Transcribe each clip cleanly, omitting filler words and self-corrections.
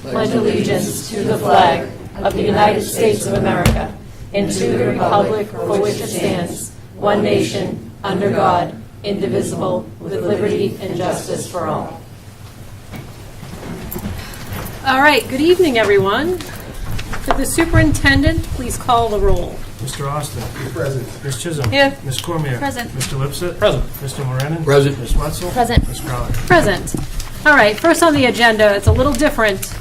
pledge allegiance to the flag of the United States of America and to the republic for which it stands, one nation, under God, indivisible, with liberty and justice for all. All right, good evening, everyone. Could the superintendent please call the roll? Mr. Austin. Present. Ms. Chisholm. Here. Ms. Cormier. Present. Mr. Lipset. Present. Mr. Morenin. Present. Ms. Wetzel. Present. Ms. Crowley. Present. All right, first on the agenda, it's a little different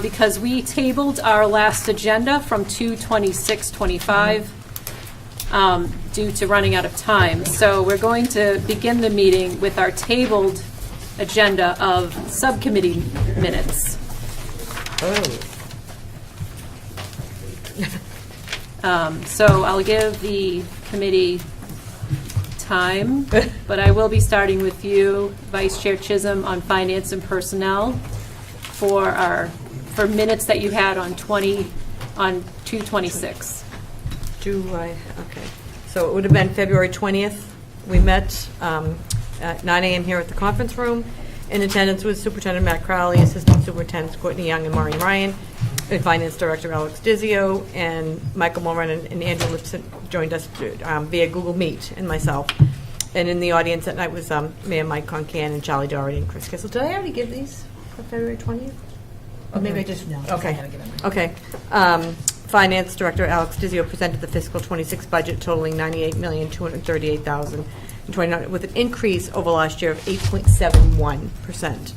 because we tabled our last agenda from 2/26/25 due to running out of time. So we're going to begin the meeting with our tabled agenda of subcommittee minutes. So I'll give the committee time, but I will be starting with you, Vice Chair Chisholm, on finance and personnel for minutes that you had on 2/26. Okay. So it would have been February 20th. We met at 9 a.m. here at the conference room. In attendance was Superintendent Matt Crowley, Assistant Superintendents Courtney Young and Maureen Ryan, and Finance Director Alex Dizio, and Michael Moran and Andrew Lipson joined us via Google Meet, and myself. And in the audience that night was Mayor Mike Concan and Charlie Doherty and Chris Kissel. Did I already give these for February 20th? Or maybe I just... No. Okay. Okay. Finance Director Alex Dizio presented the fiscal 26 budget totaling $98,238,029 with an increase over last year of 8.71%.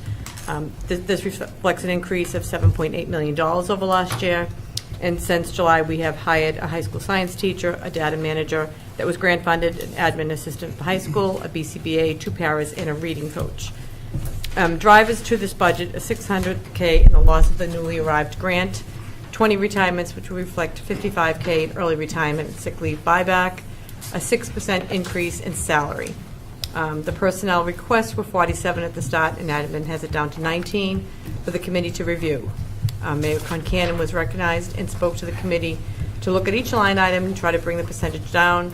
This reflects an increase of $7.8 million over last year. And since July, we have hired a high school science teacher, a data manager that was grant funded, an admin assistant for high school, a BCBA, 2 paras, and a reading coach. Drivers to this budget are $600K in the loss of the newly arrived grant, 20 retirements, which will reflect $55K in early retirement and sick leave buyback, a 6% increase in salary. The personnel requests were 47 at the start, and admin has it down to 19 for the committee to review. Mayor Concanon was recognized and spoke to the committee to look at each line item and try to bring the percentage down.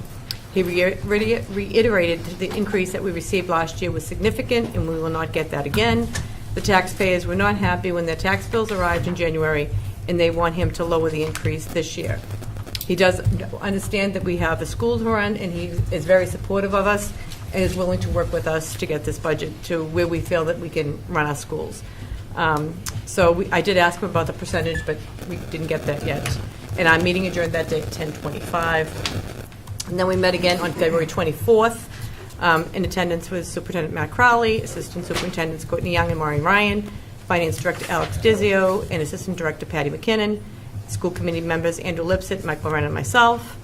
He reiterated the increase that we received last year was significant, and we will not get that again. The taxpayers were not happy when their tax bills arrived in January, and they want him to lower the increase this year. He does understand that we have a school to run, and he is very supportive of us and is willing to work with us to get this budget to where we feel that we can run our schools. I did ask him about the percentage, but we didn't get that yet. And our meeting adjourned that day at 10:25. And then we met again on February 24th. In attendance was Superintendent Matt Crowley, Assistant Superintendents Courtney Young and Maureen Ryan, Finance Director Alex Dizio, and Assistant Director Patty McKinnon, school committee members Andrew Lipset, Mike Moran, and myself.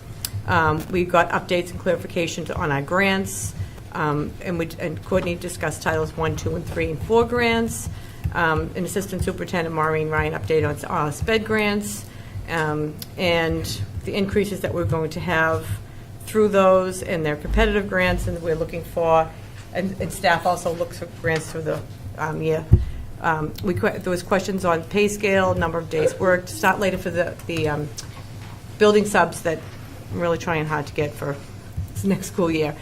We got updates and clarifications on our grants, and Courtney discussed Titles 1, 2, and 3, and 4 grants. And Assistant Superintendent Maureen Ryan updated on our SPED grants, and the increases that we're going to have through those and their competitive grants, and we're looking for, and staff also looks for grants through the year. There was questions on pay scale, number of days worked, start later for the building subs that I'm really trying hard to get for this next school year.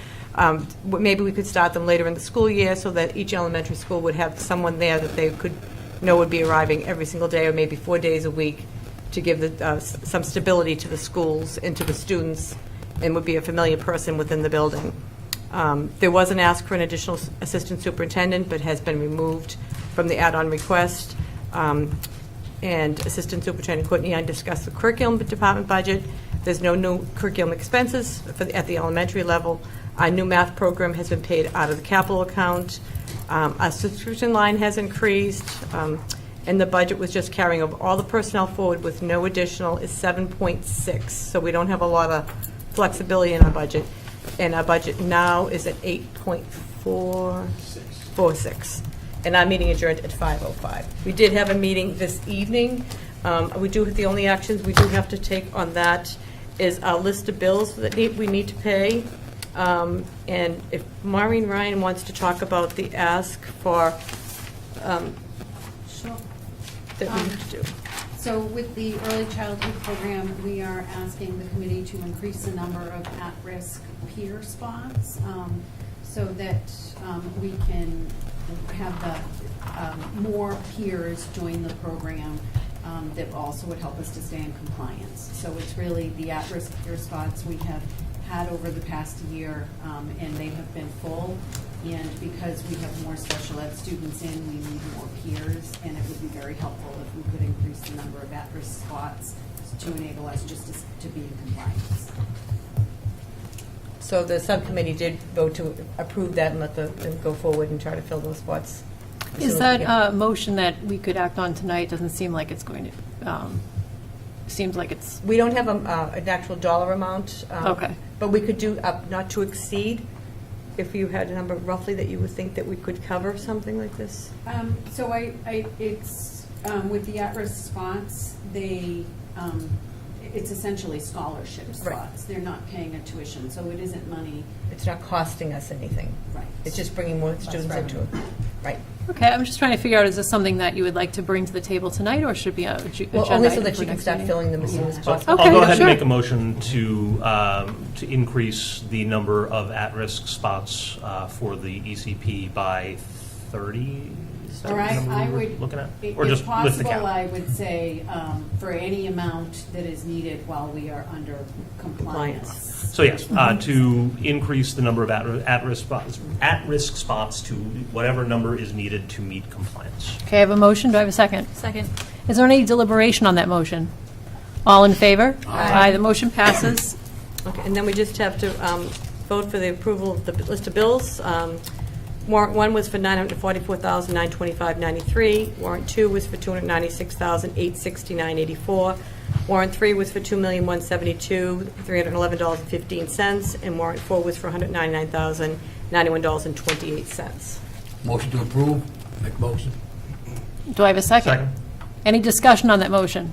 Maybe we could start them later in the school year so that each elementary school would have someone there that they could know would be arriving every single day or maybe 4 days a week to give some stability to the schools and to the students, and would be a familiar person within the building. There was an ask for an additional assistant superintendent, but has been removed from the add-on request. And Assistant Superintendent Courtney Young discussed the curriculum department budget. There's no new curriculum expenses at the elementary level. Our new math program has been paid out of the capital account. Our subscription line has increased, and the budget was just carrying over all the personnel forward with no additional is 7.6. So we don't have a lot of flexibility in our budget, and our budget now is at 8.46. And our meeting adjourned at 5:05. We did have a meeting this evening. The only actions we do have to take on that is our list of bills that we need to pay. And if Maureen Ryan wants to talk about the ask for Sure. that we need to do. So with the early childhood program, we are asking the committee to increase the number of at-risk peer spots so that we can have the more peers join the program that also would help us to stay in compliance. So it's really the at-risk peer spots we have had over the past year, and they have been full. And because we have more special ed students in, we need more peers, and it would be very helpful if we could increase the number of at-risk spots to enable us just to be in compliance. So the subcommittee did vote to approve that and and go forward and try to fill those spots. as soon Is as that we can. a motion that we could act on tonight? Doesn't seem like it's going to, seems like it's, We don't have an actual dollar amount. Okay. But we could do not to exceed, if you had a number roughly that you would think that we could cover something like this. So it's, with the at-risk spots, it's essentially scholarship Right. spots. They're not paying a tuition, so it isn't money. It's not costing us anything. Right. It's just bringing more students into it. Right. okay, I'm just trying to figure out, is this something that you would like to bring to the table tonight, or should it be a agenda Well, only so item that for you can next start meeting? filling them as soon as So possible. Okay, I'll go ahead sure. and make a motion to increase the number of at-risk spots for the ECP by 30. Is that Or the number I we were would, looking at? if Or just with the possible, cap? I would say for any amount that is needed while we are under compliance. So yes, to increase the number of at-risk spots to whatever number is needed to meet compliance. Okay, I have a motion, do I have a second? Second. Is there any deliberation on that motion? All in favor? Aye. The motion passes. Okay, and then we just have to vote for the approval of the list of bills. Warrant 1 was for $944,925.93. Warrant 2 was for $296,869.84. Warrant 3 was for $2,172,311.15. And warrant 4 was for $199,091.28. Motion to approve. Make motion. Do I have a second? Second. Any discussion on that motion?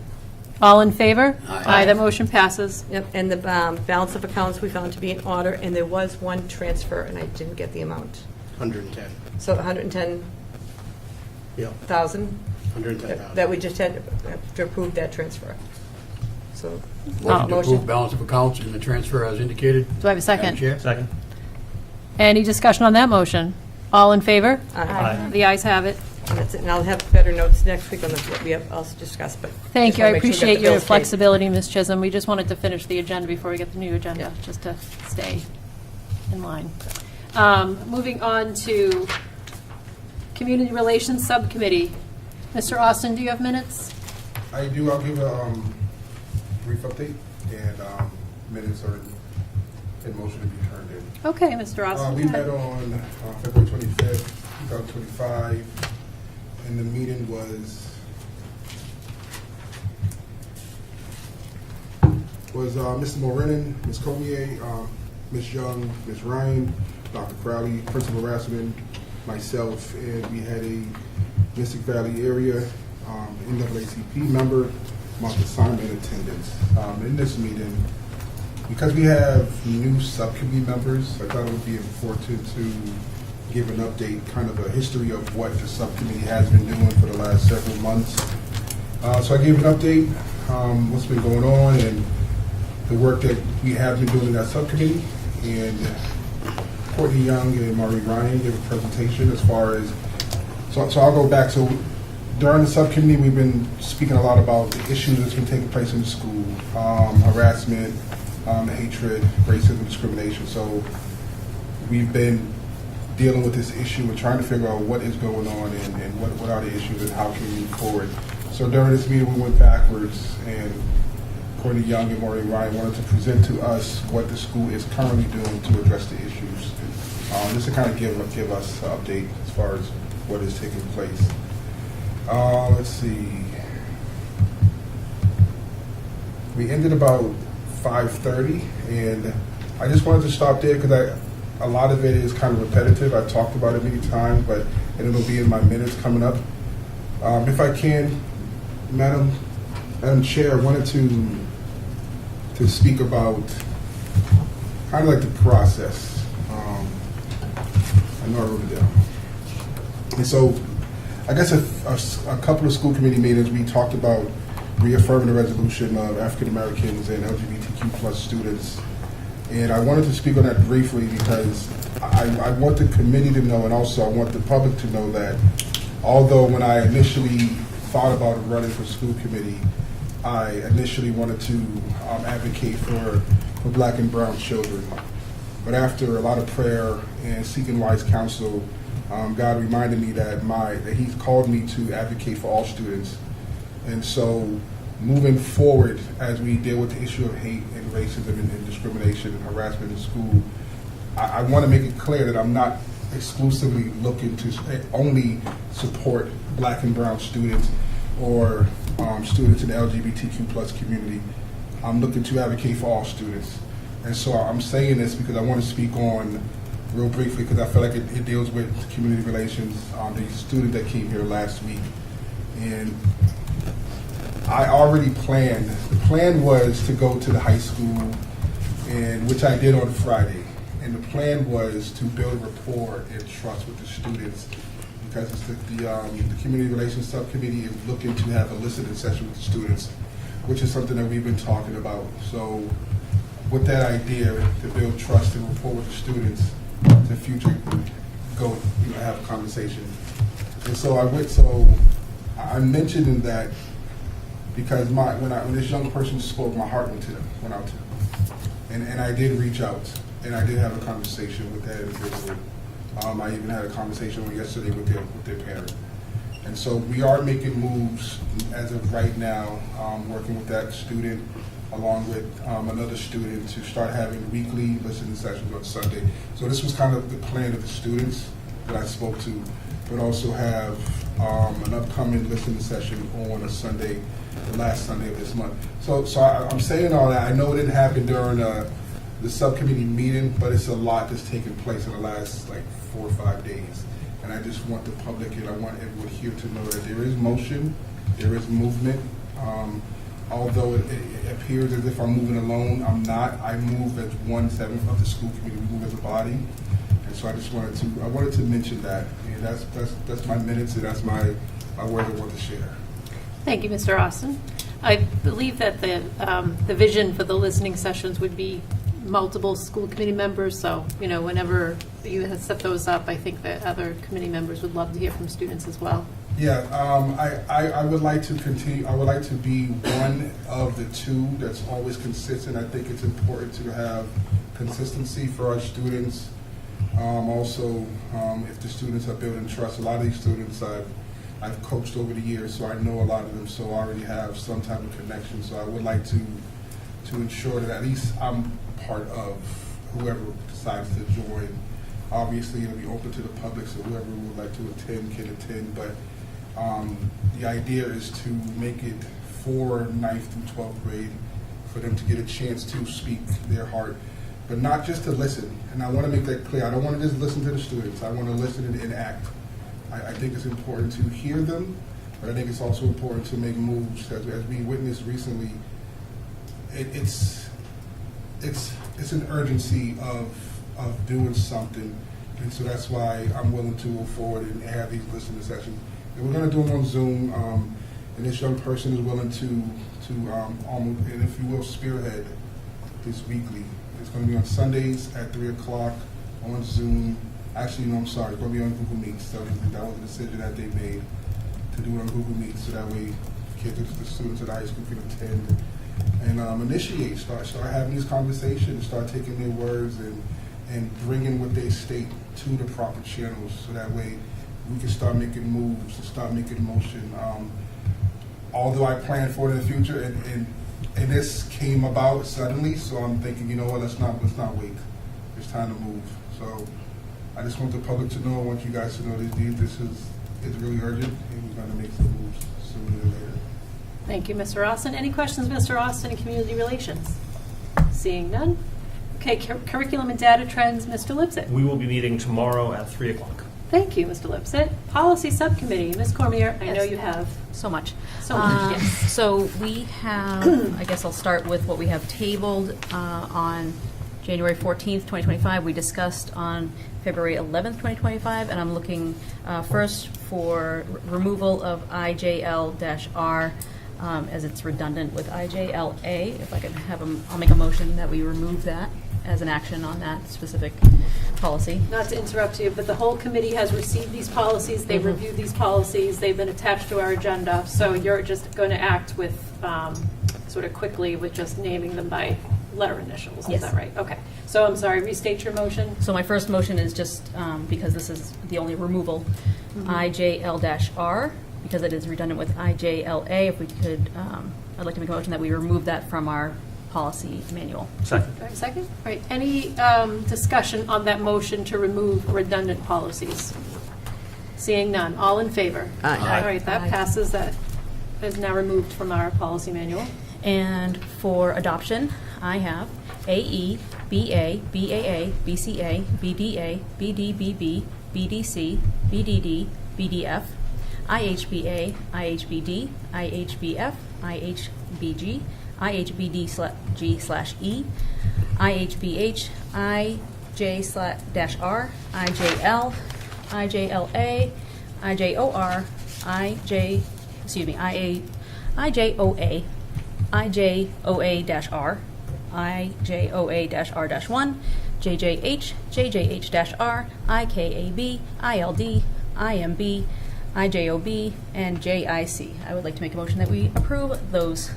All in favor? Aye. The motion passes. Yep, and the balance of accounts we found to be in order, and there was one transfer, and I didn't get the amount. 110. So 110,000 Yep. 110,000. that we just had to approve that transfer. So, Motion to motion. approve balance of accounts and the transfer as indicated. Do I have a Madam second? Chair. Second. Any discussion on that motion? All in favor? Aye. The ayes have it. And that's it, and I'll have better notes next week on what we have also discussed, but. Thank just you, I wanna make sure we get appreciate the your bills paid. flexibility, Ms. Chisholm. We just wanted to finish the agenda before we get the new agenda, Yeah. just to stay in line. Moving on to Community Relations Subcommittee. Mr. Austin, do you have minutes? I do. I'll give a brief update, and minutes are in motion to be turned in. Okay, Mr. Austin. We met on February 25th, 2025, and the meeting was Mr. Morenin, Ms. Comier, Ms. Young, Ms. Ryan, Dr. Crowley, Principal Rassman, myself, and we had a Mystic Valley area NAACP member, Martha Simon, in attendance. In this meeting, because we have new subcommittee members, I thought it would be important to give an update, kind of a history of what the subcommittee has been doing for the last several months. So I gave an update, what's been going on, and the work that we have been doing in that subcommittee. And Courtney Young and Maury Ryan gave a presentation as far as, so I'll go back. So during the subcommittee, we've been speaking a lot about the issues that's been taking place in the school, harassment, hatred, racism, discrimination. So we've been dealing with this issue and trying to figure out what is going on and what are the issues and how can we move forward. So during this meeting, we went backwards, and Courtney Young and Maury Ryan wanted to present to us what the school is currently doing to address the issues. Just to kind of give us an update as far as what is taking place. Let's see. We ended about 5:30, and I just wanted to stop there because a lot of it is kind of repetitive. I've talked about it many times, and it'll be in my minutes coming up. If I can, Madam Chair, I wanted to speak about kind of like the process. I know I wrote it down. And so I guess a couple of school committee meetings, we talked about reaffirming the resolution of African Americans and LGBTQ plus students And I wanted to speak on that briefly because I want the committee to know, and also I want the public to know that although when I initially thought about running for school committee, I initially wanted to advocate for black and brown children. But after a lot of prayer and seeking wise counsel, God reminded me that He's called me to advocate for all students. And so moving forward as we deal with the issue of hate and racism and discrimination and harassment in school, I want to make it clear that I'm not exclusively looking to only support black and brown students or students in the LGBTQ plus community. I'm looking to advocate for all students. And so I'm saying this because I want to speak on, real briefly, because I feel like it deals with community relations, the student that came here last week. And I already planned, the plan was to go to the high school, and which I did on Friday. And the plan was to build rapport and trust with the students, because it's the community relations subcommittee is looking to have a listening session with the students, which is something that we've been talking about. So with that idea to build trust and rapport with the students, to future go have a conversation. And so I mentioned in that because when this young person spoke, my heart went out to them, and I did reach out and I did have a conversation with that individual. I even had a conversation yesterday with their parent. And so we are making moves as of right now, working with that student along with another student to start having weekly listening sessions on Sunday. So this was kind of the plan of the students that I spoke to, but also have an upcoming listening session on a Sunday, the last Sunday of this month. So I'm saying all that. I know it didn't happen during the subcommittee meeting, but it's a lot that's taken place in the last 4 or 5 days. And I just want the public and I want everyone here to know that there is motion, there is movement. Although it appears as if I'm moving alone, I'm not. I move as 1/7 of the school committee. We move as a body. And so I just wanted to mention that. And that's my minutes, and that's my word I want to share. Thank you, Mr. Austin. I believe that the vision for the listening sessions would be multiple school committee members, so whenever you set those up, I think that other committee members would love to hear from students as well. Yeah, I would like to continue. I would like to be one of the two that's always consistent. I think it's important to have consistency for our students. Also, if the students are building trust, a lot of these students I've coached over the years, so I know a lot of them, so I already have some type of connection. So I would like to ensure that at least I'm part of whoever decides to join. Obviously, it'll be open to the public, so whoever would like to attend can attend, but the idea is to make it for 9th through 12th grade for them to get a chance to speak their heart, but not just to listen. And I want to make that clear. I don't want to just listen to the students. I want to listen and act. I think it's important to hear them, but I think it's also important to make moves. As we witnessed recently, it's an urgency of doing something, and so that's why I'm willing to move forward and have these listening sessions. And we're going to do them on Zoom, and this young person is willing to almost, and if you will, spearhead this weekly. It's going to be on Sundays at 3 o'clock on Zoom. Actually, no, I'm sorry, it's going to be on Google Meet. So that was a decision that they made to do it on Google Meet, so that way the students at the high school can attend and initiate, start having these conversations, start taking their words and bringing what they state to the proper channels, so that way we can start making moves and start making motion. Although I planned for it in the future, and this came about suddenly, so I'm thinking, you know what, let's not wait. It's time to move. So I just want the public to know, I want you guys to know this is really urgent, and we're going to make some moves sooner than later. Thank you, Mr. Austin. Any questions, Mr. Austin, in community relations? Seeing none. Okay, curriculum and data trends, Mr. Lipset. We will be meeting tomorrow at 3 o'clock. Thank you, Mr. Lipset. Policy Subcommittee, Ms. Cormier, I know you have so much. yes. So we have, I guess I'll start with what we have tabled on January 14th, 2025. We discussed on February 11th, 2025, and I'm looking first for removal of IJL-R as it's redundant with IJLA. If I could have I'll make a motion that we remove that. as an action on that specific policy. Not to interrupt you, but the whole committee has received these policies, they've reviewed these policies, they've been attached to our agenda, so you're just going to act with, sort of quickly with just naming them by letter initials, is Yes. that right? Okay. So I'm sorry, restate your motion. So my first motion is just, because this is the only removal, IJL-R, because it is redundant with IJLA, if we could, I'd like to make a motion that we remove that from our policy manual. Second. Do I have a second? All right, any discussion on that motion to remove redundant policies? Seeing none, all in favor? Aye. All right, that passes, that is now removed from our policy manual. And for adoption, I have AE, BA, BAA, BCA, BDA, BDBB, BDC, BDD, BDF, IHBA, IHBD, IHBF, IHBG, IHBD/G/E, IHBH, IJ/R, IJL, IJLA, IJOR, IJOA, IJOA-R, IJOA-R-1, JJH, JJH-R, IKAB, ILD, IMB, IJOB, and JIC. I would like to make a motion that we approve those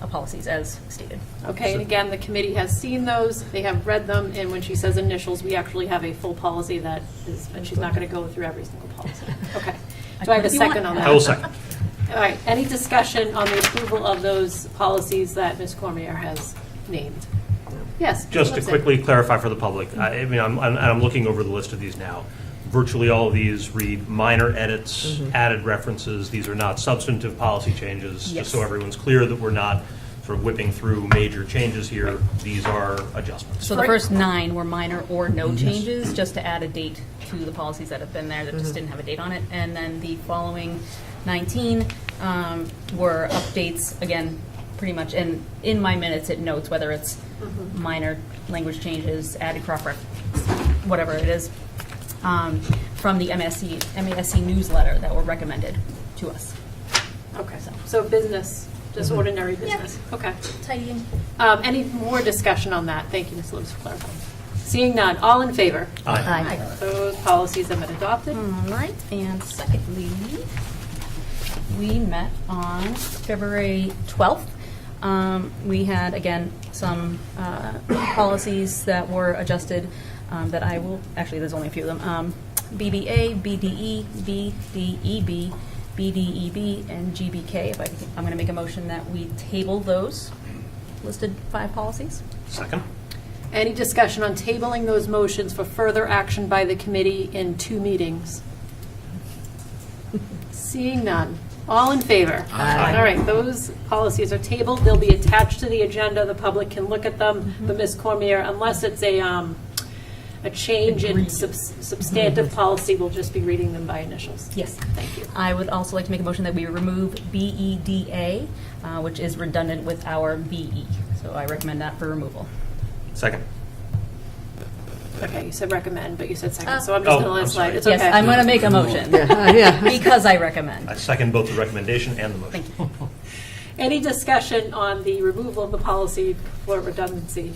policies as stated. Okay, and again, the committee has seen those, they have read them, and when she says initials, we actually have a full policy that is, and she's not going to go through every single policy. Okay. Do I have a If you want. second on that? I will second. All right, any discussion on the approval of those policies that Ms. Cormier has named? Yes? Just to Lipson. quickly clarify for the public, I mean, I'm looking over the list of these now. Virtually all of these read minor edits, added references. These are not substantive policy changes. Yes. Just so everyone's clear that we're not sort of whipping through major changes here. These are adjustments. So the first 9 were minor or no changes, just to add a date to the policies that have been there that just didn't have a date on it. And then the following 19 were updates, again, pretty much, and in my minutes it notes whether it's minor language changes, added cross-reference, whatever it is, from the MASC newsletter that were recommended to us. Okay, so business, just ordinary business. Okay. Tidying. Any more discussion on that? Thank you, Ms. Lewis, for clarifying. Seeing none, all in favor? Aye. Those policies have been adopted. All right, and secondly, we met on February 12th. We had, again, some policies that were adjusted that I will, actually, there's only a few of them. BBA, BDE, BDEB, BDEB, and GBK. If I'm going to make a motion that we table those listed 5 policies. Second. Any discussion on tabling those motions for further action by the committee in 2 meetings? Seeing none. All in favor? Aye. All right, those policies are tabled. They'll be attached to the agenda. The public can look at them. But Ms. Cormier, unless it's a change in substantive policy, we'll just be reading them by initials. Yes. Thank you. I would also like to make a motion that we remove BEDA, which is redundant with our BE. So I recommend that for removal. Second. Okay, you said recommend, but you said second, so I'm just going to let it I'm slide. sorry. It's okay. Yes, I'm going to make a motion because I recommend. I second both the recommendation and the motion. Thank you. Any discussion on the removal of the policy for redundancy?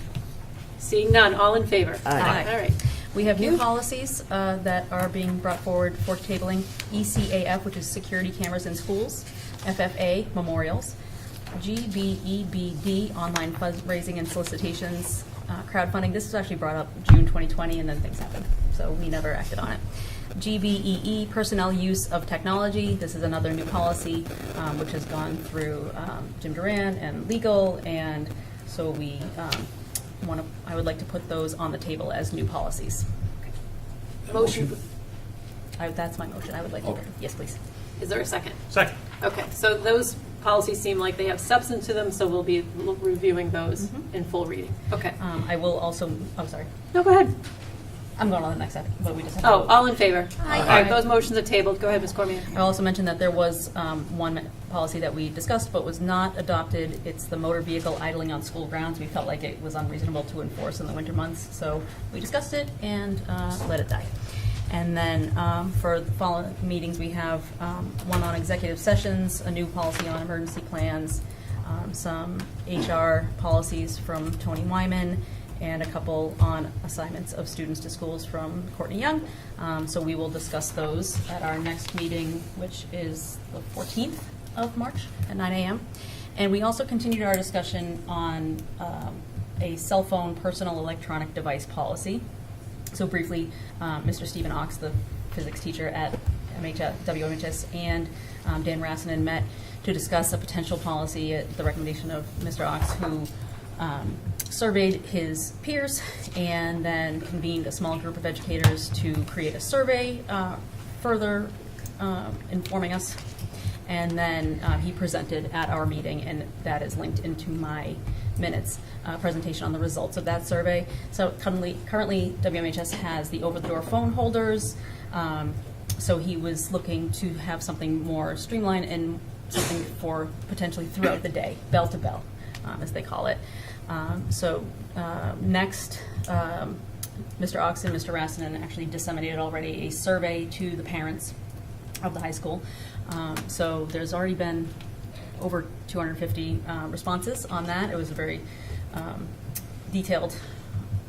Seeing none, all in favor? Aye. All right. We have new policies that are being brought forward for tabling. ECAF, which is security cameras in schools. FFA, memorials. GBEBD, online fundraising and solicitations. Crowdfunding, this was actually brought up June 2020, and then things happened, so we never acted on it. GBEE, personnel use of technology. This is another new policy which has gone through Jim Duran and legal, and so we I would like to put those on the table as new policies. Motion, That's my motion. I would like to. Yes, please. is there a second? Second. Okay, so those policies seem like they have substance to them, so we'll be reviewing those in full reading. Okay. I will also. Oh, sorry. No, go ahead. I'm going on the next item, but we just have Oh, to. all in favor? Aye. All right, those motions are tabled. Go ahead, Ms. Cormier. I also mentioned that there was one policy that we discussed but was not adopted. It's the motor vehicle idling on school grounds. We felt like it was unreasonable to enforce in the winter months, so we discussed it and let it die. And then for the following meetings, we have one on executive sessions, a new policy on emergency plans, some HR policies from Tony Wyman, and a couple on assignments of students to schools from Courtney Young. So we will discuss those at our next meeting, which is the 14th of March at 9 a.m. And we also continued our discussion on a cell phone personal electronic device policy. So briefly, Mr. Stephen Ox, the physics teacher at WMHS, and Dan Rassinen met to discuss a potential policy at the recommendation of Mr. Ox, who surveyed his peers and then convened a small group of educators to create a survey further informing us. And then he presented at our meeting, and that is linked into my minutes presentation on the results of that survey. So currently WMHS has the over-the-door phone holders. So he was looking to have something more streamlined and something for potentially throughout the day, bell to bell, as they call it. Next, Mr. Ox and Mr. Rassinen actually disseminated already a survey to the parents of the high school. So there's already been over 250 responses on that. It was a very detailed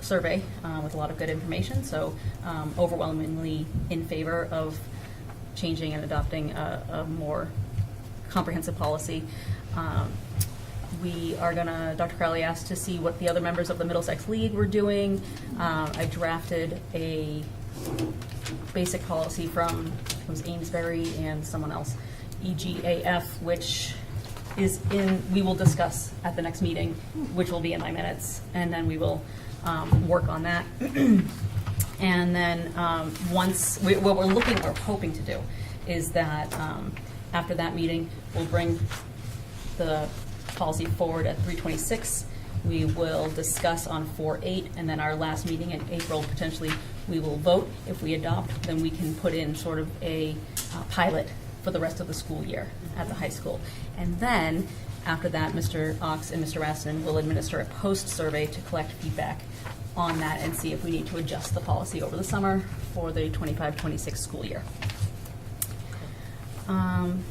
survey with a lot of good information, so overwhelmingly in favor of changing and adopting a more comprehensive policy. We are gonna, Dr. Crowley asked to see what the other members of the Middlesex League were doing. I drafted a basic policy from, it was Amesbury and someone else, EGAF, which is we will discuss at the next meeting, which will be in my minutes, and then we will work on that. And then what we're hoping to do is that after that meeting, we'll bring the policy forward at 3/26. We will discuss on 4/8, and then our last meeting in April, potentially, we will vote. If we adopt, then we can put in sort of a pilot for the rest of the school year at the high school. And then, after that, Mr. Ox and Mr. Rassinen will administer a post-survey to collect feedback on that and see if we need to adjust the policy over the summer for the 25-26 school year.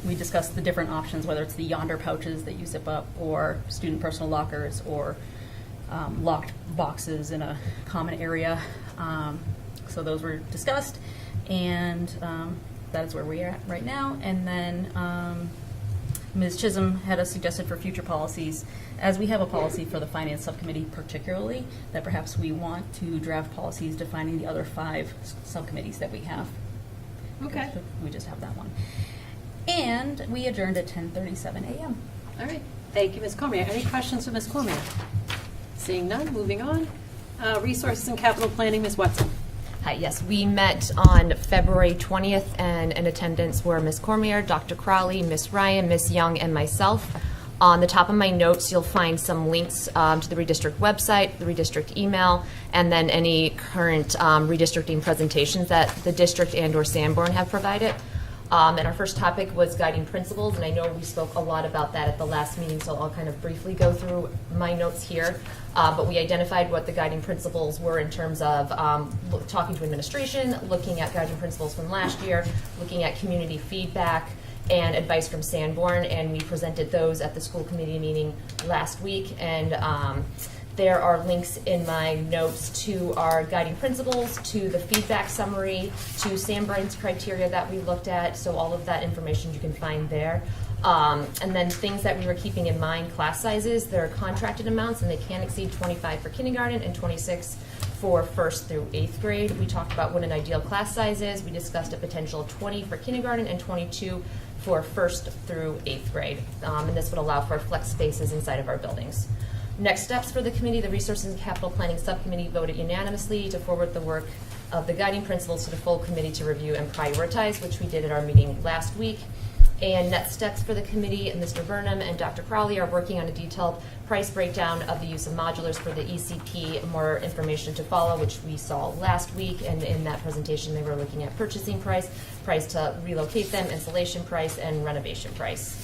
We discussed the different options, whether it's the Yonder pouches that you zip up, or student personal lockers, or locked boxes in a common area. So those were discussed, and that is where we are at right now. And then Ms. Chisholm had us suggested for future policies, as we have a policy for the Finance Subcommittee particularly, that perhaps we want to draft policies defining the other 5 subcommittees that we have. Okay. We just have that one. And we adjourned at 10:37 a.m. All right. Thank you, Ms. Cormier. Any questions for Ms. Cormier? Seeing none, moving on. Resources and Capital Planning, Ms. Wetzel. Hi, yes, we met on February 20th, and in attendance were Ms. Cormier, Dr. Crowley, Ms. Ryan, Ms. Young, and myself. On the top of my notes, you'll find some links to the Redistrict website, the Redistrict email, and then any current redistricting presentations that the district and/or Sanborn have provided. And our first topic was guiding principles, and I know we spoke a lot about that at the last meeting, so I'll kind of briefly go through my notes here. But we identified what the guiding principles were in terms of talking to administration, looking at guiding principles from last year, looking at community feedback, and advice from Sanborn, and we presented those at the school committee meeting last week. And there are links in my notes to our guiding principles, to the feedback summary, to Sanborn's criteria that we looked at, so all of that information you can find there. And then things that we were keeping in mind, class sizes, there are contracted amounts, and they can't exceed 25 for kindergarten and 26 for 1st through 8th grade. We talked about what an ideal class size is. We discussed a potential 20 for kindergarten and 22 for 1st through 8th grade. And this would allow for flex spaces inside of our buildings. Next steps for the committee, the Resources and Capital Planning Subcommittee voted unanimously to forward the work of the guiding principles to the full committee to review and prioritize, which we did at our meeting last week. And next steps for the committee, and Mr. Burnham and Dr. Crowley are working on a detailed price breakdown of the use of modulars for the ECP, more information to follow, which we saw last week. And in that presentation, they were looking at purchasing price to relocate them, installation price, and renovation price.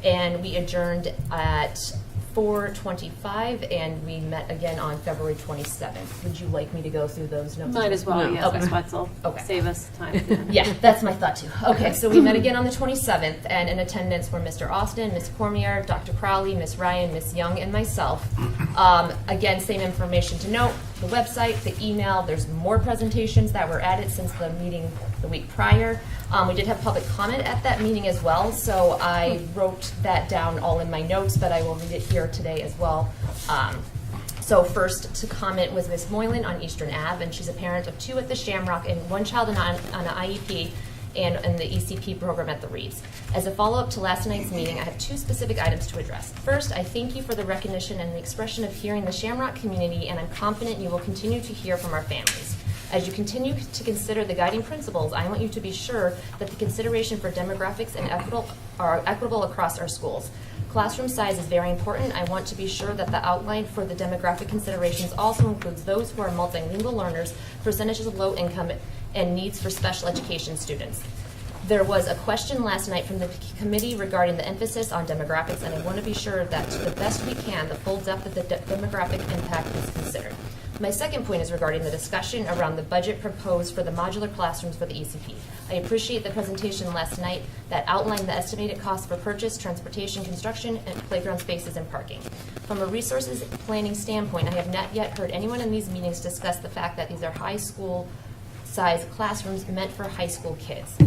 And we adjourned at 4/25, and we met again on February 27th. Would you like me to go through those notes? Might as well, No. yes, Okay. Ms. Wetzel. Okay. Save us time. Yeah, that's my thought too. Okay, so we met again on the 27th, and in attendance were Mr. Austin, Ms. Cormier, Dr. Crowley, Ms. Ryan, Ms. Young, and myself. Again, same information to note, the website, the email, there's more presentations that were added since the meeting the week prior. We did have public comment at that meeting as well, so I wrote that down all in my notes, but I will read it here today as well. So first to comment was Ms. Moylan on Eastern Ave, and she's a parent of 2 at the Shamrock and 1 child on an IEP and in the ECP program at the Reeds. As a follow-up to last night's meeting, I have 2 specific items to address. First, I thank you for the recognition and the expression of hearing the Shamrock community, and I'm confident you will continue to hear from our families. As you continue to consider the guiding principles, I want you to be sure that the consideration for demographics and are equitable across our schools. Classroom size is very important. I want to be sure that the outline for the demographic considerations also includes those who are multilingual learners, percentages of low income, and needs for special education students. There was a question last night from the committee regarding the emphasis on demographics, and I want to be sure that to the best we can, the full depth of the demographic impact is considered. My second point is regarding the discussion around the budget proposed for the modular classrooms for the ECP. I appreciate the presentation last night that outlined the estimated cost for purchase, transportation, construction, and playground spaces and parking. From a resources planning standpoint, I have not yet heard anyone in these meetings discuss the fact that these are high school size classrooms meant for high school kids.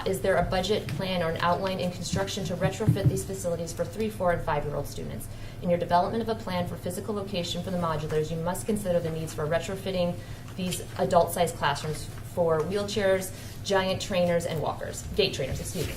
Is there a budget plan or an outline in construction to retrofit these facilities for 3, 4, and 5-year-old students? In your development of a plan for physical location for the modulars, you must consider the needs for retrofitting these adult-sized classrooms for wheelchairs, giant trainers, and walkers, gait trainers, excuse me.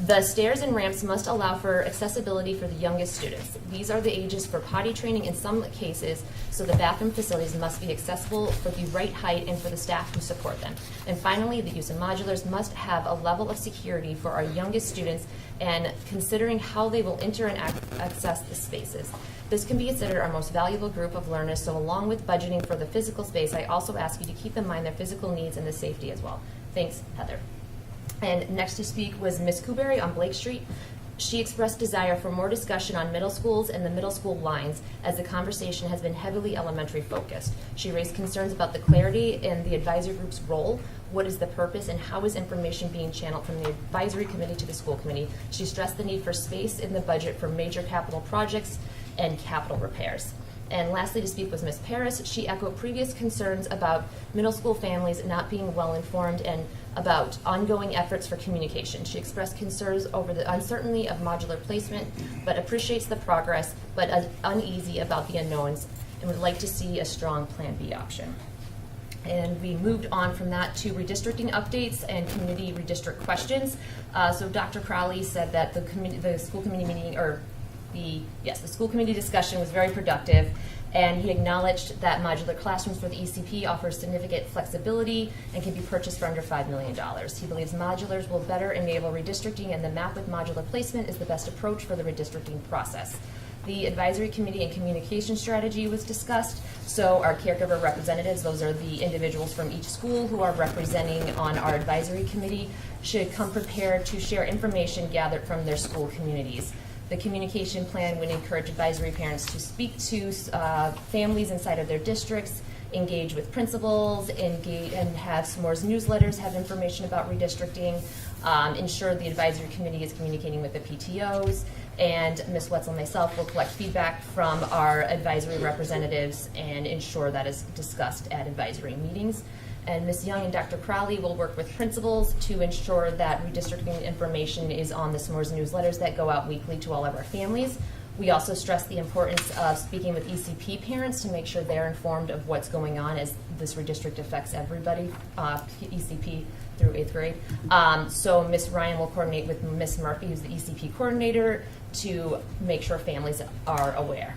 The stairs and ramps must allow for accessibility for the youngest students. These are the ages for potty training in some cases, so the bathroom facilities must be accessible for the right height and for the staff who support them. And finally, the use of modulars must have a level of security for our youngest students and considering how they will enter and access the spaces. This can be considered our most valuable group of learners, so along with budgeting for the physical space, I also ask you to keep in mind their physical needs and the safety as well. Thanks, Heather. And next to speak was Ms. Kuberry on Blake Street. She expressed desire for more discussion on middle schools and the middle school lines, as the conversation has been heavily elementary focused. She raised concerns about the clarity in the advisory group's role, what is the purpose, and how is information being channeled from the advisory committee to the school committee. She stressed the need for space in the budget for major capital projects and capital repairs. And lastly, to speak was Ms. Paris. She echoed previous concerns about middle school families not being well informed and about ongoing efforts for communication. She expressed concerns over the uncertainty of modular placement, but appreciates the progress, but uneasy about the unknowns, and would like to see a strong Plan B option. And we moved on from that to redistricting updates and community redistrict questions. So Dr. Crowley said that the school committee meeting, the school committee discussion was very productive, and he acknowledged that modular classrooms for the ECP offers significant flexibility and can be purchased for under $5 million. He believes modulars will better enable redistricting, and the map with modular placement is the best approach for the redistricting process. The advisory committee and communication strategy was discussed. So our caregiver representatives, those are the individuals from each school who are representing on our advisory committee, should come prepared to share information gathered from their school communities. The communication plan would encourage advisory parents to speak to families inside of their districts, engage with principals, engage and have s'mores newsletters, have information about redistricting, ensure the advisory committee is communicating with the PTOs, and Ms. Wetzel and myself will collect feedback from our advisory representatives and ensure that is discussed at advisory meetings. And Ms. Young and Dr. Crowley will work with principals to ensure that redistricting information is on the s'mores newsletters that go out weekly to all of our families. We also stress the importance of speaking with ECP parents to make sure they're informed of what's going on, as this redistrict affects everybody, ECP through 8th grade. So Ms. Ryan will coordinate with Ms. Murphy, who's the ECP coordinator, to make sure families are aware.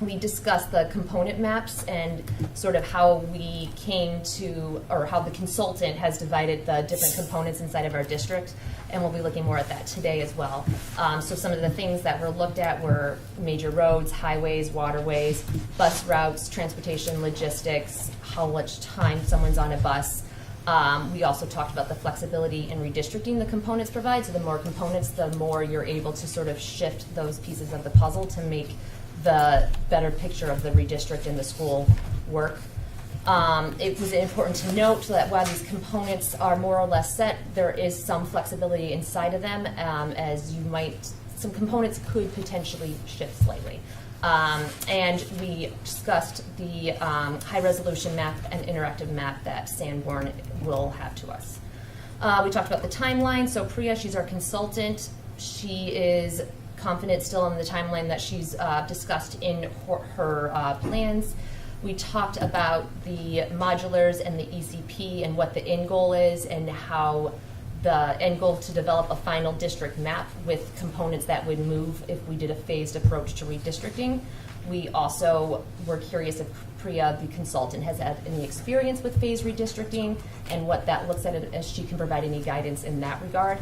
We discussed the component maps and sort of how we came to, or how the consultant has divided the different components inside of our district, and we'll be looking more at that today as well. So some of the things that were looked at were major roads, highways, waterways, bus routes, transportation, logistics, how much time someone's on a bus, We also talked about the flexibility in redistricting the components provide. So the more components, the more you're able to sort of shift those pieces of the puzzle to make the better picture of the redistrict in the school work. It was important to note that while these components are more or less set, there is some flexibility inside of them, as you might, some components could potentially shift slightly. And we discussed the high-resolution map and interactive map that Sanborn will have to us. We talked about the timeline. So Priya, she's our consultant. She is confident still in the timeline that she's discussed in her plans. We talked about the modulars and the ECP and what the end goal is and how the end goal to develop a final district map with components that would move if we did a phased approach to redistricting. We also were curious if Priya, the consultant, has had any experience with phased redistricting and what that looks at, as she can provide any guidance in that regard.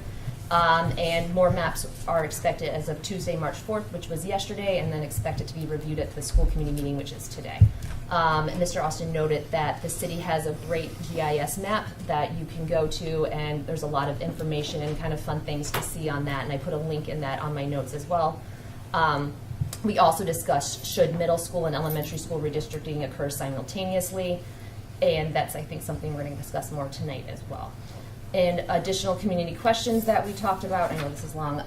And more maps are expected as of Tuesday, March 4th, which was yesterday, and then expected to be reviewed at the school committee meeting, which is today. And Mr. Austin noted that the city has a great GIS map that you can go to, and there's a lot of information and kind of fun things to see on that, and I put a link in that on my notes as well. We also discussed should middle school and elementary school redistricting occur simultaneously, and that's, I think, something we're going to discuss more tonight as well. And additional community questions that we talked about, I know this is long,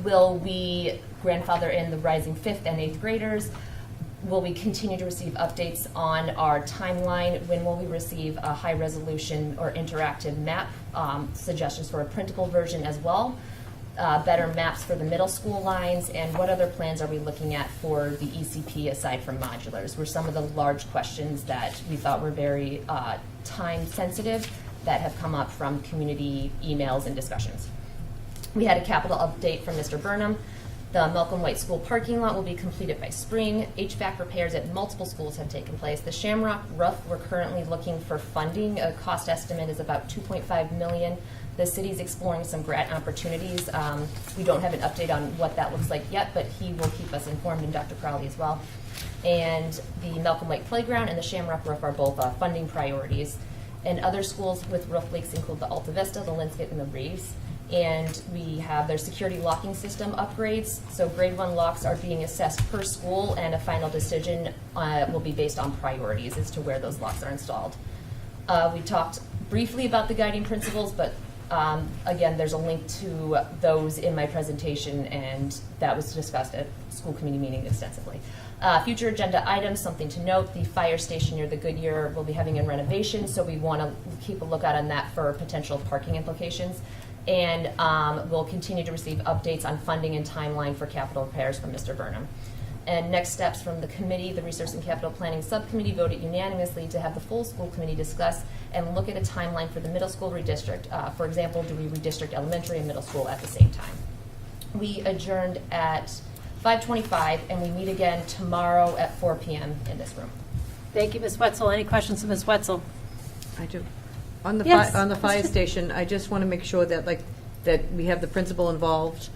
will we grandfather in the rising 5th and 8th graders? Will we continue to receive updates on our timeline? When will we receive a high resolution or interactive map? Suggestions for a printable version as well. Better maps for the middle school lines, and what other plans are we looking at for the ECP aside from modulars? Were some of the large questions that we thought were very time sensitive that have come up from community emails and discussions. We had a capital update from Mr. Burnham. The Malcolm White School parking lot will be completed by spring. HVAC repairs at multiple schools have taken place. The Shamrock roof, we're currently looking for funding. A cost estimate is about $2.5 million. The city's exploring some grant opportunities. We don't have an update on what that looks like yet, but he will keep us informed, and Dr. Crowley as well. And the Malcolm White Playground and the Shamrock roof are both funding priorities. And other schools with roof leaks include the Alta Vista, the Linscott, and the Reeves. And we have their security locking system upgrades. So grade 1 locks are being assessed per school, and a final decision will be based on priorities as to where those locks are installed. We talked briefly about the guiding principles, but again, there's a link to those in my presentation, and that was discussed at school committee meeting extensively. Future agenda items, something to note, the fire station near the Goodyear will be having a renovation, so we want to keep a lookout on that for potential parking implications. And we'll continue to receive updates on funding and timeline for capital repairs from Mr. Burnham. And next steps from the committee, the Resource and Capital Planning Subcommittee voted unanimously to have the full school committee discuss and look at a timeline for the middle school redistrict. For example, do we redistrict elementary and middle school at the same time? We adjourned at 5:25, and we meet again tomorrow at 4 p.m. in this room. Thank you, Ms. Wetzel. Any questions of Ms. Wetzel? I do. On the Yes. on the fire station, I just want to make sure that that we have the principal involved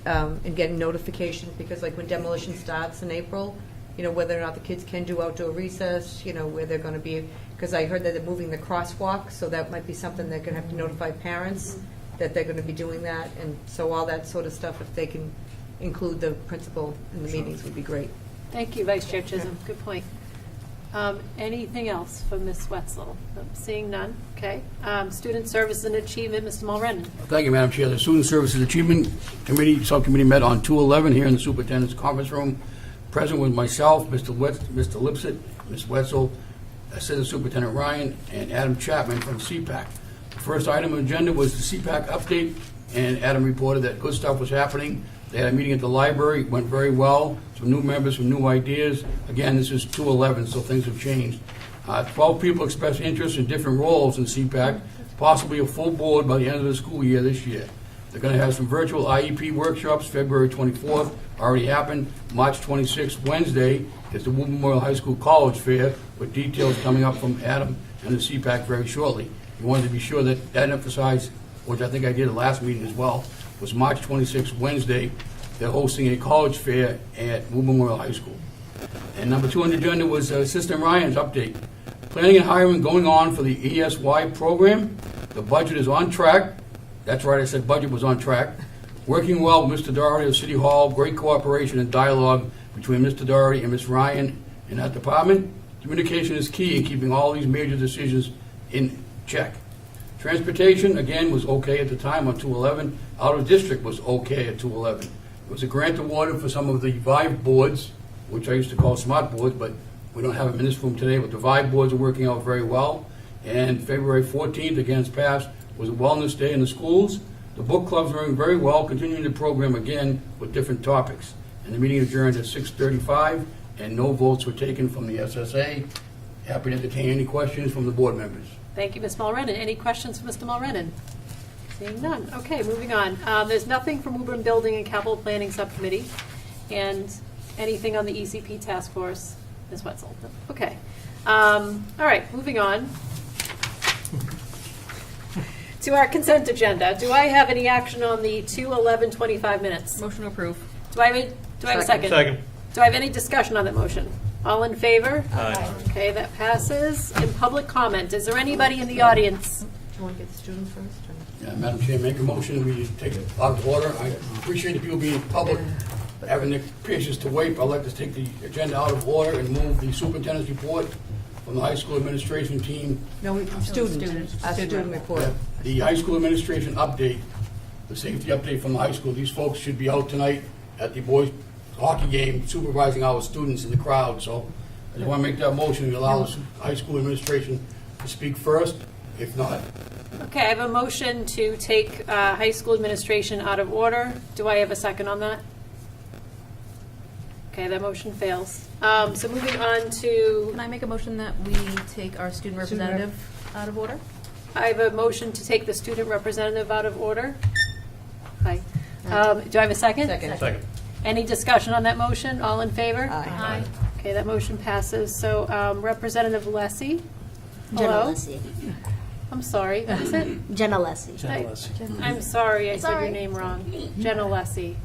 in getting notifications, because when demolition starts in April, whether or not the kids can do outdoor recess, where they're going to be, because I heard that they're moving the crosswalk, so that might be something they're going to have to notify parents that they're going to be doing that, and so all that sort of stuff, if they can include the principal in the meetings, would be great. Thank you, Vice Chair Chisholm. Good point. Anything else for Ms. Wetzel? Seeing none. Okay. Student Services and Achievement, Mr. Mulrennan. Thank you, Madam Chair. The Student Services Achievement Committee, Subcommittee met on 2/11 here in the Superintendent's Conference Room. Present with myself, Mr. Lipset, Ms. Wetzel, Assistant Superintendent Ryan, and Adam Chapman from CPAC. The first item on the agenda was the CPAC update, and Adam reported that good stuff was happening. They had a meeting at the library, it went very well. Some new members, some new ideas. Again, this is 2/11, so things have changed. 12 people expressed interest in different roles in CPAC, possibly a full board by the end of the school year this year. They're going to have some virtual IEP workshops, February 24th, already happened. March 26th, Wednesday, is the Woburn Memorial High School College Fair, with details coming up from Adam and the CPAC very shortly. We wanted to be sure that emphasized, which I think I did at the last meeting as well, was March 26th, Wednesday. They're hosting a college fair at Woburn Memorial High School. And number 2 on the agenda was Assistant Ryan's update. Planning and hiring going on for the ESY program. The budget is on track. That's right, I said budget was on track. Working well with Mr. Doherty of City Hall, great cooperation and dialogue between Mr. Doherty and Ms. Ryan in that department. Communication is key in keeping all these major decisions in check. Transportation, again, was okay at the time on 211. Out of district was okay at 211. There was a grant awarded for some of the Vive boards, which I used to call smart boards, but we don't have them in this room today, but the Vive boards are working out very well. And February 14th, again, as passed, was a wellness day in the schools. The book clubs are doing very well, continuing the program again with different topics. And the meeting adjourned at 6:35, and no votes were taken from the SSA. Happy to entertain any questions from the board members. Thank you, Ms. Mulrennan. Any questions for Mr. Mulrennan? Seeing none. Okay, moving on. There's nothing from Woburn Building and Capital Planning Subcommittee, and anything on the ECP Task Force, Ms. Wetzel. Okay. All right, moving on to our consent agenda. Do I have any action on the 2:11:25 minutes? Motion to approve. Do I have a second? Second. Do I have any discussion on that motion? All in favor? Aye. Okay, that passes. In public comment, is there anybody in the audience? Do you want to get the student first? Yeah, Madam Chair, make a motion, we take it out of order. I appreciate the people being public, having the patience to wait. I'd like to take the agenda out of order and move the superintendent's report from the high school administration team. No, student report. The high school administration update, the safety update from the high school. These folks should be out tonight at the boys' hockey game supervising our students in the crowd. So I just want to make that motion to allow the high school administration to speak first. If not, Okay, I have a motion to take high school administration out of order. Do I have a second on that? Okay, that motion fails. So moving on to, Can I make a motion that we take our student representative out of order? I have a motion to take the student representative out of order. Hi. Do I have a second? Second. Any discussion on that motion? All in favor? Aye. Okay, that motion passes. So Representative Lessie? Jenna Hello? Lessie. I'm sorry, what is it? Jenna Lessie. I'm sorry, I said your name wrong. Jenna Lessie.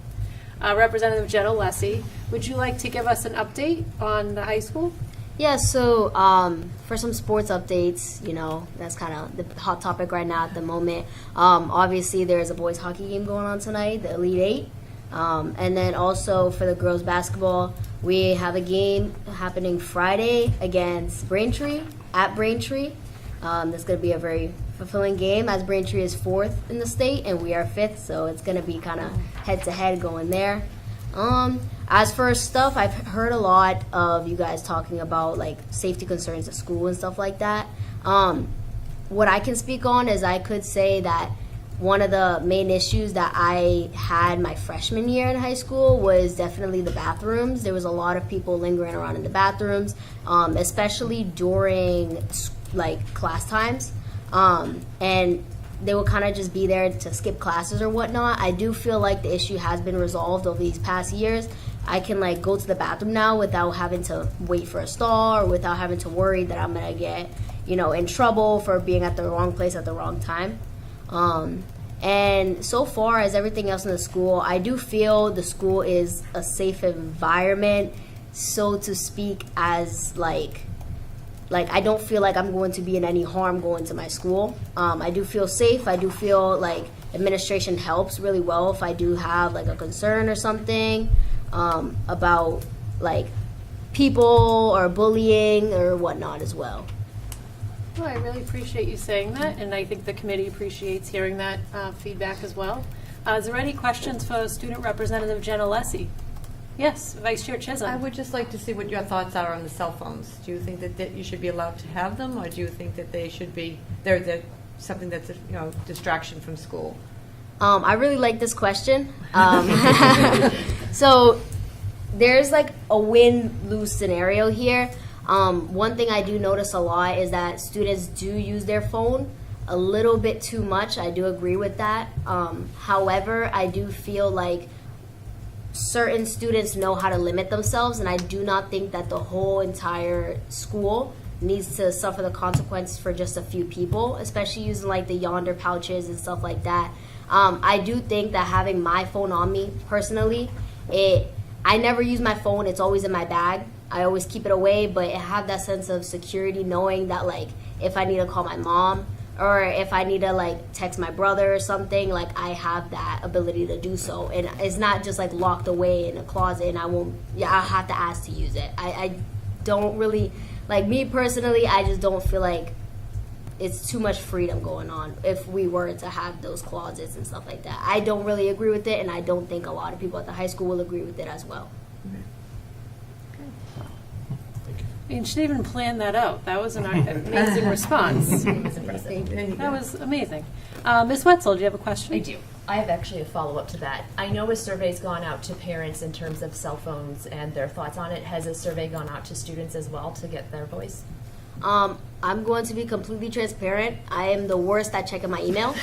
Representative Jenna Lessie, would you like to give us an update on the high school? Yeah, so for some sports updates, you know, that's kind of the hot topic right now at the moment. Obviously, there's a boys hockey game going on tonight, the Elite Eight. And then also for the girls basketball, we have a game happening Friday against Braintree, at Braintree. That's going to be a very fulfilling game as Braintree is 4th in the state and we are 5th, so it's going to be kind of head-to-head going there. As for stuff, I've heard a lot of you guys talking about like safety concerns at school and stuff like that. What I can speak on is I could say that one of the main issues that I had my freshman year in high school was definitely the bathrooms. There was a lot of people lingering around in the bathrooms, especially during like class times, and they will kind of just be there to skip classes or whatnot. I do feel like the issue has been resolved over these past years. I can like go to the bathroom now without having to wait for a stall or without having to worry that I'm gonna get, you know, in trouble for being at the wrong place at the wrong time. And so far as everything else in the school, I do feel the school is a safe environment, so to speak, as like I don't feel like I'm going to be in any harm going to my school. I do feel safe. I do feel like administration helps really well if I do have like a concern or something about like people or bullying or whatnot as well. Well, I really appreciate you saying that, and I think the committee appreciates hearing that feedback as well. Is there any questions for Student Representative Jenna Lessie? Yes, Vice Chair Chisholm. I would just like to see what your thoughts are on the cell phones. Do you think that you should be allowed to have them, or do you think that they should be, they're something that's a, you know, distraction from school? I really like this question. So there's like a win-lose scenario here. One thing I do notice a lot is that students do use their phone a little bit too much. I do agree with that. However, I do feel like certain students know how to limit themselves, and I do not think that the whole entire school needs to suffer the consequences for just a few people, especially using like the yonder pouches and stuff like that. I do think that having my phone on me personally, I never use my phone. It's always in my bag. I always keep it away, but I have that sense of security knowing that, like, if I need to call my mom or if I need to, like, text my brother or something, like, I have that ability to do so. And it's not just, like, locked away in a closet and I'll have to ask to use it. I don't really, like, me personally, I just don't feel like it's too much freedom going on if we were to have those closets and stuff like that. I don't really agree with it, and I don't think a lot of people at the high school will agree with it as well. You should even plan that out. That was an amazing response. That was amazing. Ms. Wetzel, do you have a question? I do. I have actually a follow-up to that. I know a survey's gone out to parents in terms of cell phones and their thoughts on it. Has a survey gone out to students as well to get their voice? I'm going to be completely transparent. I am the worst at checking my email.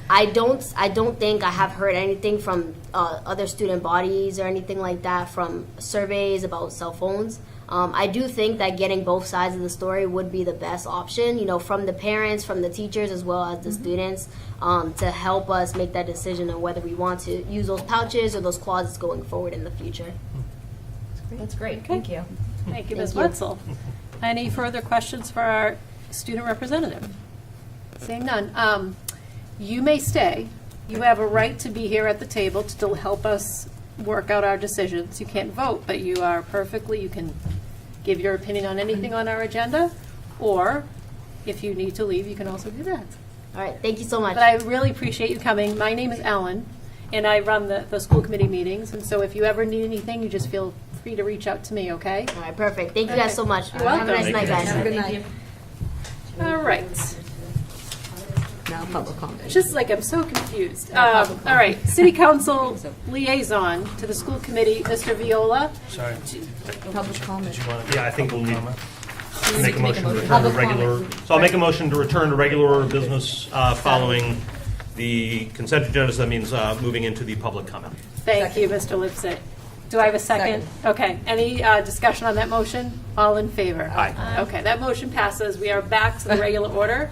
I don't think I have heard anything from other student bodies or anything like that from surveys about cell phones. I do think that getting both sides of the story would be the best option, you know, from the parents, from the teachers, as well as the students, to help us make that decision on whether we want to use those pouches or those closets going forward in the future. That's great. Thank you. Thank you, Ms. Thank you. Wetzel. Any further questions for our student representative? Seeing none. You may stay. You have a right to be here at the table to still help us work out our decisions. You can't vote, but you can give your opinion on anything on our agenda, or if you need to leave, you can also do that. All right, thank you so much. But I really appreciate you coming. My name is Ellen, and I run the school committee meetings, and so if you ever need anything, you just feel free to reach out to me, okay? All right, perfect. Thank you guys so much. You're welcome. Have a nice night, guys. Have a good night. All right. Now public comment. Just like I'm so confused. All right, City Council liaison to the school committee, Mr. Viola. Sorry. Public comment. Yeah, I think we'll need to make a motion to return to regular. So I'll make a motion to return to regular order of business following the consent agenda. So that means moving into the public comment. Thank you, Mr. Lipset. Do I have a second? Okay, any discussion on that motion? All in favor? Aye. Okay, that motion passes. We are back to the regular order.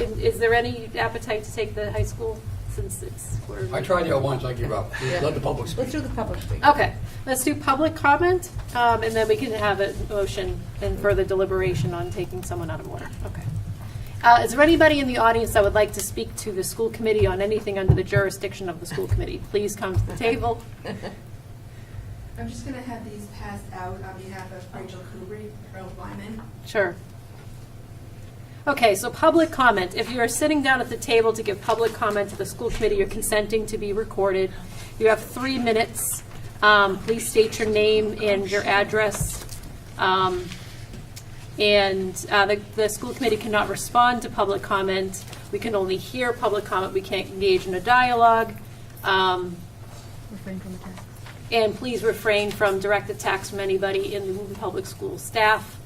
Is there any appetite to take the high school since I tried there once, I give up. Let the public speak. Let's do the public speak. Okay, let's do public comment, and then we can have a motion and further deliberation on taking someone out of order. Okay. Is there anybody in the audience that would like to speak to the school committee on anything under the jurisdiction of the school committee? Please come to the table. I'm just going to have these passed out on behalf of Rachel Kubry, Earl Wyman. Sure. Okay, so public comment. If you are sitting down at the table to give public comment to the school committee, you're consenting to be recorded. You have 3 minutes. Please state your name and your address. The school committee cannot respond to public comment. We can only hear public comment. We can't engage in a dialogue. Refrain from attack. And please refrain from direct attacks from anybody in the Woburn Public School staff.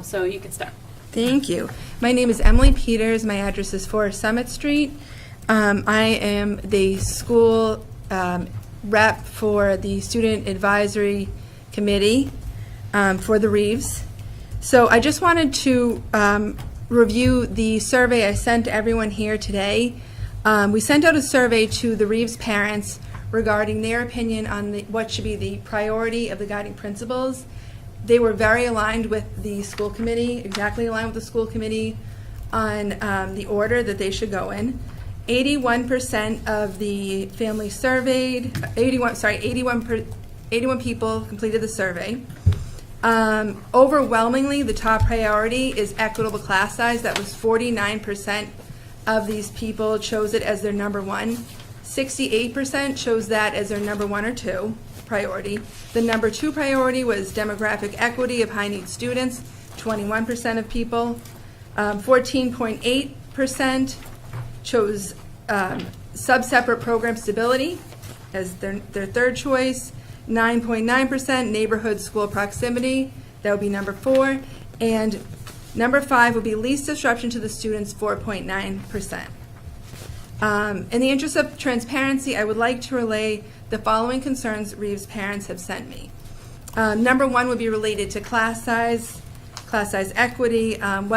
So you can start. Thank you. My name is Emily Peters. My address is 4 Summit Street. I am the school rep for the Student Advisory Committee for the Reeves. So I just wanted to review the survey I sent to everyone here today. We sent out a survey to the Reeves parents regarding their opinion on what should be the priority of the guiding principles. They were very aligned with the school committee, exactly aligned with the school committee on the order that they should go in. 81% of the families surveyed, 81 people completed the survey. Overwhelmingly, the top priority is equitable class size. That was 49% of these people chose it as their number one. 68% chose that as their number 1 or 2 priority. The number 2 priority was demographic equity of high-need students, 21% of people. 14.8% chose sub-separate program stability as their third choice. 9.9% neighborhood school proximity, that would be number 4. And number 5 would be least disruption to the students, 4.9%. In the interest of transparency, I would like to relay the following concerns Reeves parents have sent me. Number 1 would be related to class size equity, and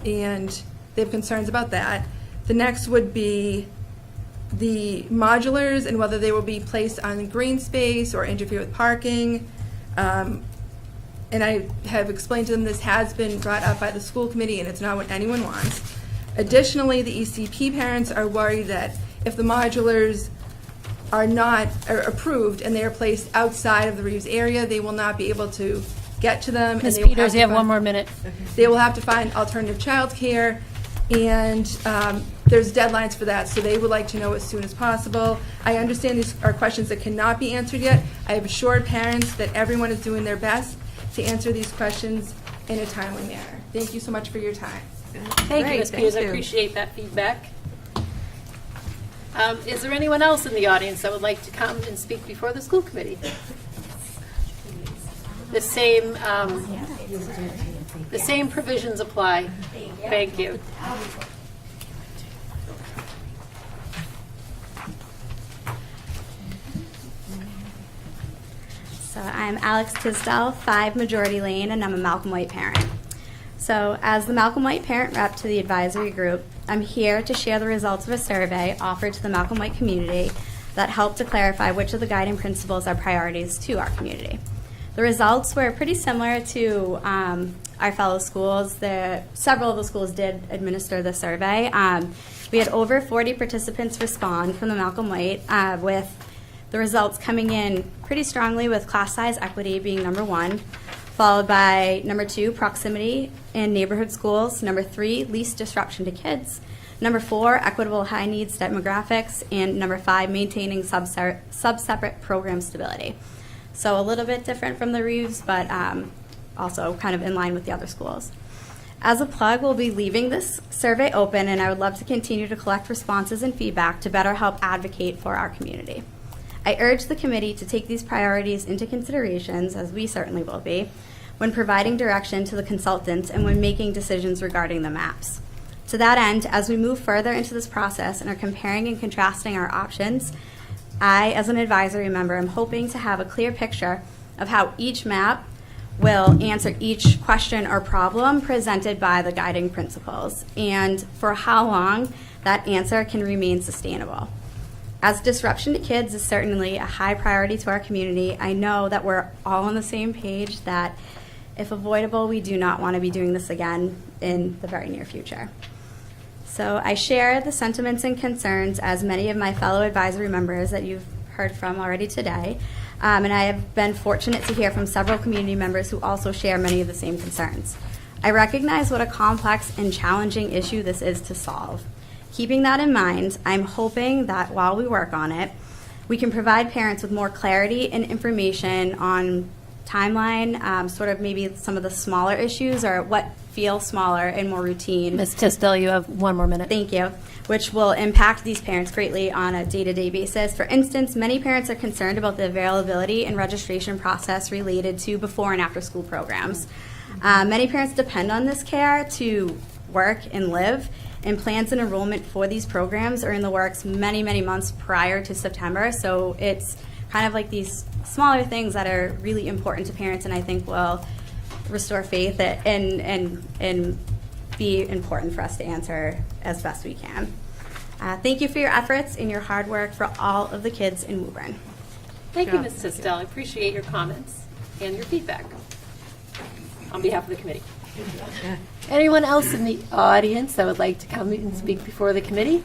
they have concerns about that. The next would be the modulars and whether they will be placed on green space or interfere with parking. And I have explained to them this has been brought up by the school committee and it's not what anyone wants. Additionally, the ECP parents are worried that if the modulars are not approved and they are placed outside of the Reeves area, they will not be able to get to them. Ms. and they will Peters, to you have find- one more minute. They will have to find alternative childcare, and there's deadlines for that, so they would like to know as soon as possible. I understand these are questions that cannot be answered yet. I have assured parents that everyone is doing their best to answer these questions in a timely manner. Thank you so much for your time. Thank you, Great, Ms. thank Peters. I you. appreciate that feedback. Is there anyone else in the audience that would like to come and speak before the school committee? The same provisions apply. Thank you. So I'm Alex Tisdale, 5 Majority Lane, and I'm a Malcolm White parent. So as the Malcolm White parent rep to the advisory group, I'm here to share the results of a survey offered to the Malcolm White community that helped to clarify which of the guiding principles are priorities to our community. The results were pretty similar to our fellow schools. Several of the schools did administer the survey. We had over 40 participants respond from the Malcolm White, with the results coming in pretty strongly with class size equity being number 1, followed by number 2, proximity in neighborhood schools, number 3, least disruption to kids, number 4, equitable high needs demographics, and number 5, maintaining sub-separate program stability. So a little bit different from the Reeves, but also kind of in line with the other schools. As a plug, we'll be leaving this survey open, and I would love to continue to collect responses and feedback to better help advocate for our community. I urge the committee to take these priorities into considerations, as we certainly will be, when providing direction to the consultants and when making decisions regarding the maps. To that end, as we move further into this process and are comparing and contrasting our options, I, as an advisory member, am hoping to have a clear picture of how each map will answer each question or problem presented by the guiding principles, and for how long that answer can remain sustainable. As disruption to kids is certainly a high priority to our community, I know that we're all on the same page that, if avoidable, we do not want to be doing this again in the very near future. So I share the sentiments and concerns as many of my fellow advisory members that you've heard from already today, and I have been fortunate to hear from several community members who also share many of the same concerns. I recognize what a complex and challenging issue this is to solve. Keeping that in mind, I'm hoping that while we work on it, we can provide parents with more clarity and information on timeline, sort of maybe some of the smaller issues or what feel smaller and more routine. Ms. Tisdale, you have 1 more minute. Thank you. Which will impact these parents greatly on a day-to-day basis. For instance, many parents are concerned about the availability and registration process related to before and after school programs. Many parents depend on this care to work and live, and plans and enrollment for these programs are in the works many, many months prior to September. So it's kind of like these smaller things that are really important to parents, and I think will restore faith and be important for us to answer as best we can. Thank you for your efforts and your hard work for all of the kids in Woburn. Thank you, Ms. Tisdale. I appreciate your comments and your feedback on behalf of the committee. Anyone else in the audience that would like to come and speak before the committee?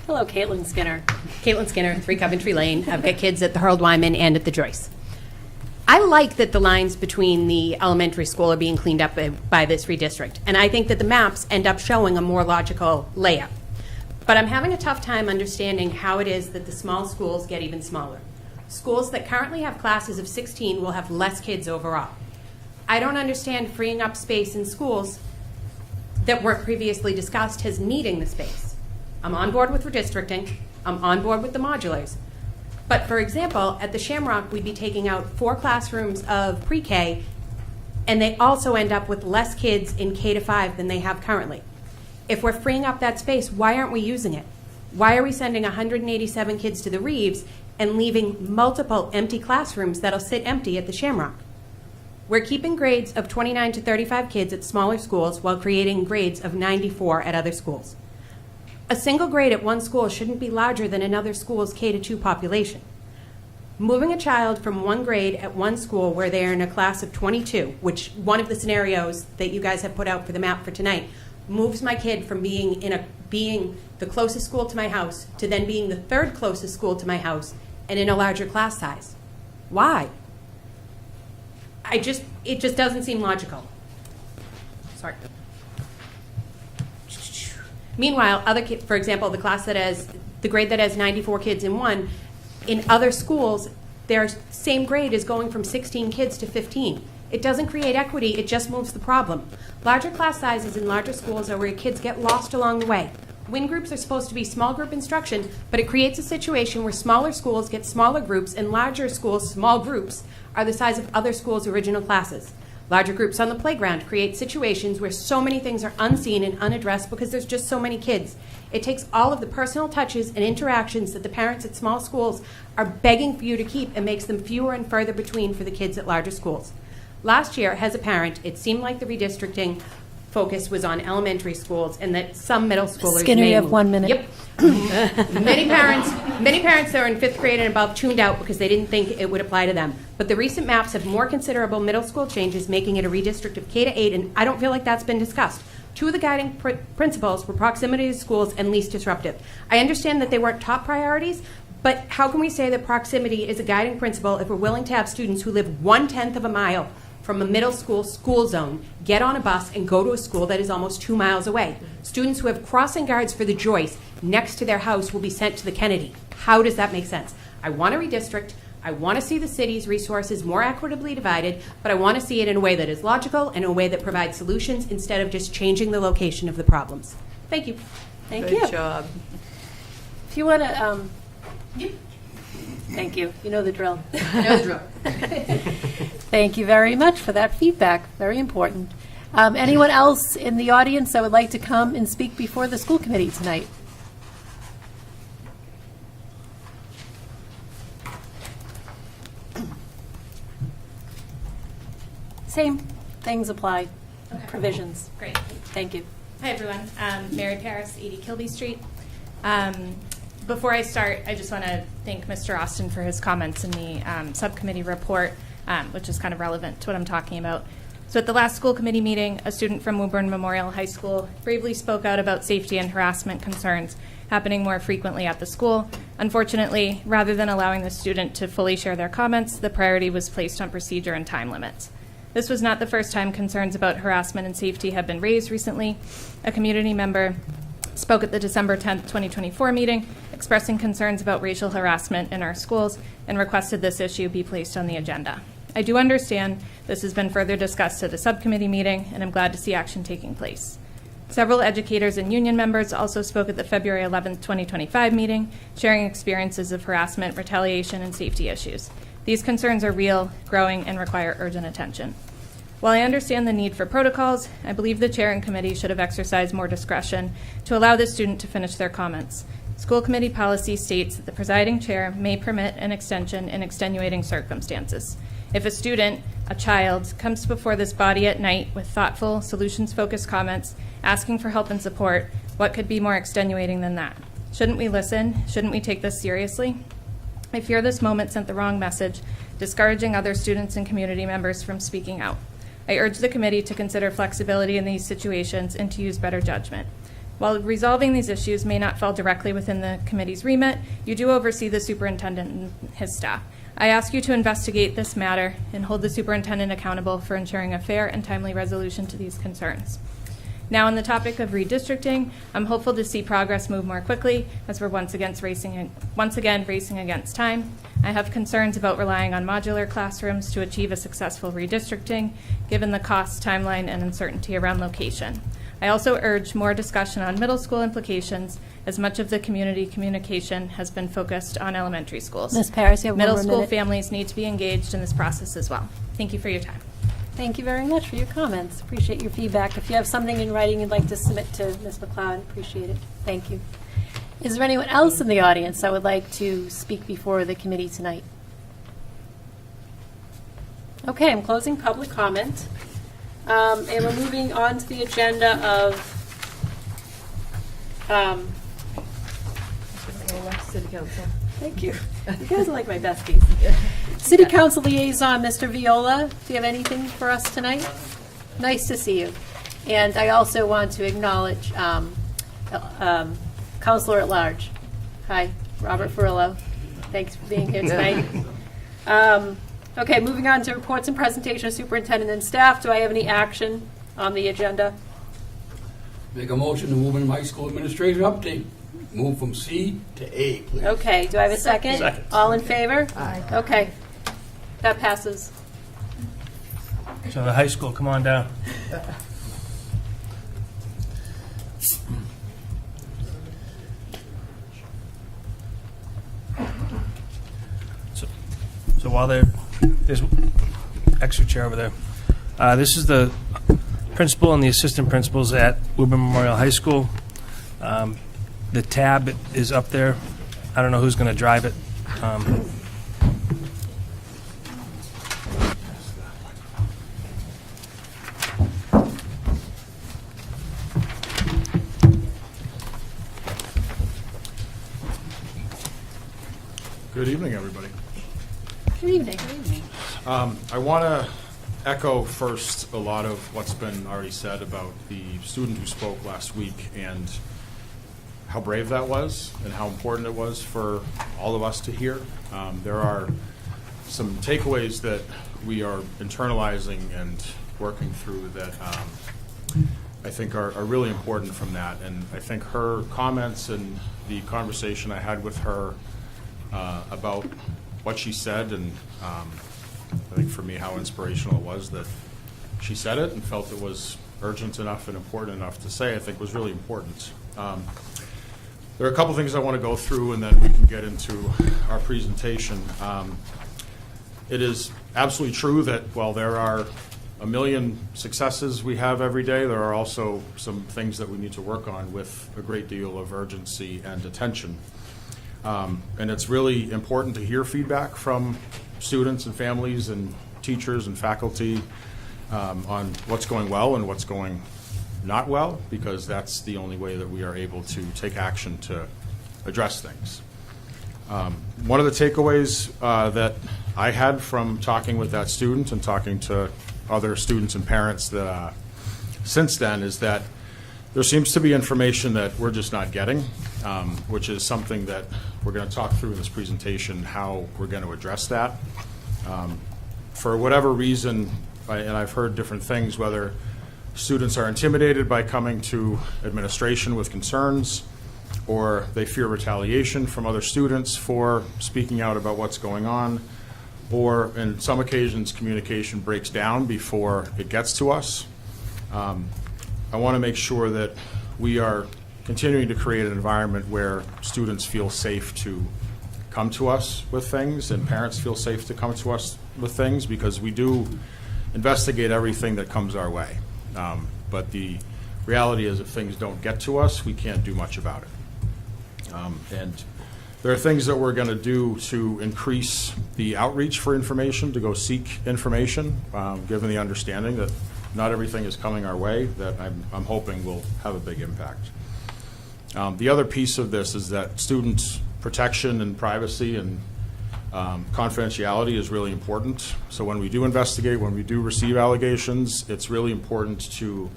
Hello, Caitlin Skinner. Caitlin Skinner, 3 Coventry Lane. I've got kids at the Harold Wyman and at the Joyce. I like that the lines between the elementary school are being cleaned up by this redistrict, and I think that the maps end up showing a more logical layout. But I'm having a tough time understanding how it is that the small schools get even smaller. Schools that currently have classes of 16 will have less kids overall. I don't understand freeing up space in schools that were previously discussed as needing the space. I'm on board with redistricting. I'm on board with the modulars. But for example, at the Shamrock, we'd be taking out 4 classrooms of pre-K, and they also end up with less kids in K to 5 than they have currently. If we're freeing up that space, why aren't we using it? Why are we sending 187 kids to the Reeves and leaving multiple empty classrooms that'll sit empty at the Shamrock? We're keeping grades of 29 to 35 kids at smaller schools while creating grades of 94 at other schools. A single grade at one school shouldn't be larger than another school's K-2 population. Moving a child from one grade at one school where they're in a class of 22, which one of the scenarios that you guys have put out for the map for tonight, moves my kid from being the closest school to my house to then being the third closest school to my house and in a larger class size. Why? It just doesn't seem logical. Sorry. Meanwhile, for example, the grade that has 94 kids in one, in other schools, their same grade is going from 16 kids to 15. It doesn't create equity, it just moves the problem. Larger class sizes in larger schools are where kids get lost along the way. Wing groups are supposed to be small group instruction, but it creates a situation where smaller schools get smaller groups and larger schools' small groups are the size of other schools' original classes. Larger groups on the playground create situations where so many things are unseen and unaddressed because there's just so many kids. It takes all of the personal touches and interactions that the parents at small schools are begging for you to keep and makes them fewer and further between for the kids at larger schools. Last year, as a parent, it seemed like the redistricting focus was on elementary schools and that some middle schoolers Skinner, you have 1 minute. Yep. Many parents that are in 5th grade and above tuned out because they didn't think it would apply to them. But the recent maps have more considerable middle school changes, making it a redistrict of K-8, and I don't feel like that's been discussed. 2 of the guiding principles were proximity to schools and least disruptive. I understand that they weren't top priorities, but how can we say that proximity is a guiding principle if we're willing to have students who live 1/10 of a mile from a middle school zone, get on a bus and go to a school that is almost 2 miles away? Students who have crossing guards for the Joyce next to their house will be sent to the Kennedy. How does that make sense? I want to redistrict. I want to see the city's resources more equitably divided, but I want to see it in a way that is logical and in a way that provides solutions instead of just changing the location of the problems. Thank you. Thank you. Good job. If you want to, thank you. You know the drill. Thank you very much for that feedback. Very important. Anyone else in the audience that would like to come and speak before the school committee tonight? Same things apply. Okay. Provisions. Great. Thank you. Hi, everyone. Mary Paris, 80 Kilby Street. Before I start, I just want to thank Mr. Austin for his comments in the subcommittee report, which is kind of relevant to what I'm talking about. So at the last school committee meeting, a student from Woburn Memorial High School bravely spoke out about safety and harassment concerns happening more frequently at the school. Unfortunately, rather than allowing the student to fully share their comments, the priority was placed on procedure and time limits. This was not the first time concerns about harassment and safety have been raised recently. A community member spoke at the December 10th, 2024 meeting, expressing concerns about racial harassment in our schools and requested this issue be placed on the agenda. I do understand this has been further discussed at a subcommittee meeting, and I'm glad to see action taking place. Several educators and union members also spoke at the February 11th, 2025 meeting, sharing experiences of harassment, retaliation, and safety issues. These concerns are real, growing, and require urgent attention. While I understand the need for protocols, I believe the chair and committee should have exercised more discretion to allow the student to finish their comments. School committee policy states that the presiding chair may permit an extension in extenuating circumstances. If a student, a child, comes before this body at night with thoughtful, solutions-focused comments, asking for help and support, what could be more extenuating than that? Shouldn't we listen? Shouldn't we take this seriously? I fear this moment sent the wrong message, discouraging other students and community members from speaking out. I urge the committee to consider flexibility in these situations and to use better judgment. While resolving these issues may not fall directly within the committee's remit, you do oversee the superintendent and his staff. I ask you to investigate this matter and hold the superintendent accountable for ensuring a fair and timely resolution to these concerns. Now, on the topic of redistricting, I'm hopeful to see progress move more quickly as we're once again racing against time. I have concerns about relying on modular classrooms to achieve a successful redistricting, given the cost, timeline, and uncertainty around location. I also urge more discussion on middle school implications, as much of the community communication has been focused on elementary schools. Ms. Paris, you have middle one more school minute. families need to be engaged in this process as well. Thank you for your time. Thank you very much for your comments. Appreciate your feedback. If you have something in writing you'd like to submit to Ms. McLeod, appreciate it. Thank you. Is there anyone else in the audience that would like to speak before the committee tonight? Okay, I'm closing public comment. And we're moving on to the agenda of, City Council. thank you. You guys are like my besties. City Council Liaison, Mr. Viola, do you have anything for us tonight? Nice to see you. And I also want to acknowledge Counselor at Large. Hi, Robert Ferrillo. Thanks for being here tonight. Okay, moving on to reports and presentation of superintendent and staff. Do I have any action on the agenda? Make a motion to move in high school administration update. Move from C to A, please. Okay, do I have a second? Second. All in favor? Aye. Okay, that passes. So the high school, come on down. So while there's extra chair over there. This is the principal and the assistant principals at Woburn Memorial High School. The tab is up there. I don't know who's going to drive it. Good evening, everybody. Good evening. I want to echo first a lot of what's been already said about the student who spoke last week and how brave that was and how important it was for all of us to hear. There are some takeaways that we are internalizing and working through that I think are really important from that. And I think her comments and the conversation I had with her about what she said, and I think for me how inspirational it was that she said it and felt it was urgent enough and important enough to say, I think was really important. There are a couple things I want to go through and then we can get into our presentation. It is absolutely true that while there are a million successes we have every day, there are also some things that we need to work on with a great deal of urgency and attention. And it's really important to hear feedback from students and families and teachers and faculty on what's going well and what's going not well, because that's the only way that we are able to take action to address things. One of the takeaways that I had from talking with that student and talking to other students and parents that since then is that there seems to be information that we're just not getting, which is something that we're going to talk through in this presentation, how we're going to address that. For whatever reason, and I've heard different things, whether students are intimidated by coming to administration with concerns, or they fear retaliation from other students for speaking out about what's going on, or in some occasions communication breaks down before it gets to us. I want to make sure that we are continuing to create an environment where students feel safe to come to us with things and parents feel safe to come to us with things, because we do investigate everything that comes our way. But the reality is if things don't get to us, we can't do much about it. And there are things that we're going to do to increase the outreach for information, to go seek information, given the understanding that not everything is coming our way, that I'm hoping will have a big impact. The other piece of this is that students' protection and privacy and confidentiality is really important. So when we do investigate, when we do receive allegations, it's really important to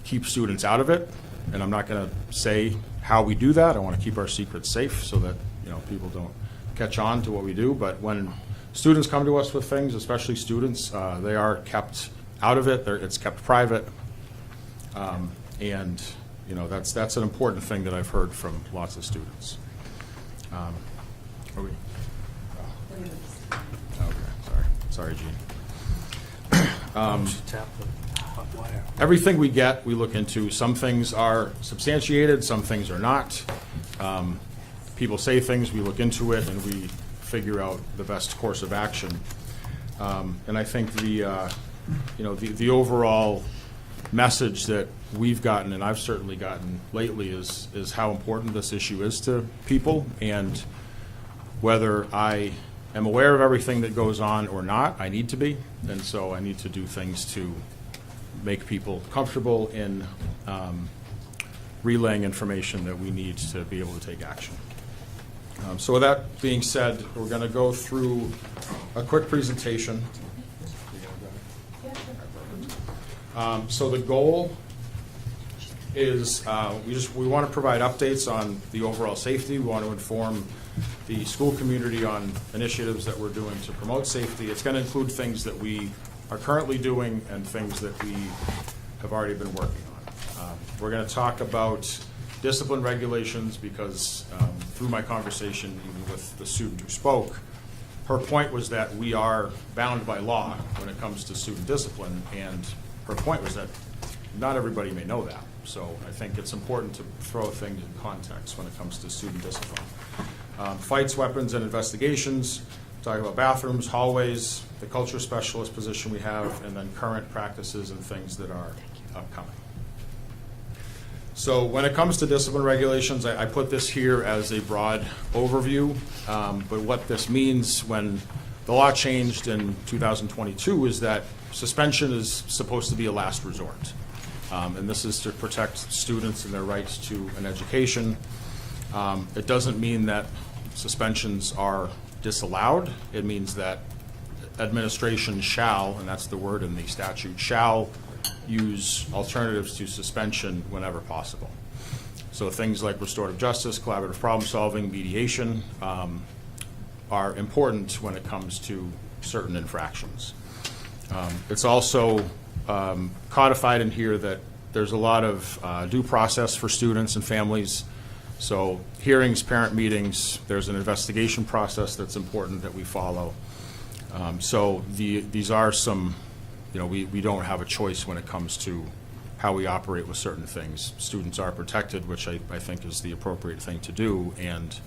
keep students out of it. And I'm not going to say how we do that. I want to keep our secrets safe so that people don't catch on to what we do. But when students come to us with things, especially students, they are kept out of it. It's kept private. And that's an important thing that I've heard from lots of students. Are we? Okay, sorry, Gene. Everything we get, we look into. Some things are substantiated, some things are not. People say things, we look into it, and we figure out the best course of action. And I think the overall message that we've gotten, and I've certainly gotten lately, is how important this issue is to people, and whether I am aware of everything that goes on or not. I need to be, and so I need to do things to make people comfortable in relaying information that we need to be able to take action. So with that being said, we're going to go through a quick presentation. So the goal is we want to provide updates on the overall safety. We want to inform the school community on initiatives that we're doing to promote safety. It's going to include things that we are currently doing and things that we have already been working on. We're going to talk about discipline regulations because through my conversation even with the student who spoke, her point was that we are bound by law when it comes to student discipline, and her point was that not everybody may know that. So I think it's important to throw things in context when it comes to student discipline. Fights, weapons, and investigations, talking about bathrooms, hallways, the culture specialist position we have, and then current practices and things that are upcoming. So when it comes to discipline regulations, I put this here as a broad overview, but what this means when the law changed in 2022 is that suspension is supposed to be a last resort. And this is to protect students and their rights to an education. It doesn't mean that suspensions are disallowed. It means that administration shall, and that's the word in the statute, shall use alternatives to suspension whenever possible. So things like restorative justice, collaborative problem solving, mediation are important when it comes to certain infractions. It's also codified in here that there's a lot of due process for students and families. So hearings, parent meetings, there's an investigation process that's important that we follow. So these are some, we don't have a choice when it comes to how we operate with certain things. Students are protected, which I think is the appropriate thing to do, and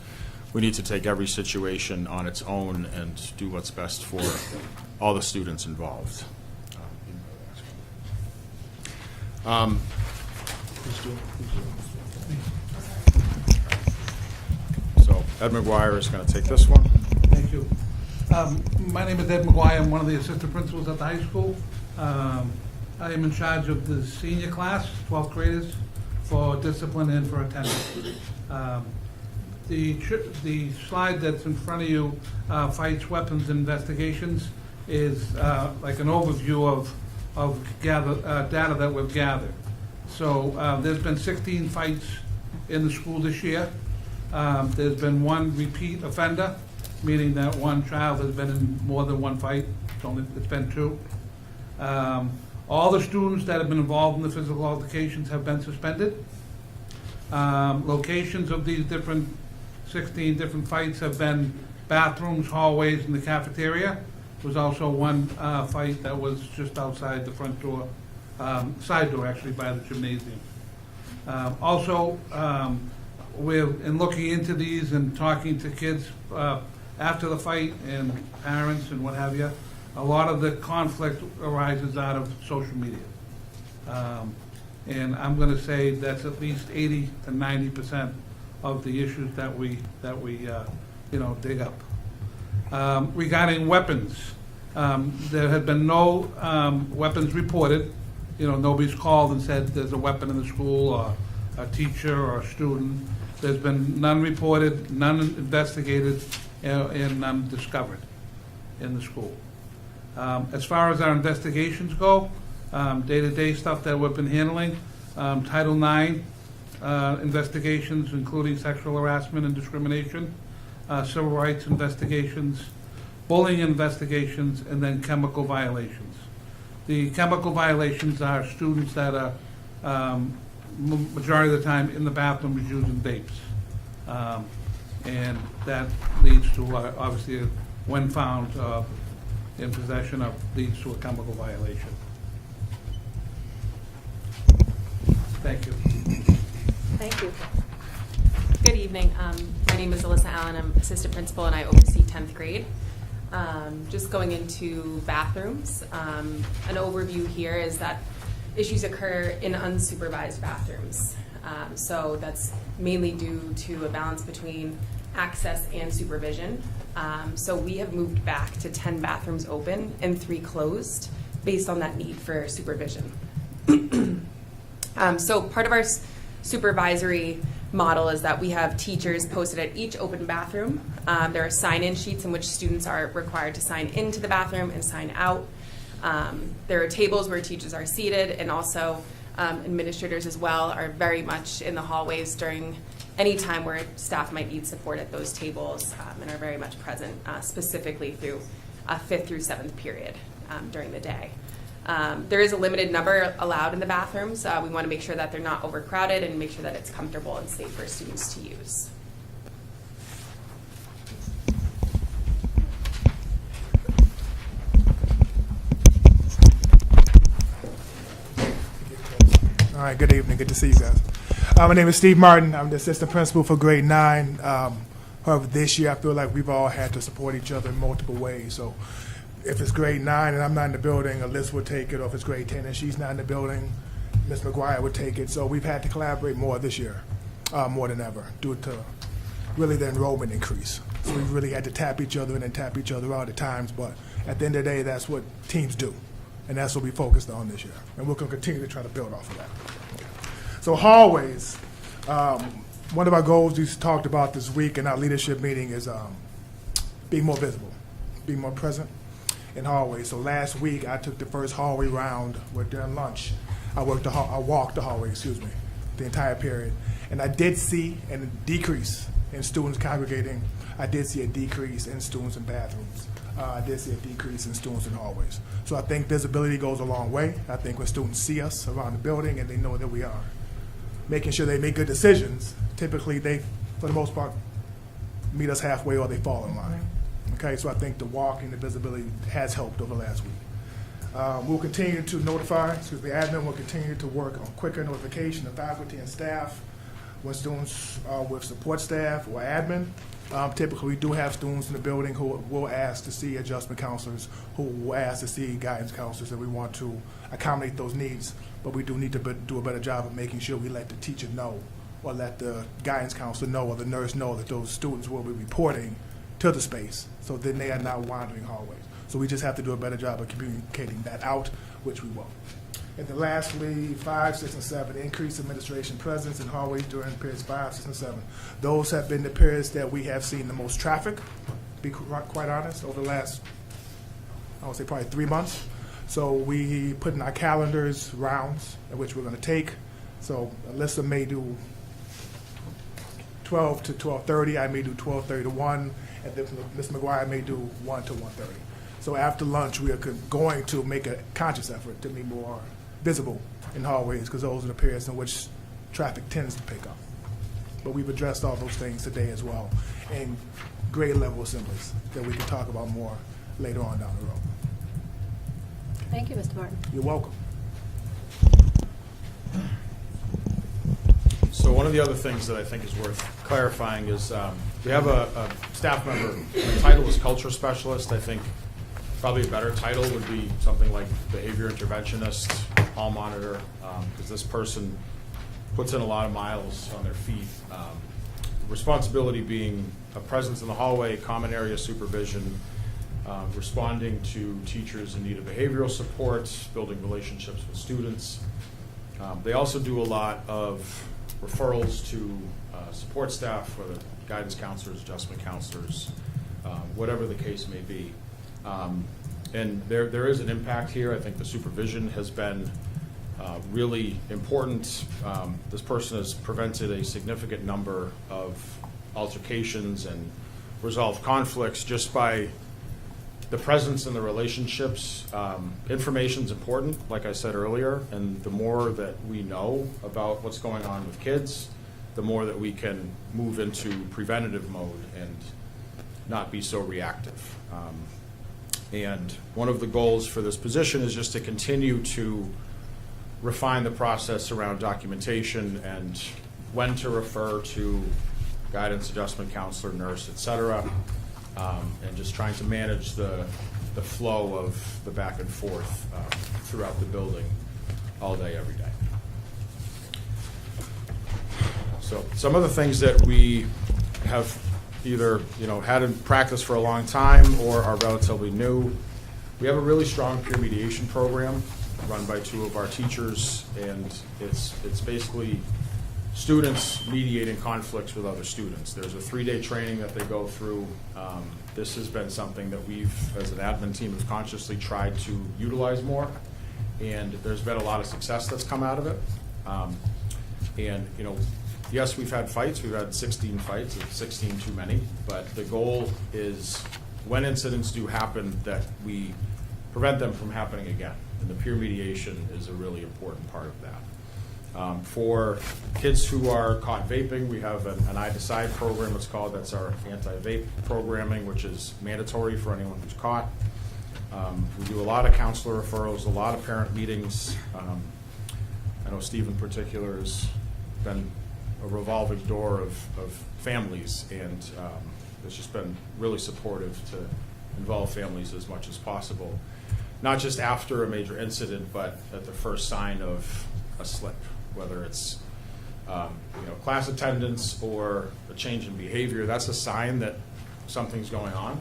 we need to take every situation on its own and do what's best for all the students involved. So Ed McGuire is going to take this one. Thank you. My name is Ed McGuire. I'm one of the assistant principals at the high school. I am in charge of the senior class, 12th graders, for discipline and for attendance. The slide that's in front of you, fights, weapons, and investigations, is like an overview of data that we've gathered. So there's been 16 fights in the school this year. There's been one repeat offender, meaning that one child has been in more than one fight. It's been 2. All the students that have been involved in the physical altercations have been suspended. Locations of these 16 different fights have been bathrooms, hallways, and the cafeteria. There was also one fight that was just outside the front door, side door actually, by the gymnasium. Also, in looking into these and talking to kids after the fight and parents and what have you, a lot of the conflict arises out of social media. And I'm going to say that's at least 80 to 90% of the issues that we dig up. Regarding weapons, there have been no weapons reported. Nobody's called and said there's a weapon in the school or a teacher or a student. There's been none reported, none investigated, and none discovered in the school. As far as our investigations go, day-to-day stuff that we've been handling, Title IX investigations, including sexual harassment and discrimination, civil rights investigations, bullying investigations, and then chemical violations. The chemical violations are students that are majority of the time in the bathrooms using vapes. And that leads to, obviously, when found in possession of, leads to a chemical violation. Thank you. Thank you. Good evening. My name is Alyssa Allen. I'm assistant principal and I oversee 10th grade. Just going into bathrooms, an overview here is that issues occur in unsupervised bathrooms. So that's mainly due to a balance between access and supervision. So we have moved back to 10 bathrooms open and 3 closed based on that need for supervision. So part of our supervisory model is that we have teachers posted at each open bathroom. There are sign-in sheets in which students are required to sign into the bathroom and sign out. There are tables where teachers are seated, and also administrators as well are very much in the hallways during any time where staff might need support at those tables, and are very much present specifically through 5th through 7th period during the day. There is a limited number allowed in the bathrooms. We want to make sure that they're not overcrowded and make sure that it's comfortable and safe for students to use. All right, good evening. Good to see you guys. My name is Steve Martin. I'm the assistant principal for grade 9. However, this year I feel like we've all had to support each other in multiple ways. So if it's grade 9 and I'm not in the building, Alyssa would take it, or if it's grade 10 and she's not in the building, Ms. McGuire would take it. So we've had to collaborate more this year, more than ever, due to really the enrollment increase. So we've really had to tap each other in and tap each other out at times, but at the end of the day, that's what teams do. And that's what we focused on this year. And we're going to continue to try to build off of that. So hallways, one of our goals we talked about this week in our leadership meeting is being more visible, being more present in hallways. So last week I took the first hallway round where during lunch I walked the hallway, the entire period. And I did see a decrease in students congregating. I did see a decrease in students in bathrooms. I did see a decrease in students in hallways. So I think visibility goes a long way. I think when students see us around the building and they know that we are making sure they make good decisions, typically they, for the most part, meet us halfway or they fall in line. Okay, so I think the walking, the visibility has helped over the last week. We'll continue to notify, the admin will continue to work on quicker notification of faculty and staff when students are with support staff or admin. Typically, we do have students in the building who will ask to see adjustment counselors, who will ask to see guidance counselors, and we want to accommodate those needs. But we do need to do a better job of making sure we let the teacher know, or let the guidance counselor know, or the nurse know that those students will be reporting to the space, so then they are not wandering hallways. So we just have to do a better job of communicating that out, which we will. And then lastly, 5, 6, and 7, increased administration presence in hallways during periods 5, 6, and 7. Those have been the periods that we have seen the most traffic, to be quite honest, over the last, I would say probably 3 months. So we put in our calendars rounds in which we're going to take. So Alyssa may do 12 to 12:30, I may do 12:30 to 1, and then Ms. McGuire may do 1 to 1:30. So after lunch, we are going to make a conscious effort to be more visible in hallways, because those are the periods in which traffic tends to pick up. But we've addressed all those things today as well, in grade level assemblies that we can talk about more later on down the road. Thank you, Mr. Martin. You're welcome. So one of the other things that I think is worth clarifying is we have a staff member, the title is culture specialist. I think probably a better title would be something like behavior interventionist, hall monitor, because this person puts in a lot of miles on their feet. Responsibility being a presence in the hallway, common area supervision, responding to teachers in need of behavioral support, building relationships with students. They also do a lot of referrals to support staff, whether guidance counselors, adjustment counselors, whatever the case may be. And there is an impact here. I think the supervision has been really important. This person has prevented a significant number of altercations and resolved conflicts just by the presence and the relationships. Information's important, like I said earlier, and the more that we know about what's going on with kids, the more that we can move into preventative mode and not be so reactive. And one of the goals for this position is just to continue to refine the process around documentation and when to refer to guidance, adjustment counselor, nurse, et cetera, and just trying to manage the flow of the back and forth throughout the building all day, every day. So some of the things that we have either, hadn't practiced for a long time or are relatively new. We have a really strong peer mediation program run by 2 of our teachers, and it's basically students mediating conflicts with other students. There's a 3-day training that they go through. This has been something that we've, as an admin team, have consciously tried to utilize more, and there's been a lot of success that's come out of it. Yes, we've had fights. We've had 16 fights. It's 16 too many. But the goal is, when incidents do happen, that we prevent them from happening again. And the peer mediation is a really important part of that. For kids who are caught vaping, we have an I Decide program, it's called. That's our anti-vape programming, which is mandatory for anyone who's caught. We do a lot of counselor referrals, a lot of parent meetings. I know Steve in particular has been a revolving door of families, and it's just been really supportive to involve families as much as possible. Not just after a major incident, but at the first sign of a slip, whether it's class attendance or a change in behavior. That's a sign that something's going on,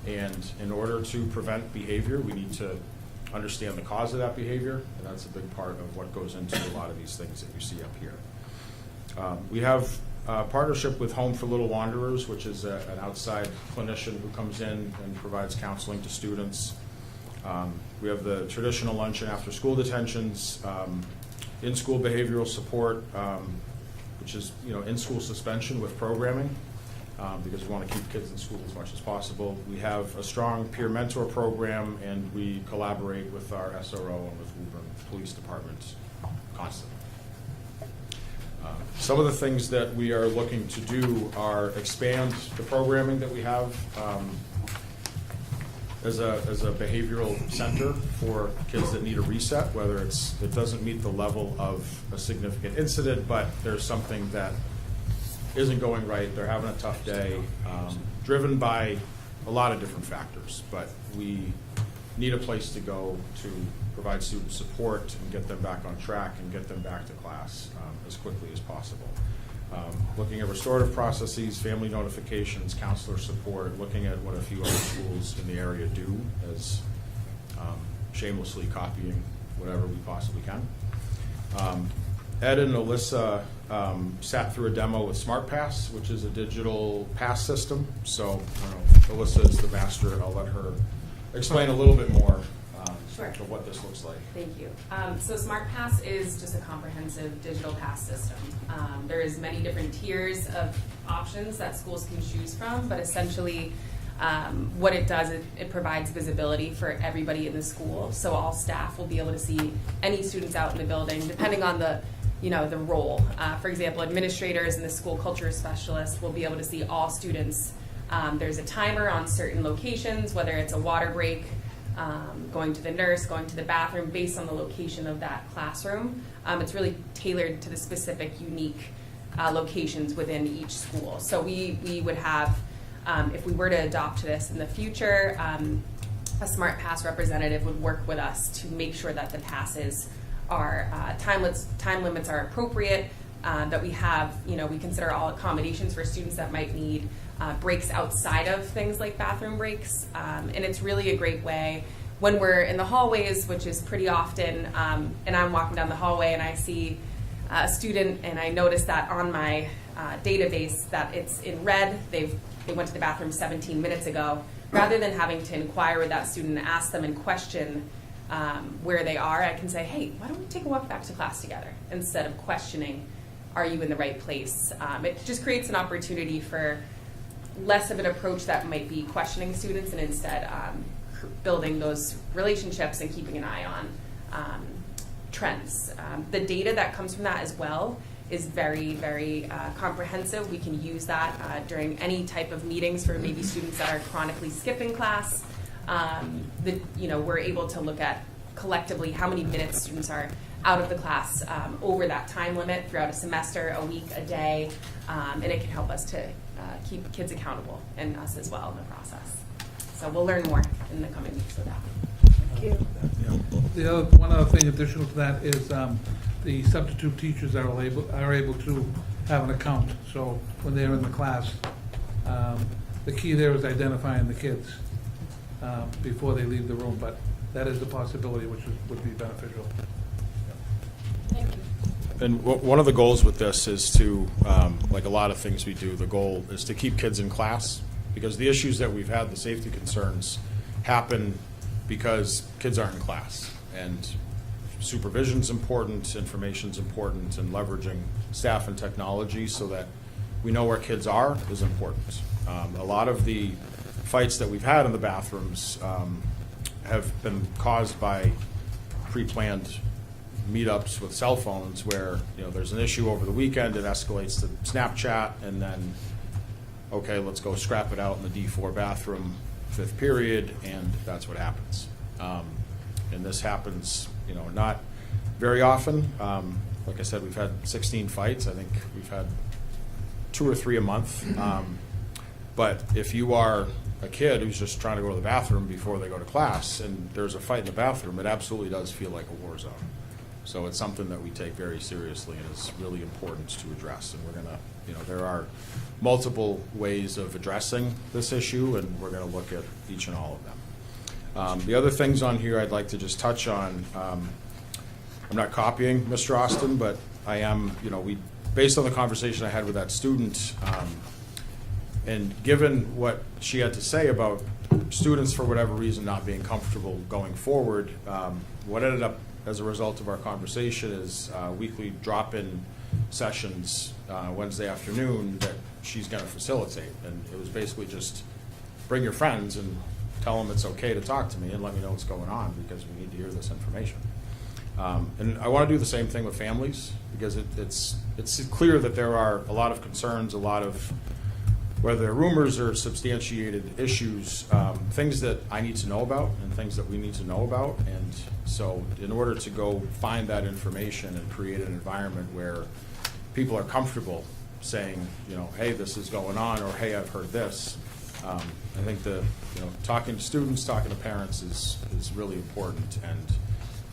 and in order to prevent behavior, we need to understand the cause of that behavior, and that's a big part of what goes into a lot of these things that you see up here. We have a partnership with Home for Little Wanderers, which is an outside clinician who comes in and provides counseling to students. We have the traditional lunch and after-school detentions, in-school behavioral support, which is in-school suspension with programming, because we want to keep kids in school as much as possible. We have a strong peer mentor program, and we collaborate with our SRO and with Woburn Police Department constantly. Some of the things that we are looking to do are expand the programming that we have as a behavioral center for kids that need a reset, whether it doesn't meet the level of a significant incident, but there's something that isn't going right, they're having a tough day, driven by a lot of different factors, but we need a place to go to provide student support and get them back on track and get them back to class as quickly as possible. Looking at restorative processes, family notifications, counselor support, looking at what a few other schools in the area do as shamelessly copying whatever we possibly can. Ed and Alyssa sat through a demo with SmartPass, which is a digital pass system. So Alyssa is the master. I'll let her explain a little bit more of what this looks like. Thank you. So SmartPass is just a comprehensive digital pass system. There is many different tiers of options that schools can choose from, but essentially what it does, it provides visibility for everybody in the school. So all staff will be able to see any students out in the building, depending on the role. For example, administrators and the school culture specialist will be able to see all students. There's a timer on certain locations, whether it's a water break, going to the nurse, going to the bathroom, based on the location of that classroom. It's really tailored to the specific, unique locations within each school. So we would have, if we were to adopt this in the future, a SmartPass representative would work with us to make sure that the passes are, time limits are appropriate, that we have, we consider all accommodations for students that might need breaks outside of things like bathroom breaks. And it's really a great way when we're in the hallways, which is pretty often, and I'm walking down the hallway and I see a student and I notice that on my database that it's in red, they went to the bathroom 17 minutes ago. Rather than having to inquire with that student and ask them and question where they are, I can say, hey, why don't we take a walk back to class together, instead of questioning, are you in the right place? It just creates an opportunity for less of an approach that might be questioning students, and instead building those relationships and keeping an eye on trends. The data that comes from that as well is very, very comprehensive. We can use that during any type of meetings for maybe students that are chronically skipping class. We're able to look at collectively how many minutes students are out of the class over that time limit throughout a semester, a week, a day, and it can help us to keep kids accountable and us as well in the process. So we'll learn more in the coming weeks with that. Thank you. One other thing additional to that is the substitute teachers are able to have an account. So when they're in the class, The key there is identifying the kids before they leave the room, but that is a possibility which would be beneficial. And one of the goals with this is to, like a lot of things we do, the goal is to keep kids in class, because the issues that we've had, the safety concerns, happen because kids aren't in class. And supervision's important, information's important, and leveraging staff and technology so that we know where kids are is important. A lot of the fights that we've had in the bathrooms have been caused by pre-planned meetups with cell phones where, there's an issue over the weekend, it escalates to Snapchat, and then, okay, let's go scrap it out in the D4 bathroom, 5th period, and that's what happens. And this happens, not very often. Like I said, we've had 16 fights. I think we've had 2 or 3 a month. But if you are a kid who's just trying to go to the bathroom before they go to class and there's a fight in the bathroom, it absolutely does feel like a war zone. So it's something that we take very seriously and is really important to address. And we're going to, there are multiple ways of addressing this issue, and we're going to look at each and all of them. The other things on here I'd like to just touch on, I'm not copying Mr. Austin, but I am, based on the conversation I had with that student, and given what she had to say about students, for whatever reason, not being comfortable going forward, what ended up as a result of our conversation is weekly drop-in sessions Wednesday afternoon that she's going to facilitate. And it was basically just bring your friends and tell them it's okay to talk to me and let me know what's going on, because we need to hear this information. And I want to do the same thing with families, because it's clear that there are a lot of concerns, a lot of, whether they're rumors or substantiated issues, things that I need to know about and things that we need to know about. And so in order to go find that information and create an environment where people are comfortable saying, hey, this is going on, or hey, I've heard this, I think talking to students, talking to parents is really important. And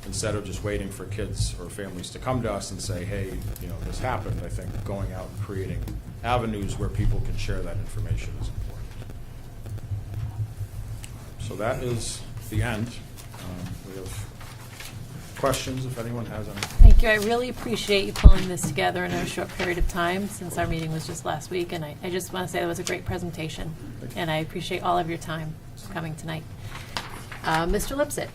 instead of just waiting for kids or families to come to us and say, hey, this happened, I think going out and creating avenues where people can share that information is important. So that is the end. We have questions if anyone has any. Thank you. I really appreciate you pulling this together in a short period of time, since our meeting was just last week. And I just want to say that was a great presentation. And I appreciate all of your time coming tonight. Mr. Lipset.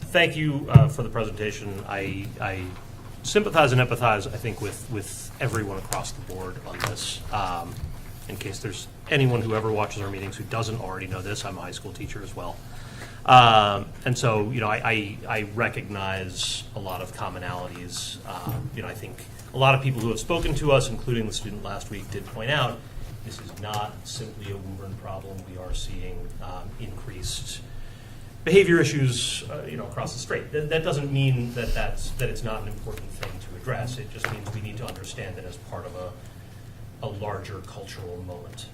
Thank you for the presentation. I sympathize and empathize, I think, with everyone across the board on this. In case there's anyone who ever watches our meetings who doesn't already know this, I'm a high school teacher as well. And so, I recognize a lot of commonalities. I think a lot of people who have spoken to us, including the student last week, did point out this is not simply a Woburn problem. We are seeing increased behavior issues, across the strait. That doesn't mean that it's not an important thing to address. It just means we need to understand it as part of a larger cultural moment.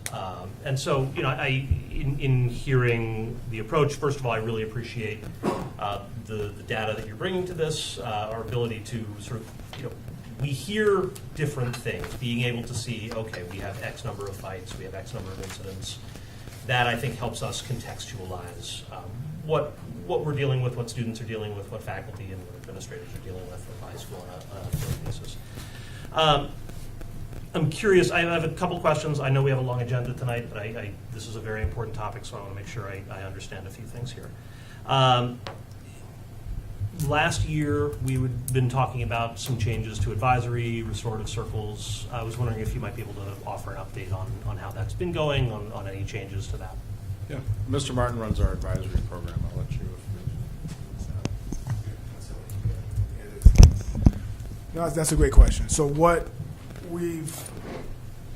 And so, in hearing the approach, first of all, I really appreciate the data that you're bringing to this, our ability to sort of, we hear different things, being able to see, okay, we have X number of fights, we have X number of incidents. That, I think, helps us contextualize what we're dealing with, what students are dealing with, what faculty and what administrators are dealing with at the high school on a daily basis. I'm curious, I have a couple questions. I know we have a long agenda tonight, but this is a very important topic, so I want to make sure I understand a few things here. Last year, we've been talking about some changes to advisory, restorative circles. I was wondering if you might be able to offer an update on how that's been going, on any changes to that. Yeah, Mr. Martin runs our advisory program. I'll let you. No, that's a great question. So what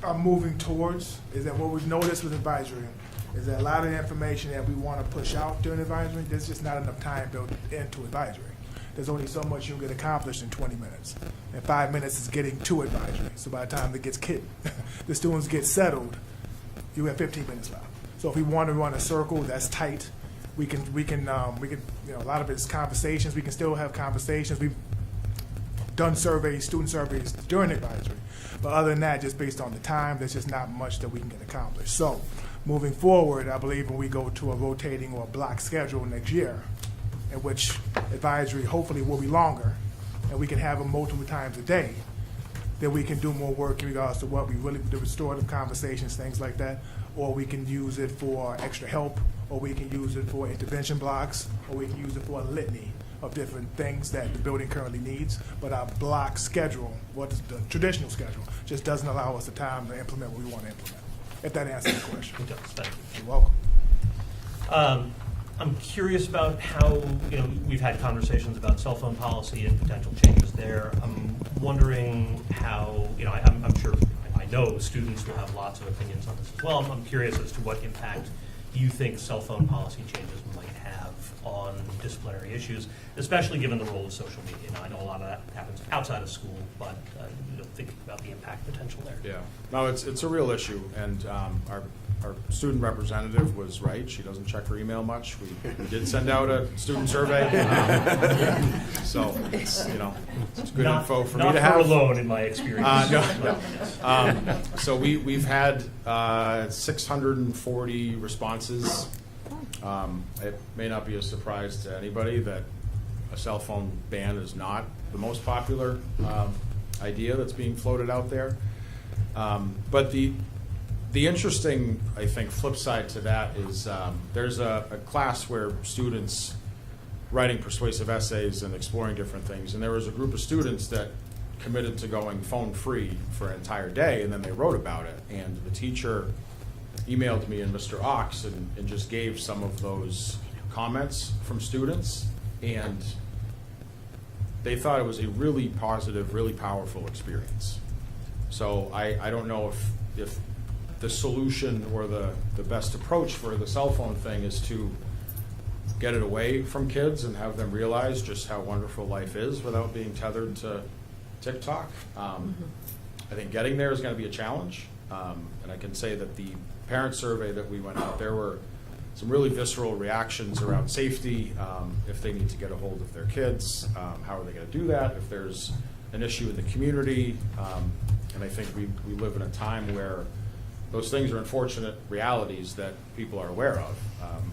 are moving towards is that what we've noticed with advisory is that a lot of the information that we want to push out during advisory, there's just not enough time built into advisory. There's only so much you can get accomplished in 20 minutes. And 5 minutes is getting to advisory. So by the time the students get settled, you have 15 minutes left. So if we want to run a circle that's tight, we can a lot of it's conversations. We can still have conversations. done surveys, student surveys during advisory. But other than that, just based on the time, there's just not much that we can get accomplished. So moving forward, I believe when we go to a rotating or a block schedule next year, in which advisory hopefully will be longer, and we can have them multiple times a day, then we can do more work in regards to what we really, the restorative conversations, things like that, or we can use it for extra help, or we can use it for intervention blocks, or we can use it for a litany of different things that the building currently needs. But our block schedule, what is the traditional schedule, just doesn't allow us the time to implement what we want to implement. If that answers the question. It does, thank you. You're welcome. I'm curious about how, we've had conversations about cell phone policy and potential changes there. I'm wondering how, I'm sure, I know students will have lots of opinions on this as well. I'm curious as to what impact you think cell phone policy changes might have on disciplinary issues, especially given the role of social media. Now, I know a lot of that happens outside of school, but thinking about the impact potential there. Yeah, no, it's a real issue, and our student representative was right. She doesn't check her email much. We did send out a student survey, so it's good info for me to have. Not alone in my experience. No. So we've had 640 responses. It may not be a surprise to anybody that a cell phone ban is not the most popular idea that's being floated out there. But the interesting, I think, flip side to that is there's a class where students writing persuasive essays and exploring different things, and there was a group of students that committed to going phone free for an entire day, and then they wrote about it. And the teacher emailed me and Mr. Ox and just gave some of those comments from students, and they thought it was a really positive, really powerful experience. So I don't know if the solution or the best approach for the cell phone thing is to get it away from kids and have them realize just how wonderful life is without being tethered to TikTok. I think getting there is going to be a challenge. And I can say that the parent survey that we went out, there were some really visceral reactions around safety, if they need to get a hold of their kids, how are they going to do that, if there's an issue in the community. And I think we live in a time where those things are unfortunate realities that people are aware of.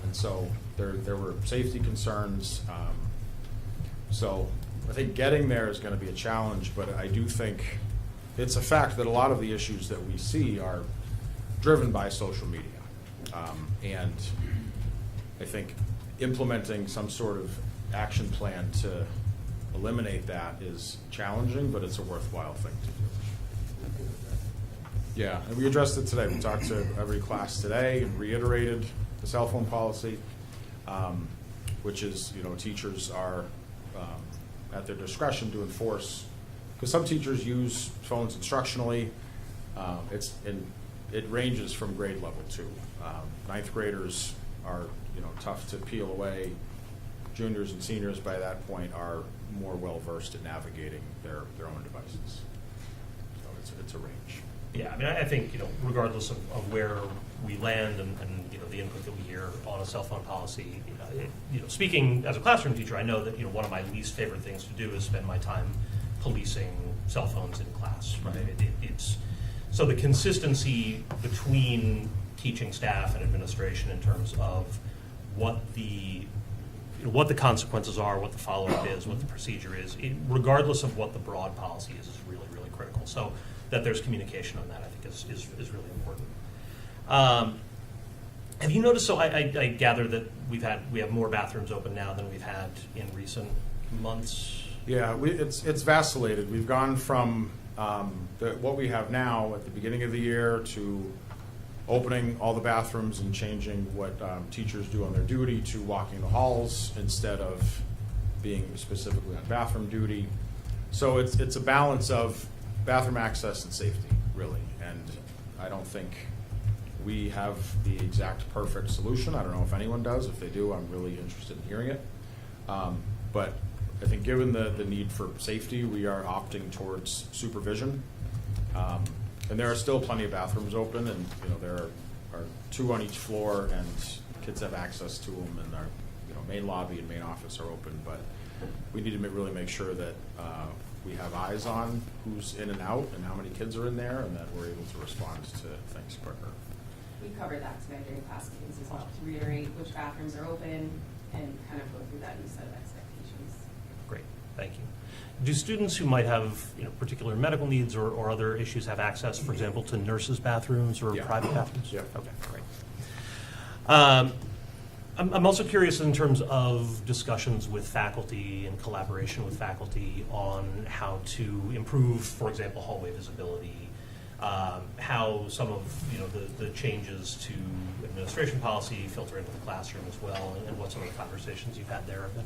And so there were safety concerns. So I think getting there is going to be a challenge, but I do think it's a fact that a lot of the issues that we see are driven by social media. And I think implementing some sort of action plan to eliminate that is challenging, but it's a worthwhile thing to do. Yeah, and we addressed it today. We talked to every class today and reiterated the cell phone policy, which is, teachers are at their discretion to enforce, because some teachers use phones instructionally. It ranges from grade level too. Ninth graders are tough to peel away. Juniors and seniors by that point are more well versed at navigating their own devices. So it's a range. Yeah, I mean, I think, regardless of where we land and the input that we hear on a cell phone policy, speaking as a classroom teacher, I know that, one of my least favorite things to do is spend my time policing cell phones in class, right? It's so the consistency between teaching staff and administration in terms of what the consequences are, what the follow-up is, what the procedure is, regardless of what the broad policy is really, really critical. So that there's communication on that, I think, is really important. Have you noticed, so I gather that we have more bathrooms open now than we've had in recent months? Yeah, it's vacillated. We've gone from what we have now at the beginning of the year to opening all the bathrooms and changing what teachers do on their duty to walking the halls instead of being specifically on bathroom duty. So it's a balance of bathroom access and safety, really. And I don't think we have the exact perfect solution. I don't know if anyone does. If they do, I'm really interested in hearing it. But I think given the need for safety, we are opting towards supervision. And there are still plenty of bathrooms open, and there are 2 on each floor, and kids have access to them, and our main lobby and main office are open. But we need to really make sure that we have eyes on who's in and out and how many kids are in there, and that we're able to respond to things quicker. We covered that today during class meetings as well, to reiterate which bathrooms are open and kind of go through that new set of expectations. Great, thank you. Do students who might have particular medical needs or other issues have access, for example, to nurses' bathrooms or private bathrooms? Yeah. Okay, great. I'm also curious in terms of discussions with faculty and collaboration with faculty on how to improve, for example, hallway visibility, how some of the changes to administration policy filter into the classroom as well, and what some of the conversations you've had there have been.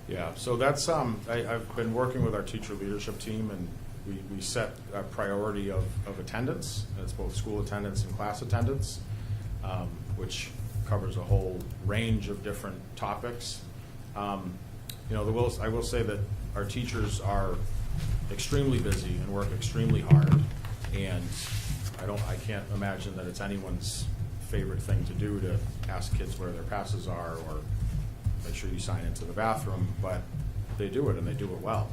Yeah, so that's, I've been working with our teacher leadership team, and we set a priority of attendance. It's both school attendance and class attendance, which covers a whole range of different topics. I will say that our teachers are extremely busy and work extremely hard, and I can't imagine that it's anyone's favorite thing to do to ask kids where their passes are or make sure you sign into the bathroom, but they do it, and they do it well.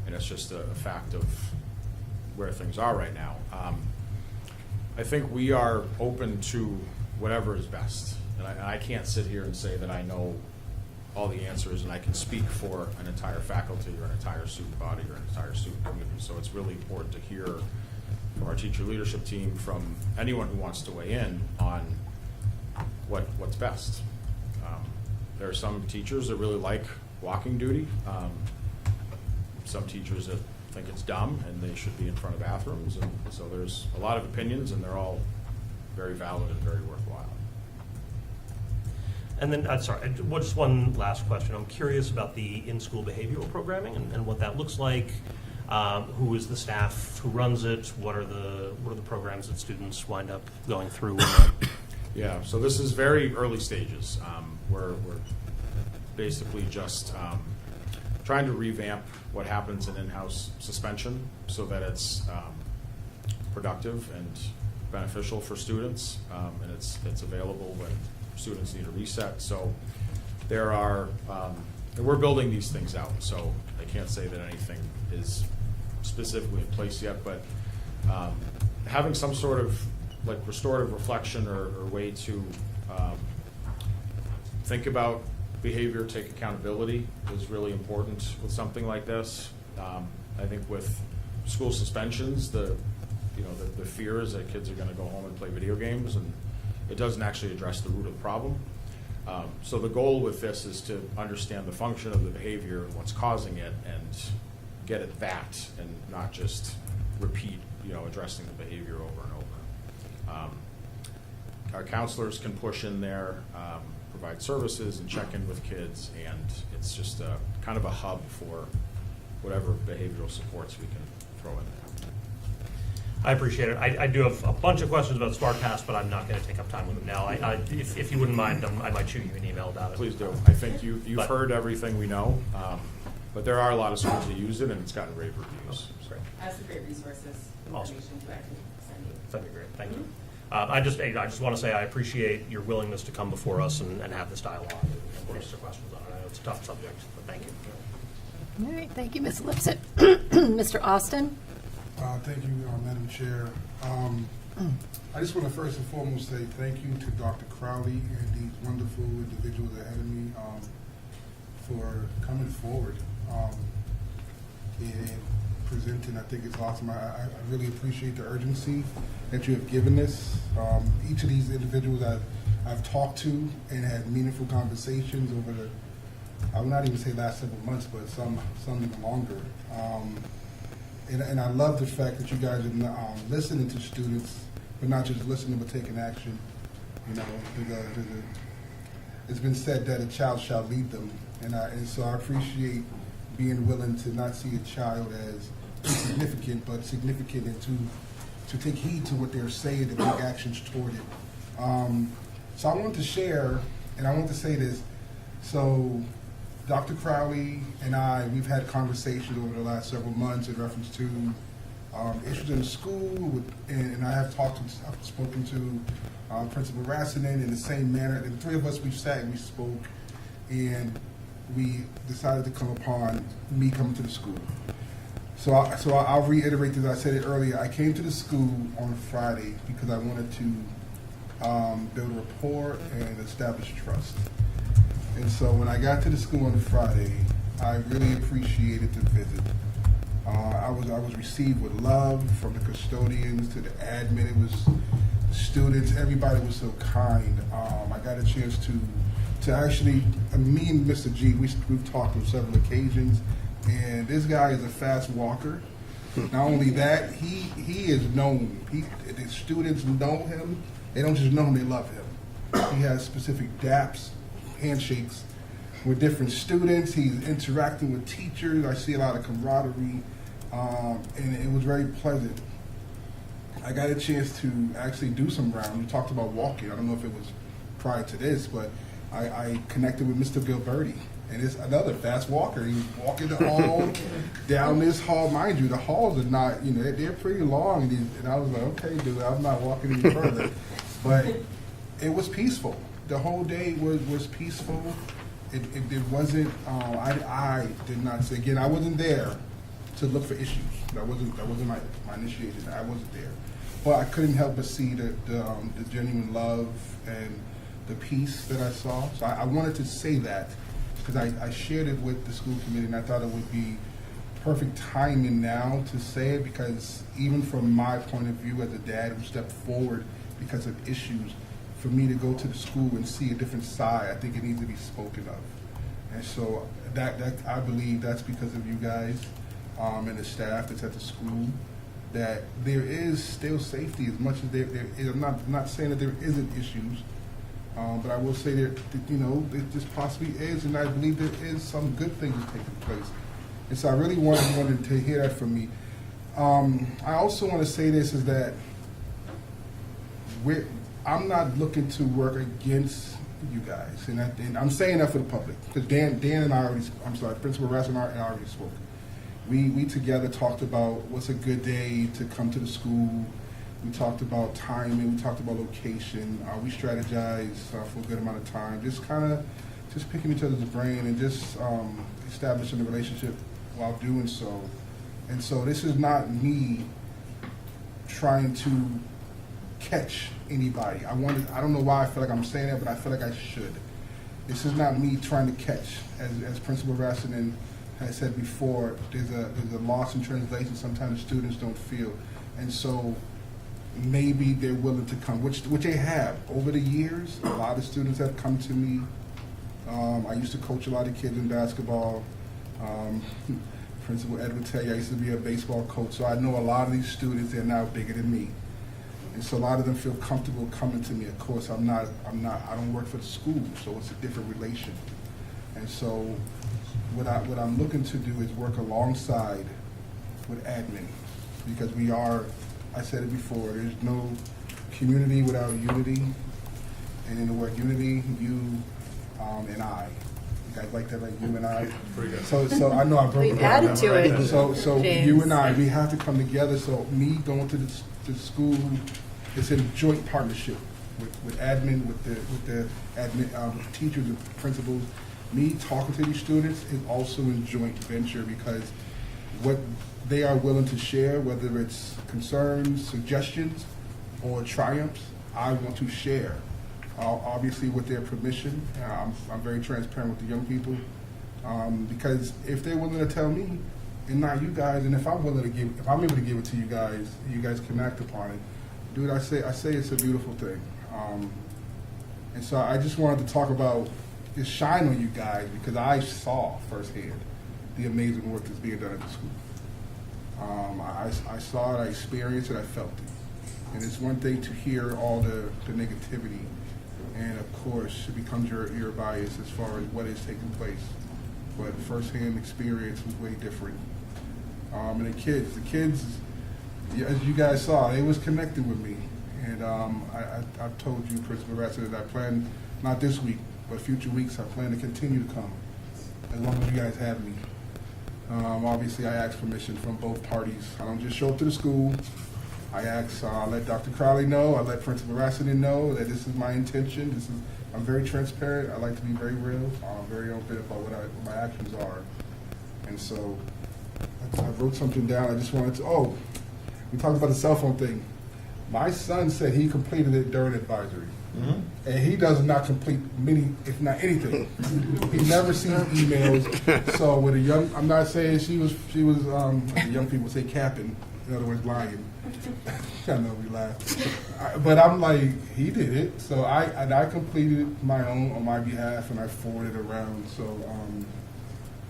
And it's just a fact of where things are right now. I think we are open to whatever is best. And I can't sit here and say that I know all the answers and I can speak for an entire faculty or an entire student body or an entire student community. So it's really important to hear from our teacher leadership team, from anyone who wants to weigh in on what's best. There are some teachers that really like walking duty. Some teachers that think it's dumb and they should be in front of bathrooms. And so there's a lot of opinions, and they're all very valid and very worthwhile. And then, just one last question. I'm curious about the in-school behavioral programming and what that looks like. Who is the staff who runs it? What are the programs that students wind up going through? Yeah, so this is very early stages. We're basically just trying to revamp what happens in in-house suspension so that it's productive and beneficial for students, and it's available when students need a reset. So there are, we're building these things out, so I can't say that anything is specifically in place yet, but having some sort of like restorative reflection or way to think about behavior, take accountability is really important with something like this. I think with school suspensions, the fear is that kids are going to go home and play video games, and it doesn't actually address the root of the problem. So the goal with this is to understand the function of the behavior and what's causing it, and get at that, and not just repeat, addressing the behavior over and over. Our counselors can push in there, provide services, and check in with kids, and it's just kind of a hub for whatever behavioral supports we can throw in there. I appreciate it. I do have a bunch of questions about SmartPass, but I'm not going to take up time with them now. If you wouldn't mind, I might shoot you an email about it. Please do. I think you've heard everything we know, but there are a lot of schools that use it, and it's gotten rave reviews. Great. I have some great resources, Awesome. information to actually send you. That'd be great. Thank you. I just want to say I appreciate your willingness to come before us and have this dialogue and answer questions on it. I know it's a tough subject, but thank you. All right, thank you, Ms. Lipset. Mr. Austin? Thank you, Madam Chair. I just want to first and foremost say thank you to Dr. Crowley and these wonderful individuals ahead of me for coming forward and presenting. I think it's awesome. I really appreciate the urgency that you have given this. Each of these individuals I've talked to and had meaningful conversations over the, I would not even say last several months, but some even longer. And I love the fact that you guys are listening to students, but not just listening, but taking action. It's been said that a child shall lead them, and so I appreciate being willing to not see a child as insignificant, but significant, and to take heed to what they're saying and take actions toward it. So I want to share, and I want to say this. So Dr. Crowley and we've had conversations over the last several months in reference to issues in the school, and I've spoken to Principal Rassinen in the same manner. And the three of us, we've sat and we spoke, and we decided to come upon me coming to the school. So I'll reiterate this. I said it earlier. I came to the school on Friday because I wanted to build rapport and establish trust. And so when I got to the school on Friday, I really appreciated the visit. I was received with love from the custodians to the admin. It was students. Everybody was so kind. I got a chance to actually, me and Mr. G, we've talked on several occasions, and this guy is a fast walker. Not only that, he is known. The students know him. They don't just know him, they love him. He has specific daps, handshakes with different students. He's interacting with teachers. I see a lot of camaraderie, and it was very pleasant. I got a chance to actually do some rounds. We talked about walking. I don't know if it was prior to this, but I connected with Mr. Gilberti, and it's another fast walker. He was walking the hall, down this hall. Mind you, the halls are not, they're pretty long, and I was like, okay, dude, I'm not walking any further. But it was peaceful. The whole day was peaceful. It wasn't, I did not say, again, I wasn't there to look for issues. That wasn't my initiation. I wasn't there. But I couldn't help but see the genuine love and the peace that I saw. So I wanted to say that because I shared it with the school committee, and I thought it would be perfect timing now to say it, because even from my point of view as a dad who stepped forward because of issues, for me to go to the school and see a different side, I think it needs to be spoken of. And so that I believe that's because of you guys and the staff that's at the school, that there is still safety as much as there is. I'm not saying that there isn't issues, but I will say that it just possibly is, and I believe there is some good things taking place. And so I really wanted to hear that from me. I also want to say this, is that I'm not looking to work against you guys, and I'm saying that for the public, because Dan and I already, Principal Raskin and I already spoke. We together talked about what's a good day to come to the school. We talked about timing. We talked about location. We strategized for a good amount of time, just picking each other's brain and just establishing a relationship while doing so. And so this is not me trying to catch anybody. I don't know why I feel like I'm saying that, but I feel like I should. This is not me trying to catch. As Principal Raskin has said before, there's a loss in translation. Sometimes students don't feel, and so maybe they're willing to come, which they have over the years. A lot of students have come to me. I used to coach a lot of kids in basketball. Principal Ed would tell you I used to be a baseball coach, so I know a lot of these students. They're now bigger than me, and so a lot of them feel comfortable coming to me. Of course, I don't work for the school, so it's a different relation. And so what I'm looking to do is work alongside with admin, because I said it before, there's no community without unity, and in the word unity, you and I. You guys like that, right? You and I. So I know I broke it down. Added to it. So James. You and I, we have to come together. So me going to the school, it's a joint partnership with admin, with the admin, teachers and principals. Me talking to these students is also a joint venture, because what they are willing to share, whether it's concerns, suggestions, or triumphs, I want to share. Obviously with their permission. I'm very transparent with the young people, because if they're willing to tell me, and not you guys, and if I'm able to give it to you guys can act upon it. Dude, I say it's a beautiful thing. And so I just wanted to talk about, just shine on you guys, because I saw firsthand the amazing work that's being done at the school. I saw it, I experienced it, I felt it. And it's one thing to hear all the negativity, and of course it becomes your bias as far as what is taking place. But firsthand experience was way different. And the kids, as you guys saw, they was connected with me. And I've told you, Principal Raskin, that I plan, not this week, but future weeks, I plan to continue to come, as long as you guys have me. Obviously, I ask permission from both parties. I don't just show up to the school. I let Dr. Crowley know, I let Principal Raskin know that this is my intention. I'm very transparent. I like to be very real. I'm very open about what my actions are. And so, I wrote something down. I just wanted to, we talked about the cell phone thing. My son said he completed it during advisory. And he does not complete many, if not anything. He never sees emails. So with a young, I'm not saying she was like young people say capping, in other words, lying. I know we laugh. But I'm like, he did it. So I completed my own on my behalf, and I forwarded it around. So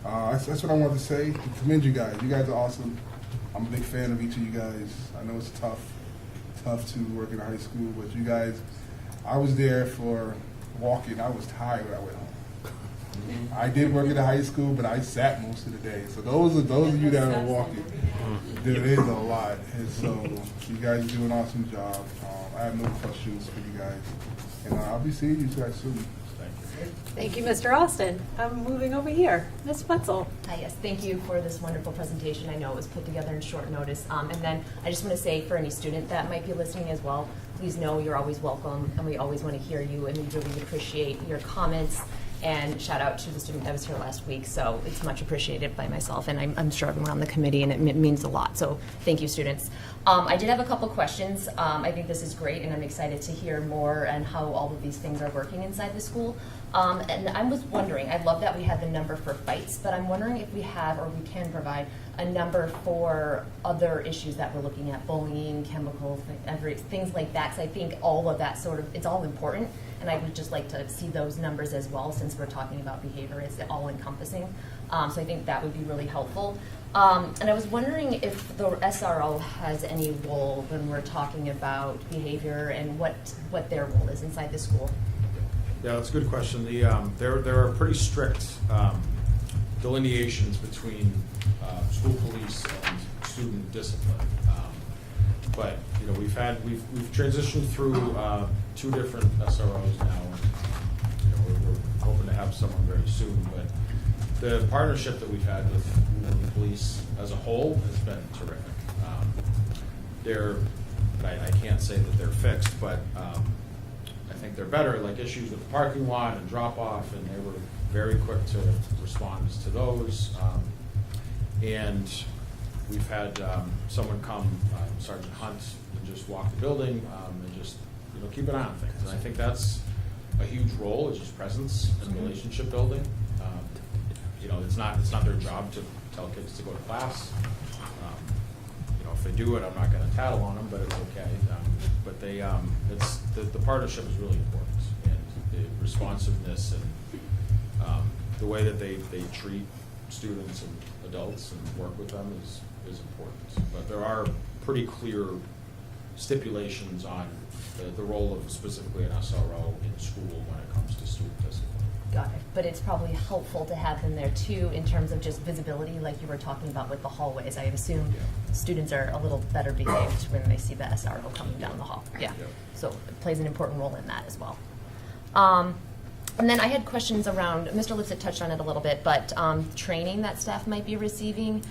that's what I wanted to say. To commend you guys. You guys are awesome. I'm a big fan of each of you guys. I know it's tough to work in a high school, but you guys, I was there for walking. I was tired when I went home. I did work at a high school, but I sat most of the day. So those of you that are walking, there is a lot. And so you guys do an awesome job. I have no questions for you guys. And I'll be seeing you guys soon. Thank you, Mr. Austin. I'm moving over here. Ms. Wetzel. Hi, yes, thank you for this wonderful presentation. I know it was put together in short notice. And then I just want to say for any student that might be listening as well, please know you're always welcome, and we always want to hear you, and we really appreciate your comments. And shout out to the student that was here last week. So it's much appreciated by myself, and I'm sure everyone on the committee, and it means a lot. So thank you, students. I did have a couple questions. I think this is great, and I'm excited to hear more and how all of these things are working inside the school. And I was wondering, I love that we have the number for fights, but I'm wondering if we have or we can provide a number for other issues that we're looking at, bullying, chemicals, things like that, because I think all of that it's all important, and I would just like to see those numbers as well, since we're talking about behavior, it's all encompassing. So I think that would be really helpful. And I was wondering if the SRO has any role when we're talking about behavior and what their role is inside the school. Yeah, that's a good question. There are pretty strict delineations between school police and student discipline. But we've transitioned through 2 different SROs now. We're hoping to have someone very soon. But the partnership that we've had with the police as a whole has been terrific. I can't say that they're fixed, but I think they're better, like issues with the parking lot and drop-off, and they were very quick to respond to those. And we've had someone come, Sergeant Hunt, and just walk the building and just keep an eye on things. And I think that's a huge role, is just presence and relationship building. It's not their job to tell kids to go to class. If they do it, I'm not going to tattle on them, but it's okay. But the partnership is really important, and the responsiveness and the way that they treat students and adults and work with them is important. But there are pretty clear stipulations on the role of specifically an SRO in school when it comes to student discipline. Got it. But it's probably helpful to have them there too, in terms of just visibility, like you were talking about with the hallways. I assume students are a little better behaved when they see the SRO coming down the hall. Yeah. So it plays an important role in that as well. And then I had questions around, Mr. Lipset touched on it a little bit, but training that staff might be receiving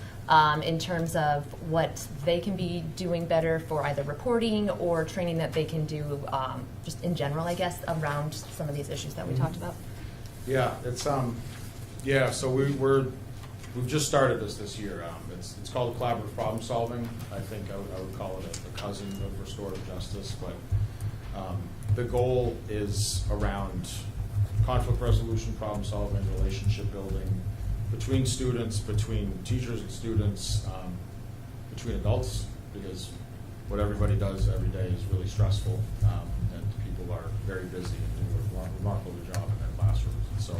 in terms of what they can be doing better for either reporting or training that they can do just in general, I guess, around some of these issues that we talked about. Yeah, it's so we've just started this year. It's called collaborative problem solving. I think I would call it a cousin of restorative justice, but the goal is around conflict resolution, problem solving, relationship building between students, between teachers and students, between adults, because what everybody does every day is really stressful, and people are very busy and do a remarkable job in their classrooms. So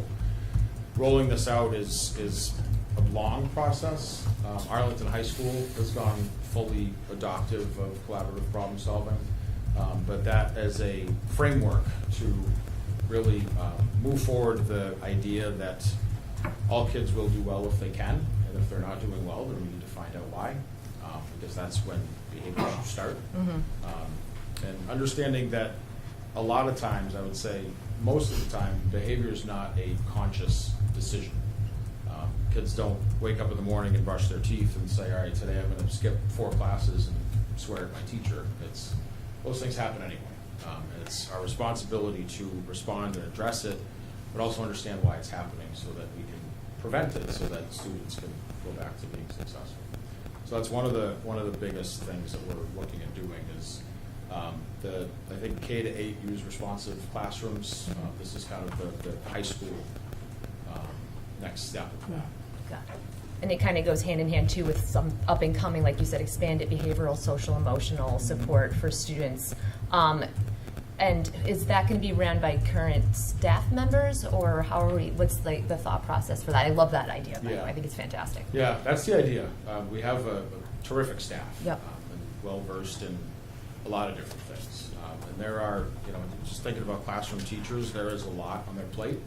rolling this out is a long process. Arlington High School has gone fully adoptive of collaborative problem solving, but that as a framework to really move forward the idea that all kids will do well if they can, and if they're not doing well, then we need to find out why, because that's when behavior should start. And understanding that a lot of times, I would say most of the time, behavior is not a conscious decision. Kids don't wake up in the morning and brush their teeth and say, all right, today I'm going to skip 4 classes and swear at my teacher. Those things happen anyway. And it's our responsibility to respond and address it, but also understand why it's happening so that we can prevent it, so that students can go back to being successful. So that's one of the biggest things that we're looking at doing is I think K-8 use responsive classrooms. This is kind of the high school next step of that. Got it. And it kind of goes hand in hand too with some up and coming, like you said, expanded behavioral, social, emotional support for students. And is that going to be ran by current staff members, or how are we? What's the thought process for that? I love that idea. By the way, I think it's fantastic. Yeah, that's the idea. We have a terrific staff. Yep. And well versed in a lot of different things. And there are, just thinking about classroom teachers, there is a lot on their plate.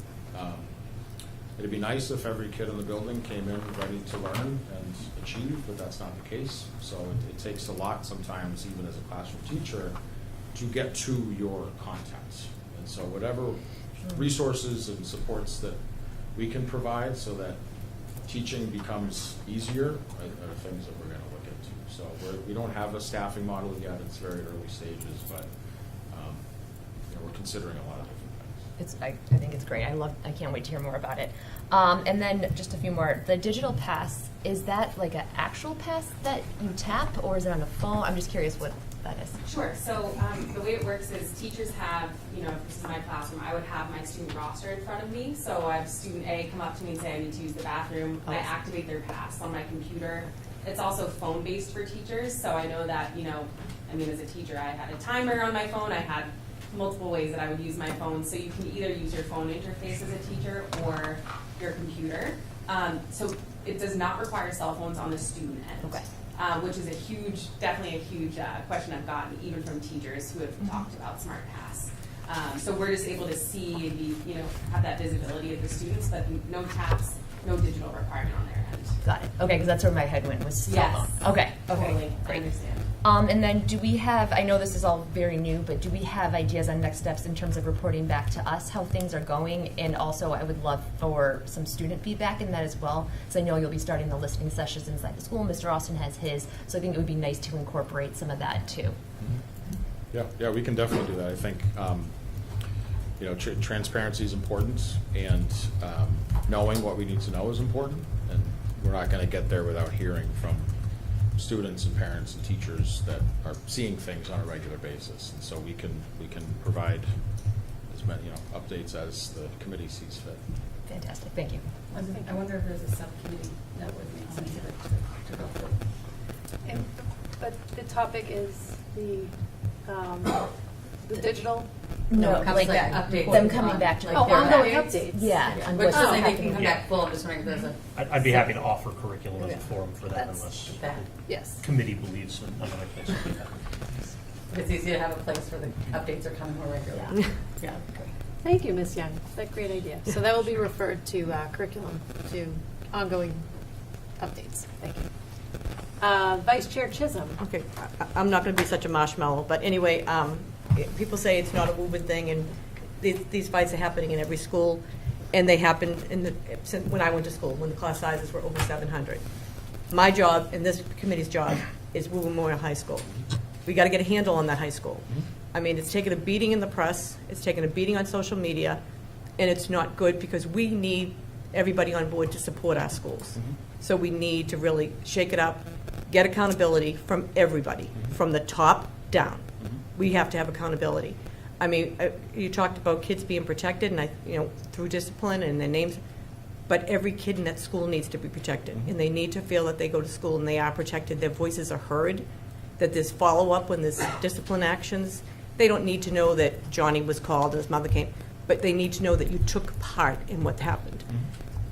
It'd be nice if every kid in the building came in ready to learn and achieve, but that's not the case. So it takes a lot sometimes, even as a classroom teacher, to get to your content. And so whatever resources and supports that we can provide so that teaching becomes easier are things that we're going to look into. So we don't have a staffing model yet. It's very early stages, but we're considering a lot of different things. I think it's great. I can't wait to hear more about it. And then just a few more. The digital pass, is that like an actual pass that you tap, or is it on a phone? I'm just curious what that is. Sure. So the way it works is teachers have, if this is my classroom, I would have my student roster in front of me. So I have student A come up to me and say, I need to use the bathroom. I activate their pass on my computer. It's also phone-based for teachers. So I know that, as a teacher, I had a timer on my phone. I had multiple ways that I would use my phone. So you can either use your phone interface as a teacher or your computer. So it does not require cell phones on the student end. Okay. Which is definitely a huge question I've gotten even from teachers who have talked about Smart Pass. So we're just able to see and have that visibility of the students, but no taps, no digital requirement on their end. Got it. Okay, because that's where my head went, was cell Yes. phone. Okay. Totally. Great. I understand. And then do we have, I know this is all very new, but do we have ideas on next steps in terms of reporting back to us how things are going? And also I would love for some student feedback in that as well, because I know you'll be starting the listening sessions inside the school. Mr. Austin has his, so I think it would be nice to incorporate some of that too. Yeah, we can definitely do that. I think, transparency is important, and knowing what we need to know is important, and we're not going to get there without hearing from students and parents and teachers that are seeing things on a regular basis. And so we can provide as many updates as the committee sees fit. Fantastic. Thank you. I wonder if there's a subcommittee that would make sense to go through. But the topic is the digital? No, like like updates. them coming back to ongoing updates. Yeah. on Which what's I think they happening. can come back full. I'm just wondering if there's a. I'd be happy to offer curriculum as a forum for that unless Yes. committee believes in another place would be that. It's easy to have a place where the updates are coming more regularly. Yeah. Thank you, Ms. Young. That's a great idea. So that will be referred to curriculum, to ongoing updates. Thank you. Vice Chair Chisholm. Okay, I'm not going to be such a marshmallow, but anyway, people say it's not a Woburn thing, and these fights are happening in every school, and they happened when I went to school, when the class sizes were over 700. My job, and this committee's job, is Woburn Memorial High School. We got to get a handle on that high school. I mean, it's taken a beating in the press, it's taken a beating on social media, and it's not good because we need everybody on board to support our schools. So we need to really shake it up, get accountability from everybody, from the top down. We have to have accountability. I mean, you talked about kids being protected, and through discipline and their names, but every kid in that school needs to be protected, and they need to feel that they go to school and they are protected, their voices are heard, that there's follow-up when there's discipline actions. They don't need to know that Johnny was called and his mother came, but they need to know that you took part in what happened.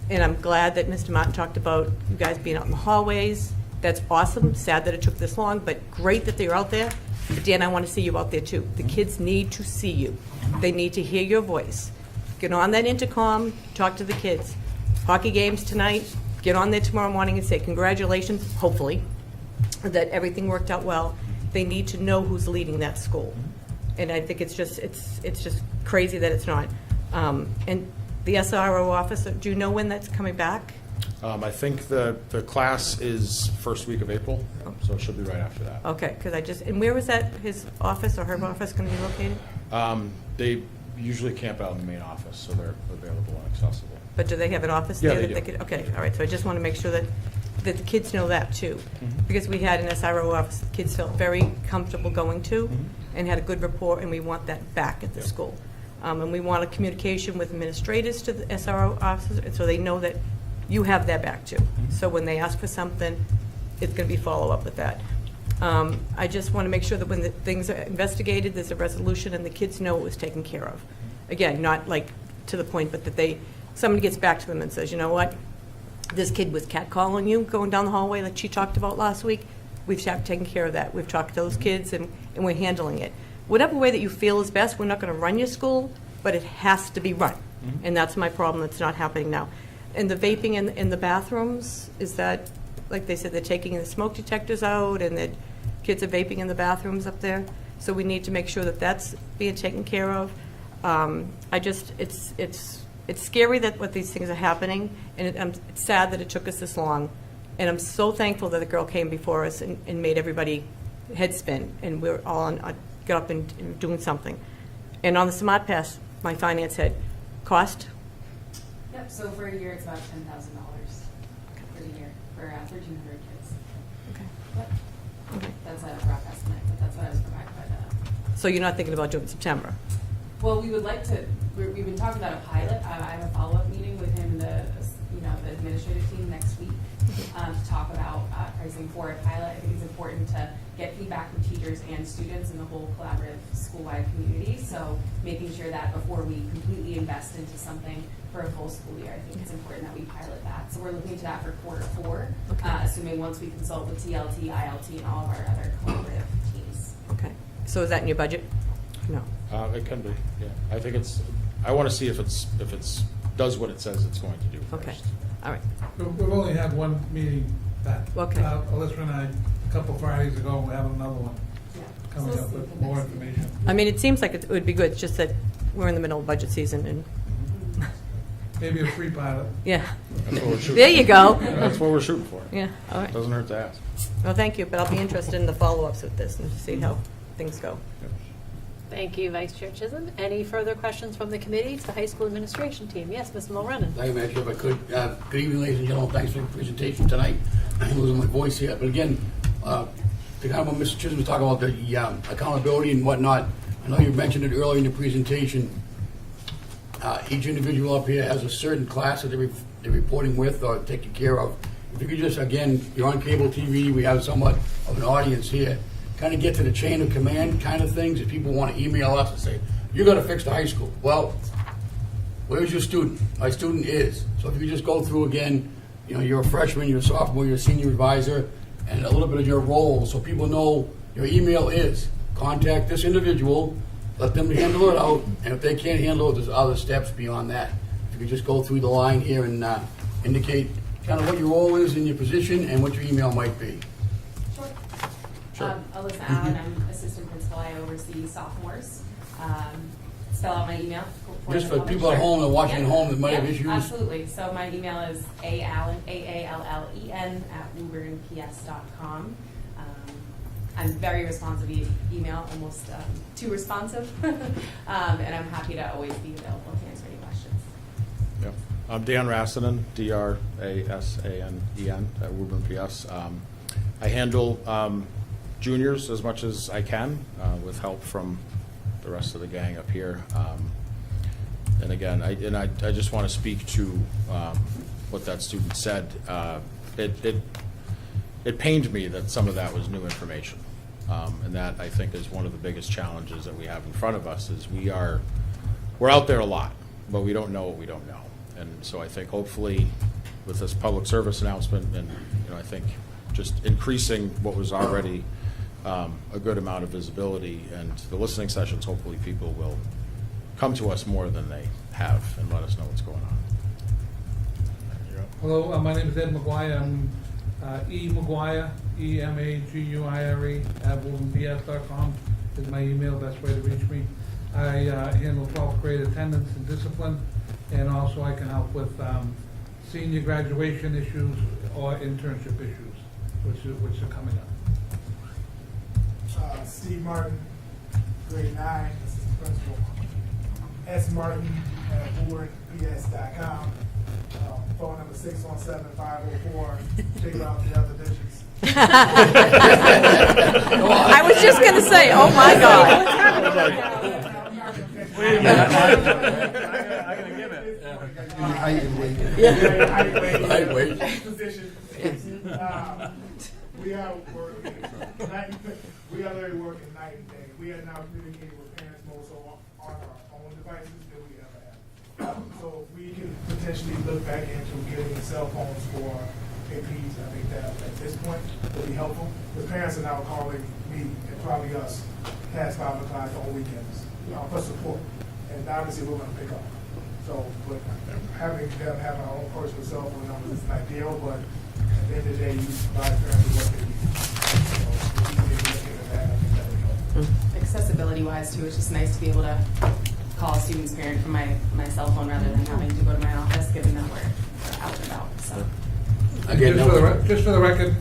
And I'm glad that Mr. Martin talked about you guys being out in the hallways. That's awesome. Sad that it took this long, but great that they're out there. But Dan, I want to see you out there too. The kids need to see you. They need to hear your voice. Get on that intercom, talk to the kids. Hockey games tonight, get on there tomorrow morning and say congratulations, hopefully, that everything worked out well. They need to know who's leading that school. And I think it's just crazy that it's not. And the SRO officer, do you know when that's coming back? I think the class is first week of April, so it should be right after that. Okay, because and where was that, his office or her office going to be located? They usually camp out in the main office, so they're available and accessible. But do they have an office Yeah, there they that do. they could? Okay, all right. So I just want to make sure that that the kids know that too. Because we had an SRO office the kids felt very comfortable going to and had a good rapport, and we want that back at the school. And we want a communication with administrators to the SRO officers, and so they know that you have their back too. So when they ask for something, it's going to be follow-up with that. I just want to make sure that when the things are investigated, there's a resolution and the kids know it was taken care of. Again, not like to the point, but that somebody gets back to them and says, you know what, this kid was catcalling you going down the hallway like she talked about last week. We've taken care of that. We've talked to those kids and we're handling it. Whatever way that you feel is best, we're not going to run your school, but it has to be run. And that's my problem. That's not happening now. And the vaping in the bathrooms, is that, like they said, they're taking the smoke detectors out and that kids are vaping in the bathrooms up there. So we need to make sure that that's being taken care of. It's scary that what these things are happening, and it's sad that it took us this long. And I'm so thankful that the girl came before us and made everybody head spin, and we're all on, get up and doing something. And on the Smart Pass, my finance head, cost? Yep, so for a year, it's about $10,000 for the year for 1,300 kids. Okay. Yep. Okay. That's a rough estimate, but that's what I was provided by the. So you're not thinking about doing September? Well, we would like to. We've been talking about a pilot. I have a follow-up meeting with him and the administrative team next week to talk about pricing for a pilot. I think it's important to get feedback from teachers and students in the whole collaborative school-wide community. So making sure that before we completely invest into something for a full school year, I think it's important that we pilot that. So we're looking to that for Q4, assuming once we consult with TLT, ILT, and all of our other collaborative teams. Okay. So is that in your budget? No. It can be, yeah. I think I want to see if it's does what it says it's going to do first. Okay. All right. We've only had one meeting that, Okay. Alyssa and I, a couple Fridays ago, we have another one coming up with more information. I mean, it seems like it would be good, it's just that we're in the middle of budget season and. Maybe a free pilot. Yeah. That's what we're shooting There you go. Yeah, that's what we're shooting for. Yeah, all right. Doesn't hurt to ask. Well, thank you, but I'll be interested in the follow-ups with this and see how things go. Thank you, Vice Chair Chisholm. Any further questions from the committee to the high school administration team? Yes, Ms. Mulrennan. Thank you, Madam Chair, if I could. Good evening, ladies and gentlemen. Thanks for the presentation tonight. I'm losing my voice here. But again, to kind of what Mr. Chisholm was talking about, the accountability and whatnot, I know you mentioned it earlier in the presentation. Each individual up here has a certain class that they're reporting with or taking care of. If you could just, again, you're on cable TV, we have somewhat of an audience here, kind of get to the chain of command kind of things. If people want to email us and say, you're going to fix the high school. Well, where's your student? My student is. So if you could just go through again, you're a freshman, you're a sophomore, you're a senior advisor, and a little bit of your role so people know your email is. Contact this individual, let them handle it out, and if they can't handle it, there's other steps beyond that. If you could just go through the line here and indicate kind of what your role is in your position and what your email might be. Sure. Alyssa Allen, I'm assistant principal. I oversee sophomores. Spell out my email. Just for people at home and watching at home that might have issues. Absolutely. So my email is aallen, AALLEN, @wooburnps.com. I'm very responsive via email, almost too responsive. And I'm happy to always be available to answer any questions. Yep. I'm Dan Rassanen, DRASANEN at Woburn PS. I handle juniors as much as I can with help from the rest of the gang up here. And again, I just want to speak to what that student said. It pained me that some of that was new information. And that, I think, is one of the biggest challenges that we have in front of us is we're out there a lot, but we don't know what we don't know. And so I think hopefully with this public service announcement and I think just increasing what was already a good amount of visibility and the listening sessions, hopefully people will come to us more than they have and let us know what's going on. Hello, my name is Ed McGuire. I'm E. McGuire, EMAGUIRE @WoburnPS.com is my email, best way to reach me. I handle 12th grade attendance and discipline, and also I can help with senior graduation issues or internship issues, which are coming up. Steve Martin, grade 9, assistant principal. S. Martin at WoburnPS.com. Phone number 617-504. Figure out the other digits. I was just going to say, oh my God. Wait a minute. I gotta give it. Height, weight. Position. We are working night. We are literally working night and day. We are now communicating with parents more so on our own devices than we ever have. So if we can potentially look back into getting cell phones for APs, I think that at this point would be helpful. The parents are now calling me and probably us past 5 o'clock on weekends for support. And obviously we're going to pick up. So, but having them have our own personal cell phone numbers is ideal, but at the end of the day, you provide parents with what they need. So, if we can look into that, I think that would help. Accessibility-wise, too, it's just nice to be able to call a student's parent from my cell phone rather than having to go to my office, given that we're out and about, so. Again, Just for the record,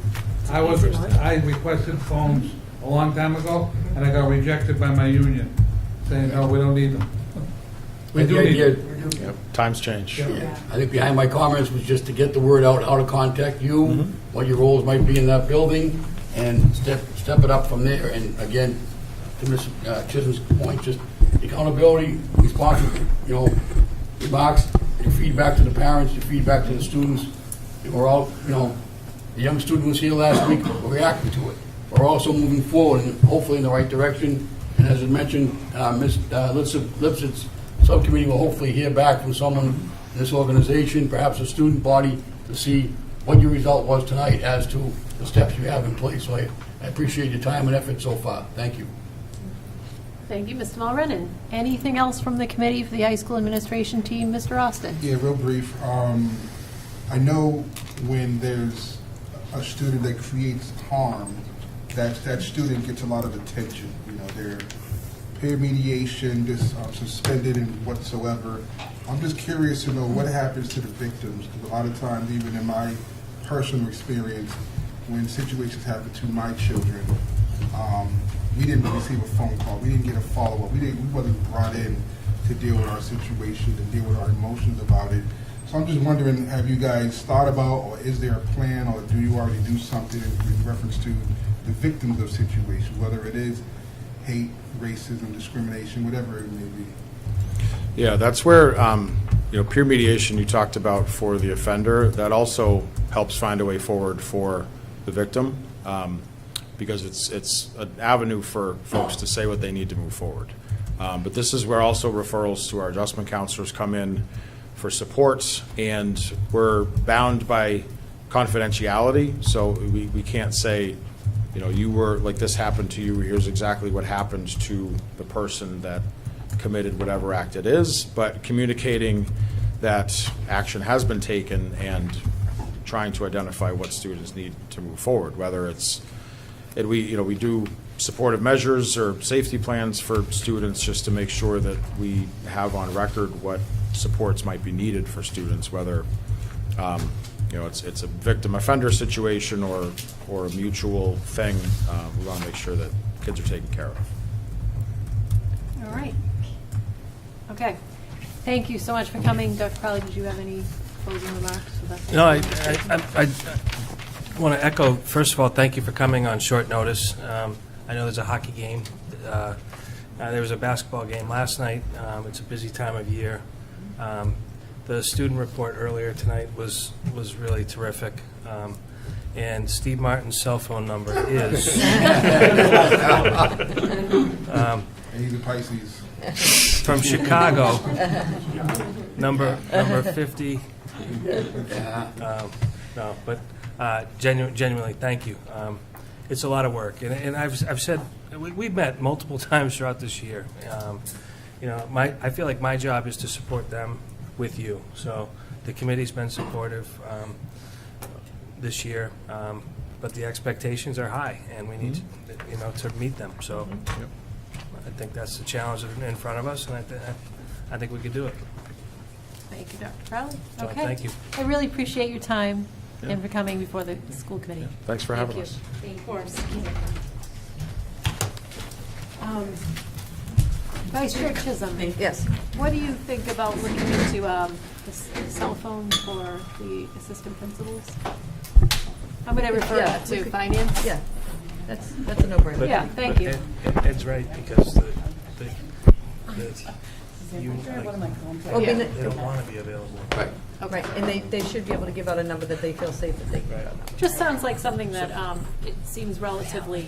I requested phones a long time ago, and I got rejected by my union, saying, no, we don't need them. We do need them. Yep, times change. Yeah. I think behind my comments was just to get the word out, how to contact you, what your roles might be in that building, and step it up from there. And again, to Ms. Chisholm's point, just accountability, responsible, remarks, your feedback to the parents, your feedback to the students. We're all, the young student was here last week, we're reacting to it. We're also moving forward and hopefully in the right direction. And as I mentioned, Ms. Lipsett's subcommittee will hopefully hear back from someone in this organization, perhaps a student body, to see what your result was tonight as to the steps you have in place. So I appreciate your time and effort so far. Thank you. Thank you, Mr. Mulrennan. Anything else from the committee for the high school administration team, Mr. Austin? Yeah, real brief. I know when there's a student that creates harm, that student gets a lot of attention. Their peer mediation, just suspended and whatsoever. I'm just curious to know what happens to the victims, because a lot of times, even in my personal experience, when situations happen to my children, we didn't receive a phone call. We didn't get a follow-up. We wasn't brought in to deal with our situation, to deal with our emotions about it. So I'm just wondering, have you guys thought about, or is there a plan, or do you already do something in reference to the victims of situations, whether it is hate, racism, discrimination, whatever it may be? Yeah, that's where peer mediation you talked about for the offender, that also helps find a way forward for the victim, because it's an avenue for folks to say what they need to move forward. But this is where also referrals to our adjustment counselors come in for support, and we're bound by confidentiality, so we can't say, you were, like, this happened to you, here's exactly what happened to the person that committed whatever act it is, but communicating that action has been taken and trying to identify what students need to move forward, whether we do supportive measures or safety plans for students just to make sure that we have on record what supports might be needed for students, whether it's a victim offender situation or a mutual thing. We want to make sure that kids are taken care of. All right. Okay. Thank you so much for coming. Dr. Crowley, did you have any closing remarks? No, I want to echo, first of all, thank you for coming on short notice. I know there's a hockey game. There was a basketball game last night. It's a busy time of year. The student report earlier tonight was really terrific. And Steve Martin's cell phone number is... He's a Pisces. From Chicago, number 50. No, but genuinely, thank you. It's a lot of work, and I've said we've met multiple times throughout this year. I feel like my job is to support them with you. So the committee's been supportive this year, but the expectations are high, and we need to meet them. So I think that's the challenge in front of us, and I think we could do it. Thank you, Dr. Crowley. So, Okay. thank you. I really appreciate your time and for coming before the school committee. Thanks for having Thank us. you. Of course. Vice Chair Chisholm. Yes. What do you think about looking into cell phone for the assistant principals? How would I refer Yeah, that we to, could- finance? Yeah, that's a no-brainer. But- Yeah, thank you. but Ed's right, because you, Well, they then- don't want to be available. Right. Right, and they should be able to give out a number that they feel safe that they can give out. Just sounds like something that it seems relatively.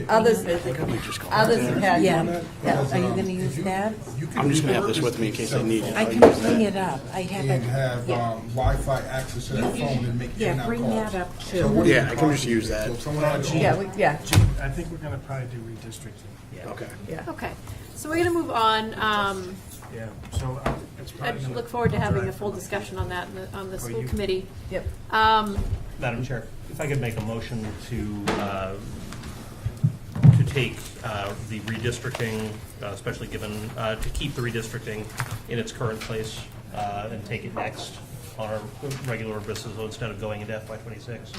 Others have had. Yeah. Are you going to use that? I'm just gonna have this with me in case I need it. I can bring it up. I have And it. have Yeah. Wi-Fi access to that phone and make Yeah, in-out bring calls. that up, So too. what Yeah, are I the can just costs? use that. So if someone had Yeah, I think we're going to probably do redistricting. Okay. yeah. Okay, so we're going to move on. Yeah, so it's I probably. look forward to having a full discussion on that on the school committee. Yep. Madam Chair, if I could make a motion to take the redistricting, especially given, to keep the redistricting in its current place and take it next on our regular business, so instead of going into FY '26,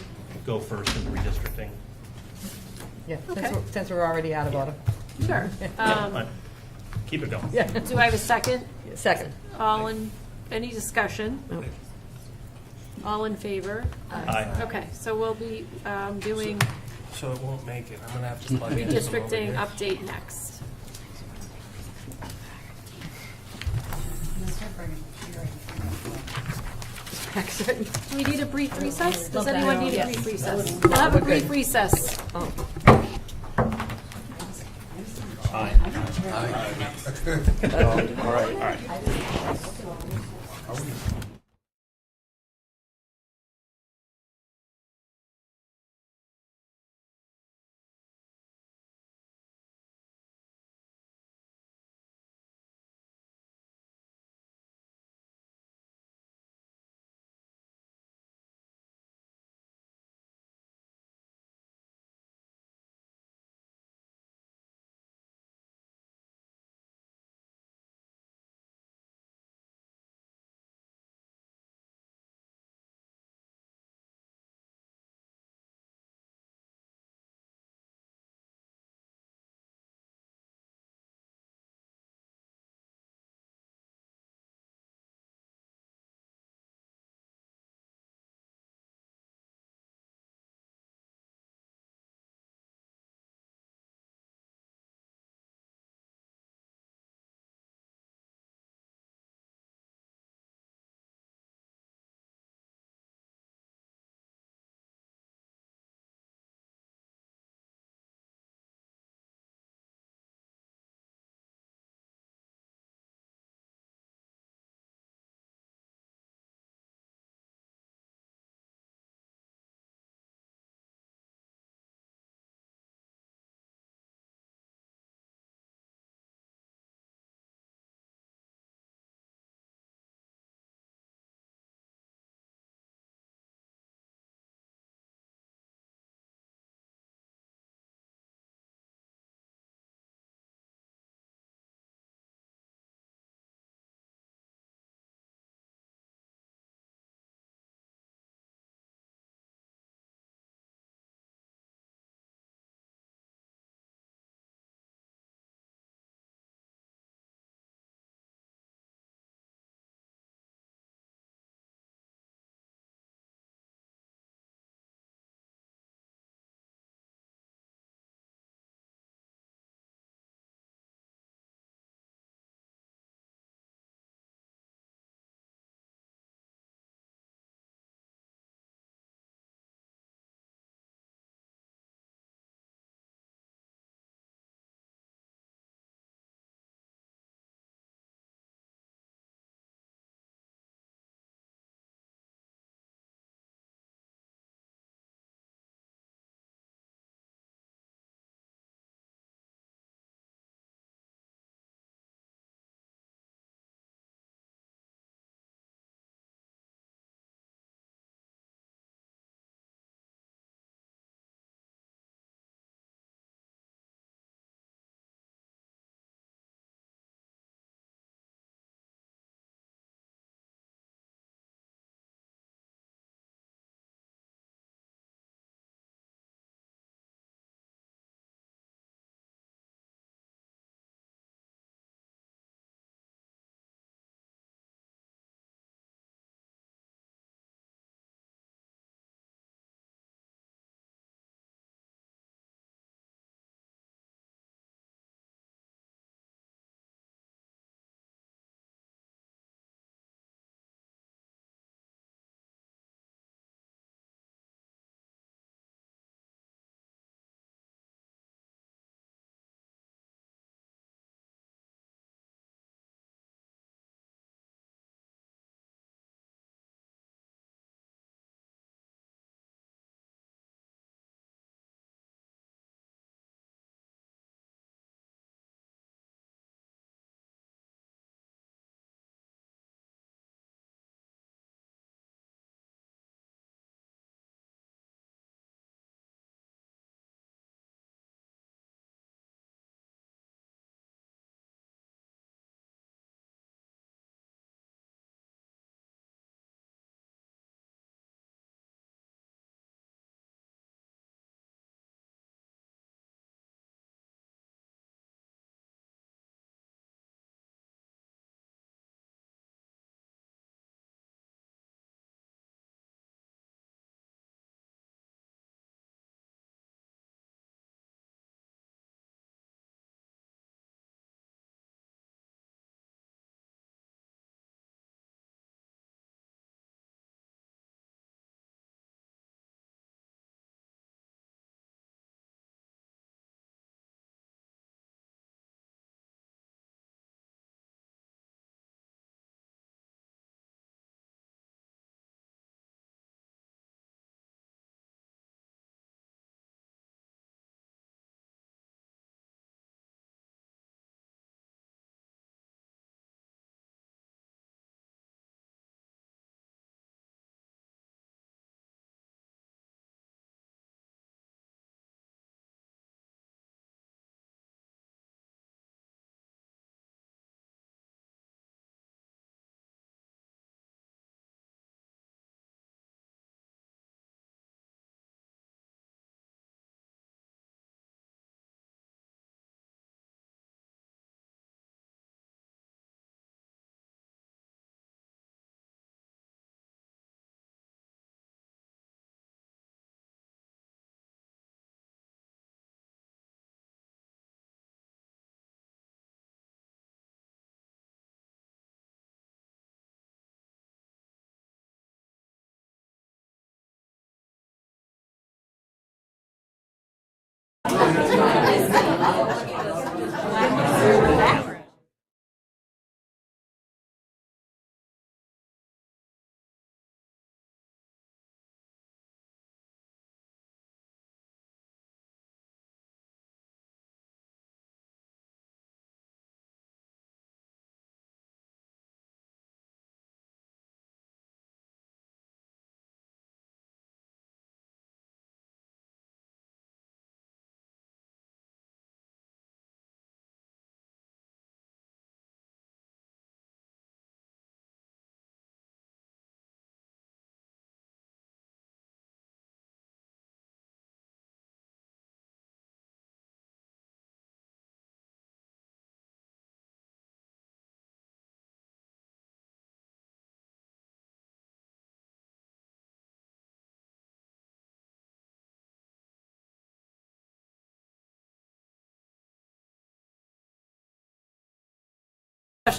go first in redistricting. Yeah, Okay. since we're already out of order. Sure. Fine. Keep it going. Yeah. Do I have a second? Second. Any discussion? All in favor? Aye. Okay, so we'll be doing So it won't make it. I'm going to have to plug in some over redistricting here. update next. Do we need a brief recess? Does anyone need a brief recess? We'll have a brief recess. Aye. All right.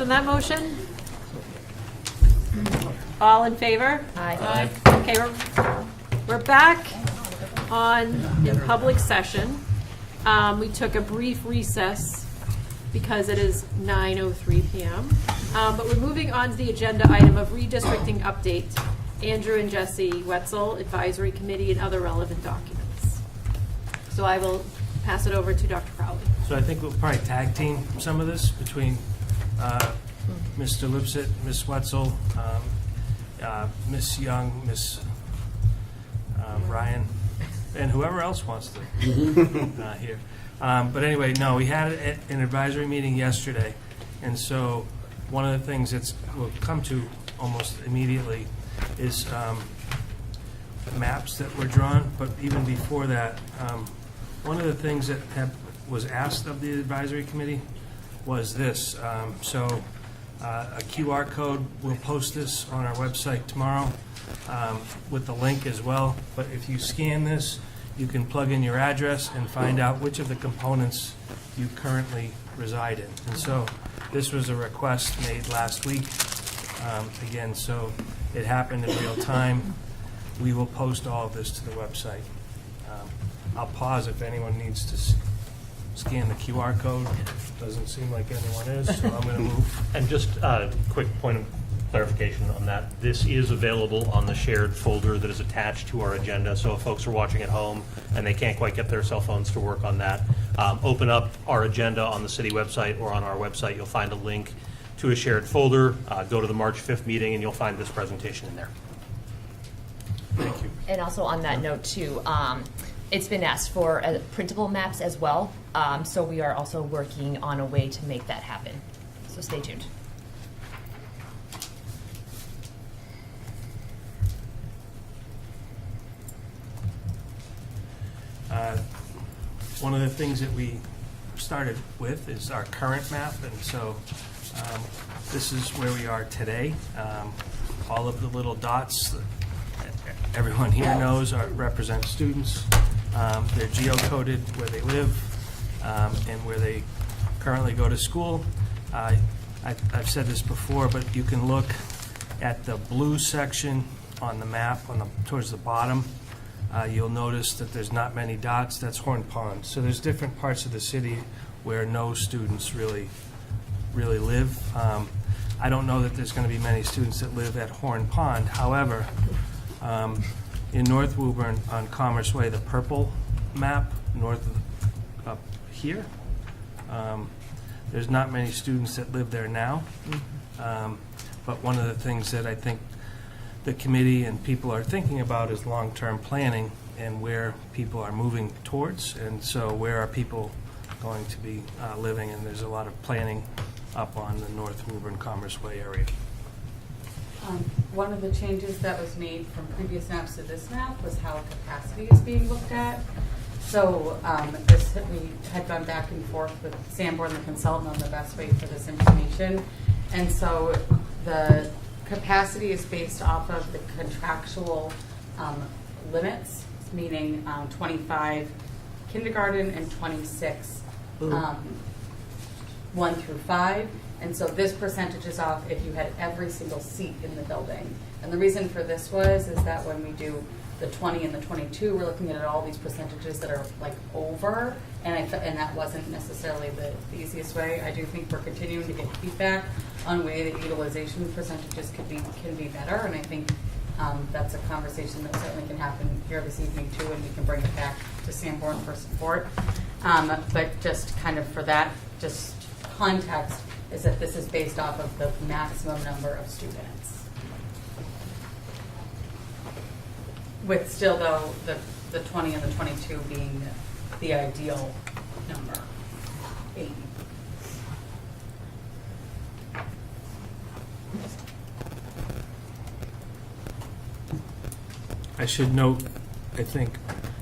On that motion? All in favor? Aye. Okay, we're back in public session. We took a brief recess because it is 9:03 p.m. But we're moving on to the agenda item of redistricting update. Andrew and Jesse Wetzel, Advisory Committee, and other relevant documents. So I will pass it over to Dr. Crowley. So I think we'll probably tag team some of this between Mr. Lipset, Ms. Wetzel, Ms. Young, Ms. Ryan, and whoever else wants to here. But anyway, no, we had an advisory meeting yesterday, and so one of the things that we'll come to almost immediately is maps that were drawn, but even before that, one of the things that was asked of the advisory committee was this. A QR code, we'll post this on our website tomorrow with the link as well. But if you scan this, you can plug in your address and find out which of the components you currently reside in. And so this was a request made last week. Again, so it happened in real time. We will post all of this to the website. I'll pause if anyone needs to scan the QR code. Doesn't seem like anyone is, so I'm going to move. And just a quick point of clarification on that. This is available on the shared folder that is attached to our agenda. So if folks are watching at home and they can't quite get their cell phones to work on that, open up our agenda on the city website or on our website. You'll find a link to a shared folder. Go to the March 5th meeting and you'll find this presentation in there. Thank you. And also on that note too, it's been asked for printable maps as well. So we are also working on a way to make that happen. So stay tuned. One of the things that we started with is our current map, and so this is where we are today. All of the little dots that everyone here knows represent students. They're geocoded where they live and where they currently go to school. I've said this before, but you can look at the blue section on the map towards the bottom. You'll notice that there's not many dots. That's Horn Pond. So there's different parts of the city where no students really live. I don't know that there's going to be many students that live at Horn Pond. However, in North Woburn on Commerce Way, the purple map north of up here, there's not many students that live there now. But one of the things that I think the committee and people are thinking about is long-term planning and where people are moving towards, and so where are people going to be living, and there's a lot of planning up on the North Woburn Commerce Way area. One of the changes that was made from previous maps to this map was how capacity is being looked at. So we had gone back and forth with Sanborn, the consultant, on the best way for this information. And so the capacity is based off of the contractual limits, meaning 25 kindergarten and 26 1 through 5. And so this percentage is off if you had every single seat in the building. And the reason for this is that when we do the 20 and the 22, we're looking at all these percentages that are like over, and that wasn't necessarily the easiest way. I do think we're continuing to get feedback on way that utilization percentages can be better, and I think that's a conversation that certainly can happen here this evening too, and we can bring it back to Sanborn for support. But just kind of for that, just context is that this is based off of the maximum number of students. With still though the 20 and the 22 being the ideal number, 80. I should note, I think,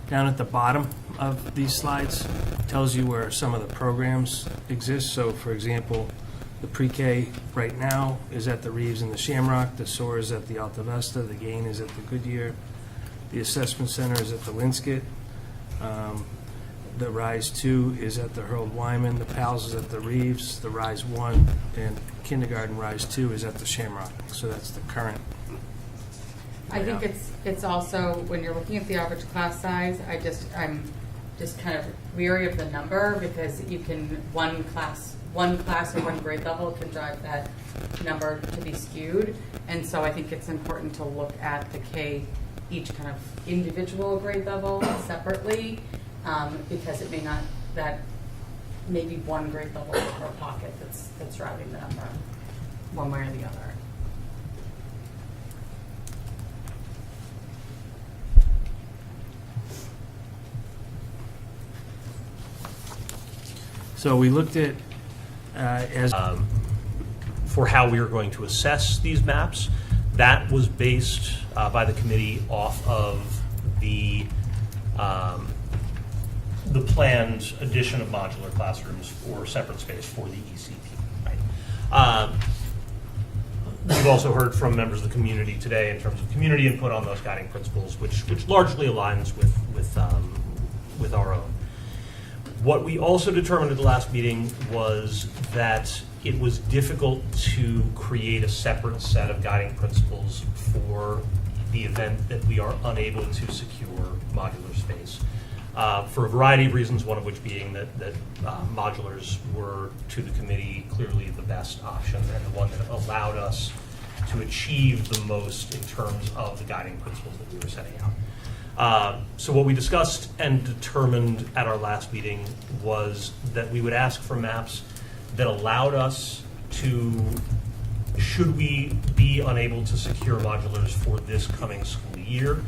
down at the bottom of these slides tells you where some of the programs exist. So, for example, the pre-K right now is at the Reeves and the Shamrock. The SOAR is at the Alta Vista. The GAIN is at the Goodyear. The Assessment Center is at the Linscott. The RISE 2 is at the Harold Wyman. The PALS is at the Reeves. The RISE 1 and Kindergarten RISE 2 is at the Shamrock. So that's the current. I think it's also, when you're looking at the average class size, I'm just kind of weary of the number, because you can, one class or one grade level can drive that number to be skewed. And so I think it's important to look at each kind of individual grade level separately, because it may not, that maybe one grade level or pocket that's driving the number one way or the other. So we looked at for how we were going to assess these maps. That was based by the committee off of the planned addition of modular classrooms or separate space for the ECP. Right? We've also heard from members of the community today in terms of community input on those guiding principles, which largely aligns with our own. What we also determined at the last meeting was that it was difficult to create a separate set of guiding principles for the event that we are unable to secure modular space. For a variety of reasons, one of which being that modulars were, to the committee, clearly the best option and the one that allowed us to achieve the most in terms of the guiding principles that we were setting out. So what we discussed and determined at our last meeting was that we would ask for maps that allowed us to, should we be unable to secure modulars for this coming school year,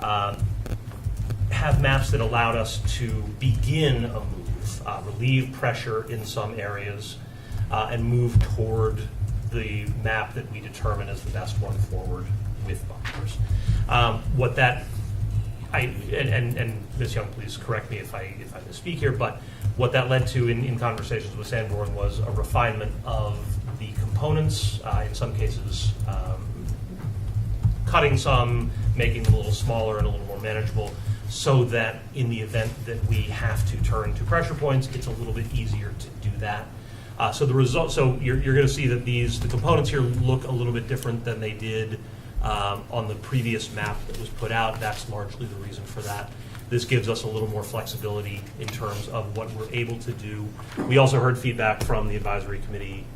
have maps that allowed us to begin a move, relieve pressure in some areas, and move toward the map that we determine as the best one forward with modulars. What that, and Ms. Young, please correct me if I misspeak here, but what that led to in conversations with Sanborn was a refinement of the components, in some cases cutting some, making them a little smaller and a little more manageable, so that in the event that we have to turn to pressure points, it's a little bit easier to do that. So the result, so you're going to see that the components here look a little bit different than they did on the previous map that was put out. That's largely the reason for that. This gives us a little more flexibility in terms of what we're able to do. We also heard feedback from the advisory committee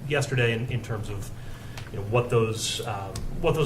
yesterday in terms of what those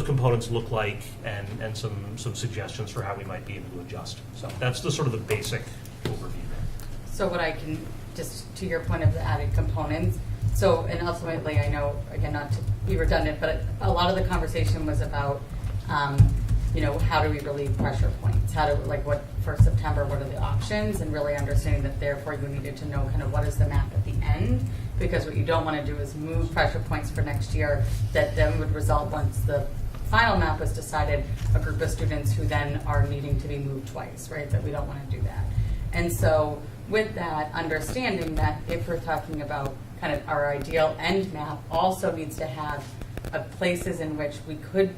components look like and some suggestions for how we might be able to adjust. So that's the sort of the basic overview there. So what I can, just to your point of the added components, so, and ultimately, I know, again, not to be redundant, but a lot of the conversation was about, how do we relieve pressure points? How do, what, for September, what are the options? And really understanding that, therefore, you needed to know kind of what is the map at the end, because what you don't want to do is move pressure points for next year that then would result, once the final map was decided, a group of students who then are needing to be moved twice, right? That we don't want to do that. And so, with that, understanding that if we're talking about kind of our ideal end map, also needs to have places in which we could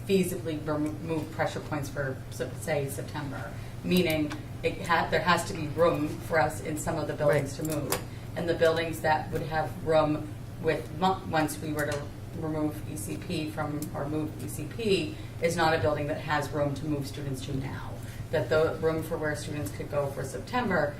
feasibly remove pressure points for, say, September. Meaning, there has to be room for us in some of the buildings to move. And the buildings that would have room with, once we were to remove ECP or move ECP, is not a building that has room to move students to now. that the room for where students could go for September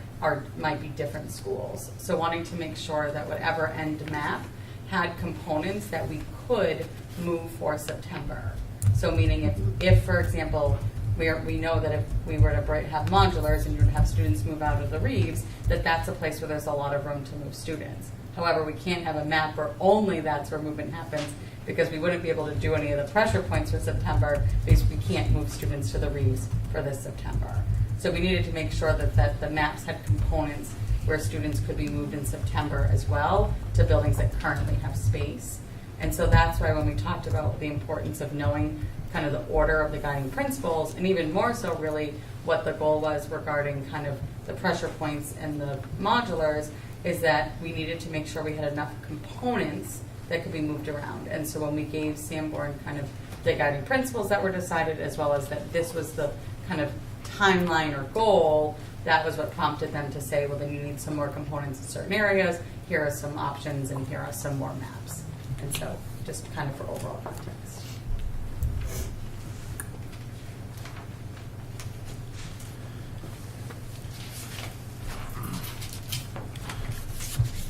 might be different schools. So wanting to make sure that whatever end map had components that we could move for September. So meaning if for example, we know that if we were to have modulars and you would have students move out of the Reeves, that's a place where there's a lot of room to move students. However, we can't have a map where only that's where movement happens, because we wouldn't be able to do any of the pressure points for September because we can't move students to the Reeves for this September. So we needed to make sure that the maps had components where students could be moved in September as well to buildings that currently have space. And so that's why when we talked about the importance of knowing kind of the order of the guiding principles, and even more so really what the goal was regarding kind of the pressure points and the modulars, is that we needed to make sure we had enough components that could be moved around. And so when we gave Sanborn kind of the guiding principles that were decided, as well as that this was the kind of timeline or goal, that was what prompted them to say, well, then you need some more components in certain areas, here are some options, and here are some more maps. And so just kind of for overall context.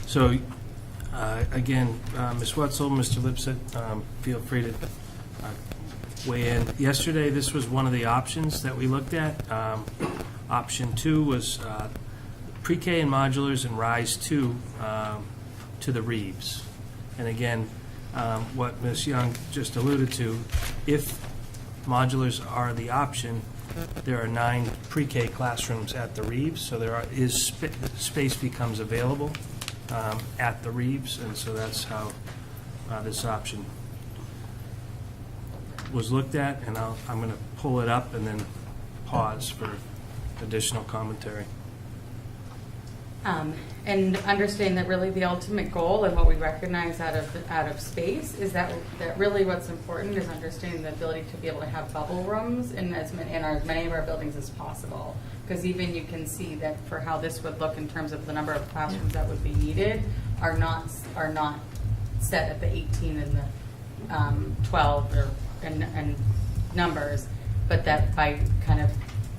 So, again, Ms. Wetzel, Mr. Lipset, feel free to weigh in. Yesterday, this was one of the options that we looked at. Option 2 was pre-K and modulars and Rise 2 to the Reeves. And again, what Ms. Young just alluded to, if modulars are the option, there are 9 pre-K classrooms at the Reeves, so space becomes available at the Reeves, and so that's how this option was looked at. And I'm going to pull it up and then pause for additional commentary. And understand that really the ultimate goal and what we recognize out of space is that really what's important is understanding the ability to be able to have bubble rooms in as many of our buildings as possible. Because even you can see that for how this would look in terms of the number of classrooms that would be needed are not set at the 18 and the 12 and numbers, but that by kind of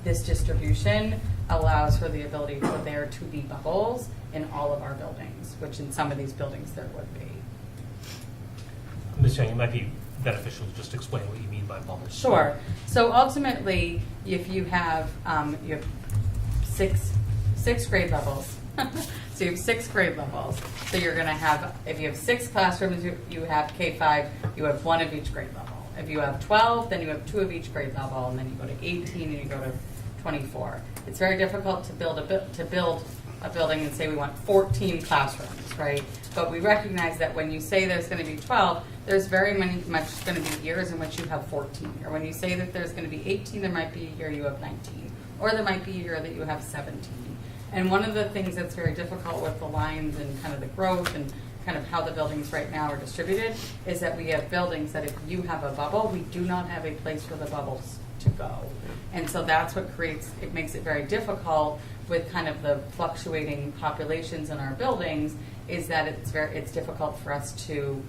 this distribution allows for the ability for there to be bubbles in all of our buildings, which in some of these buildings there would be. Ms. Young, it might be beneficial to just explain what you mean by bubbles. Sure. So ultimately, if you have six grade levels, so you have 6 grade levels. So you're going to have, if you have 6 classrooms, you have K-5, you have 1 of each grade level. If you have 12, then you have 2 of each grade level, and then you go to 18 and you go to 24. It's very difficult to build a building and say we want 14 classrooms, right? But we recognize that when you say there's going to be 12, there's very much going to be years in which you have 14. Or when you say that there's going to be 18, there might be a year you have 19. Or there might be a year that you have 17. And one of the things that's very difficult with the lines and kind of the growth and kind of how the buildings right now are distributed is that we have buildings that if you have a bubble, we do not have a place for the bubbles to go. And so that's what makes it very difficult with kind of the fluctuating populations in our buildings, is that it's difficult for us to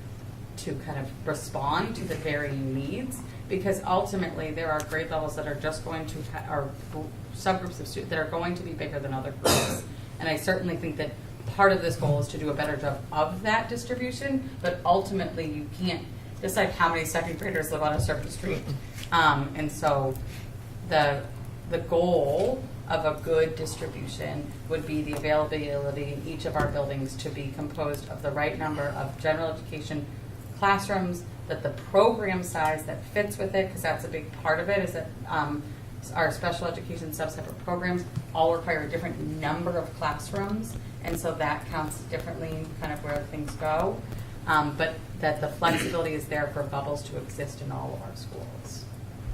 kind of respond to the varying needs, because ultimately there are grade levels that are just going to are subgroups of students that are going to be bigger than other groups. And I certainly think that part of this goal is to do a better job of that distribution, but ultimately you can't decide how many second graders live on a certain street. And so the goal of a good distribution would be the availability in each of our buildings to be composed of the right number of general education classrooms, that the program size that fits with it, because that's a big part of it, is that our special education sub-separate programs all require a different number of classrooms, and so that counts differently in kind of where things go. But that the flexibility is there for bubbles to exist in all of our schools.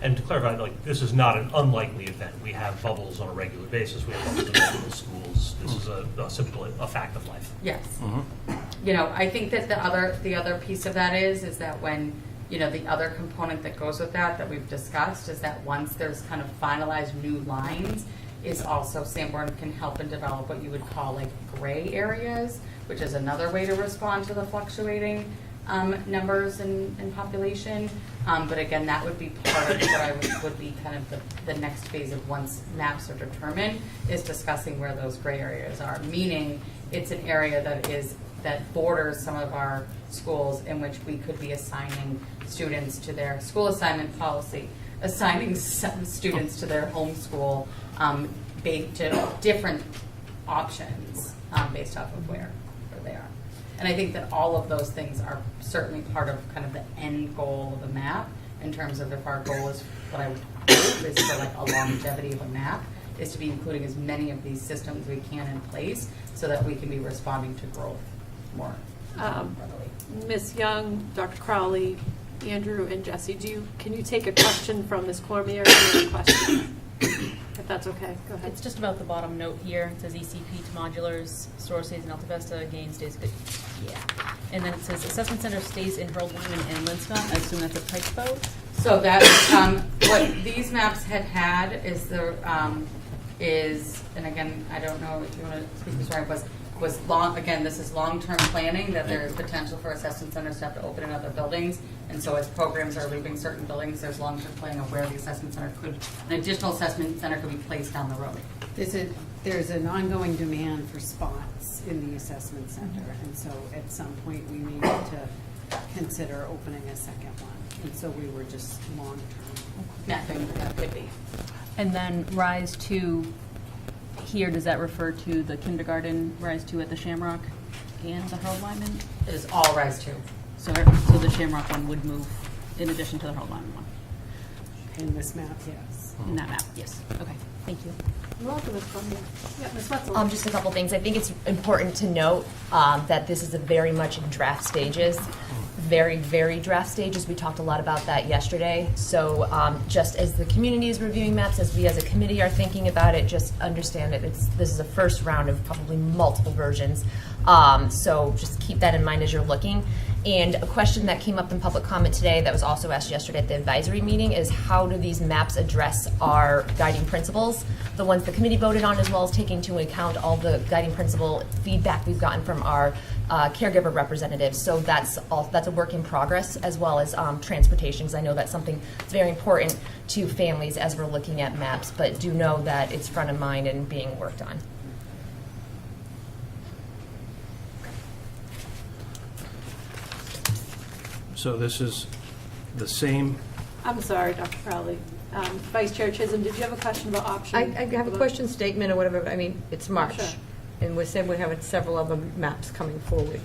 And to clarify, this is not an unlikely event. We have bubbles on a regular basis. We have bubbles in multiple schools. This is a fact of life. Yes. Mm-hmm. I think that the other piece of that is that when, the other component that goes with that we've discussed is that once there's kind of finalized new lines, is also Sanborn can help and develop what you would call like gray areas, which is another way to respond to the fluctuating numbers and population. But again, that would be part of what I would be kind of the next phase of once maps are determined, is discussing where those gray areas are. Meaning, it's an area that borders some of our schools in which we could be assigning students to their school assignment policy, assigning some students to their home school, to different options based off of where they are. And I think that all of those things are certainly part of kind of the end goal of the map, in terms of if our goal is, what I would hope is for like a longevity of a map, is to be including as many of these systems we can in place so that we can be responding to growth more readily. Ms. Young, Dr. Crowley, Andrew, and Jesse, can you take a question from Ms. Cormier? Question, if that's okay. Go ahead. It's just about the bottom note here. It says ECP to modulars, store stays in Alta Vista, gain stays good. Yeah. And then it says assessment center stays in Harold Wyman and Linscott. I assume that's a typo. So that what these maps had is and again, I don't know if you want to speak this right, was long, again, this is long-term planning, that there is potential for assessment centers to have to open in other buildings. And so as programs are leaving certain buildings, there's long-term planning of where the assessment center an additional assessment center could be placed down the road. There's an ongoing demand for spots in the assessment center. And so at some point we needed to consider opening a second one. And so we were just long-term. Mapping, that could be. And then Rise 2 here, does that refer to the kindergarten Rise 2 at the Shamrock and the Harold Wyman? It is all Rise 2. So the Shamrock one would move in addition to the Harold Wyman one? In this map, yes. In that map, yes. Okay, thank you. You're welcome, Ms. Cormier. Yeah, Ms. Wetzel. Just a couple things. I think it's important to note that this is very much in draft stages. Very, very draft stages. We talked a lot about that yesterday. So just as the community is reviewing maps, as we as a committee are thinking about it, just understand that this is a first round of probably multiple versions. So just keep that in mind as you're looking. And a question that came up in public comment today that was also asked yesterday at the advisory meeting is, how do these maps address our guiding principles, the ones the committee voted on, as well as taking into account all the guiding principle feedback we've gotten from our caregiver representatives. So that's a work in progress, as well as transportation, because I know that's something that's very important to families as we're looking at maps, but do know that it's front of mind and being worked on. So this is the same. I'm sorry, Dr. Crowley. Vice Chair Chisholm, did you have a question about option? I have a question statement or whatever. I mean, it's March. Sure. And we're saying we're having several other maps coming forward.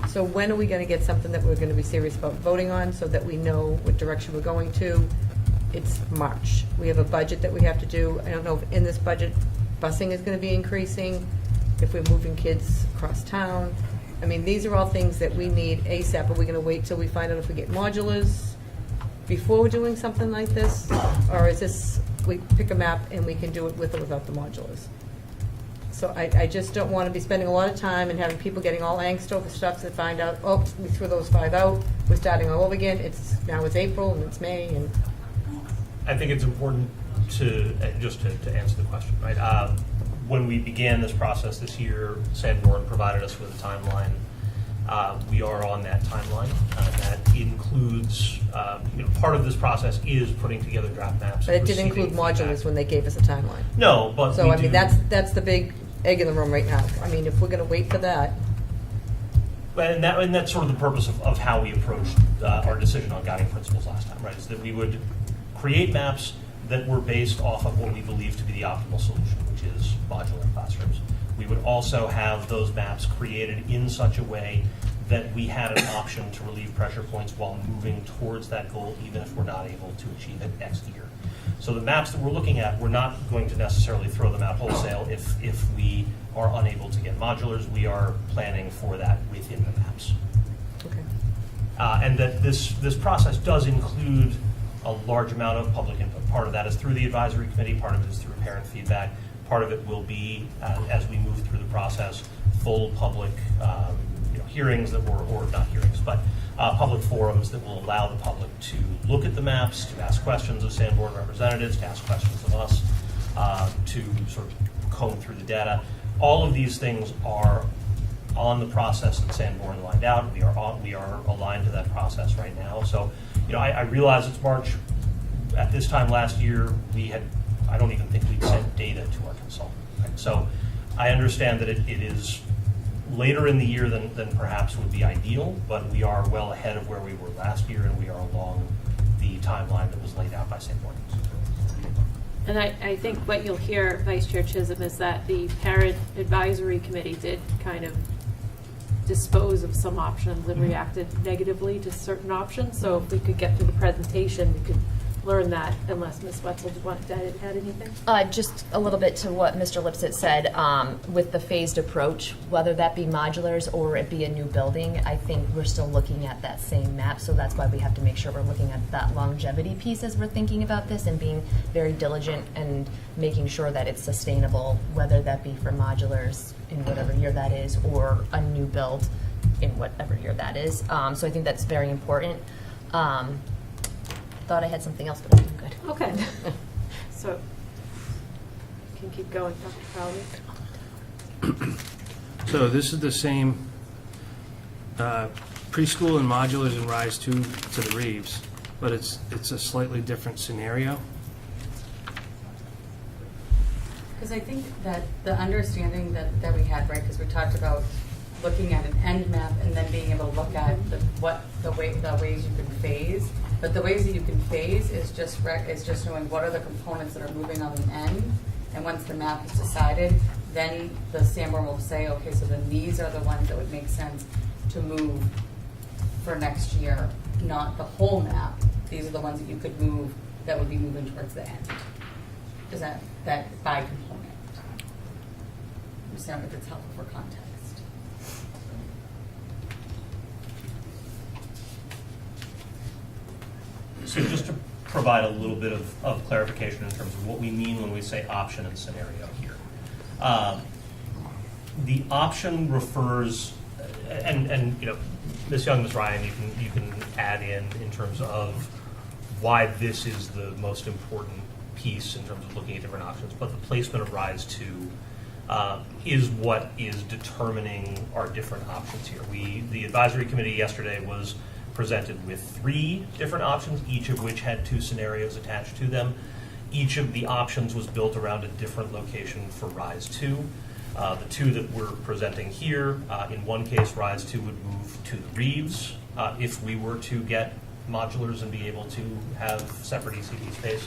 So when are we going to get something that we're going to be serious about voting on, so that we know what direction we're going to? It's March. We have a budget that we have to do. I don't know if in this budget busing is going to be increasing, if we're moving kids across town. I mean, these are all things that we need ASAP. Are we going to wait till we find out if we get modulars before we're doing something like this? Or is this, we pick a map and we can do it with or without the modulars? So I just don't want to be spending a lot of time and having people getting all angst over stuff to find out, oh, we threw those 5 out, we're starting all over again. Now it's April and it's May. And I think it's important to answer the question, right? When we began this process this year, Sanborn provided us with a timeline. We are on that timeline. That includes, part of this process is putting together draft maps. But it didn't include modulars when they gave us a timeline. No, but so I mean that's the big egg in the room right now. I mean, if we're going to wait for that. And that's sort of the purpose of how we approached our decision on guiding principles last time, right? Is that we would create maps that were based off of what we believe to be the optimal solution, which is modular classrooms. We would also have those maps created in such a way that we had an option to relieve pressure points while moving towards that goal, even if we're not able to achieve it next year. So the maps that we're looking at, we're not going to necessarily throw them out wholesale if we are unable to get modulars. We are planning for that within the maps. Okay. And that this process does include a large amount of public input. Part of that is through the advisory committee, part of it is through parent feedback, part of it will be, as we move through the process, full public hearings that were, or not hearings, but public forums that will allow the public to look at the maps, to ask questions of Sanborn representatives, to ask questions of us, to sort of comb through the data. All of these things are on the process that Sanborn lined out. We are aligned to that process right now. So, I realize it's March. At this time last year, I don't even think we'd sent data to our consultant. Right? So I understand that it is later in the year than perhaps would be ideal, but we are well ahead of where we were last year, and we are along the timeline that was laid out by Sanborn. And I think what you'll hear, Vice Chair Chisholm, is that the Parent Advisory Committee did kind of dispose of some options and reacted negatively to certain options. So if we could get through the presentation, we could learn that, unless Ms. Wetzel wanted to add anything? Just a little bit to what Mr. Lipset said, with the phased approach, whether that be modulars or it be a new building, I think we're still looking at that same map, so that's why we have to make sure we're looking at that longevity piece as we're thinking about this and being very diligent and making sure that it's sustainable, whether that be for modulars in whatever year that is or a new build in whatever year that is. So I think that's very important. Thought I had something else, but I'm good. Okay. So, can keep going, Dr. Crowley. So this is the same preschool and modulars in Rise 2 to the Reeves, but it's a slightly different scenario. Because I think that the understanding that we had, right, because we talked about looking at an end map and then being able to look at the ways you can phase. But the ways that you can phase is just knowing what are the components that are moving on the end. And once the map is decided, then the Sanborn will say, okay, so then these are the ones that would make sense to move for next year, not the whole map. These are the ones that you could move that would be moving towards the end. Is that by component? I'm sorry if it's helpful for context. So just to provide a little bit of clarification in terms of what we mean when we say option and scenario here. The option refers, and Ms. Young, Ms. Ryan, you can add in terms of why this is the most important piece in terms of looking at different options, but the placement of Rise 2 is what is determining our different options here. The advisory committee yesterday was presented with 3 different options, each of which had 2 scenarios attached to them. Each of the options was built around a different location for Rise 2. The 2 that we're presenting here, in one case, Rise 2 would move to the Reeves if we were to get modulars and be able to have separate ECD space.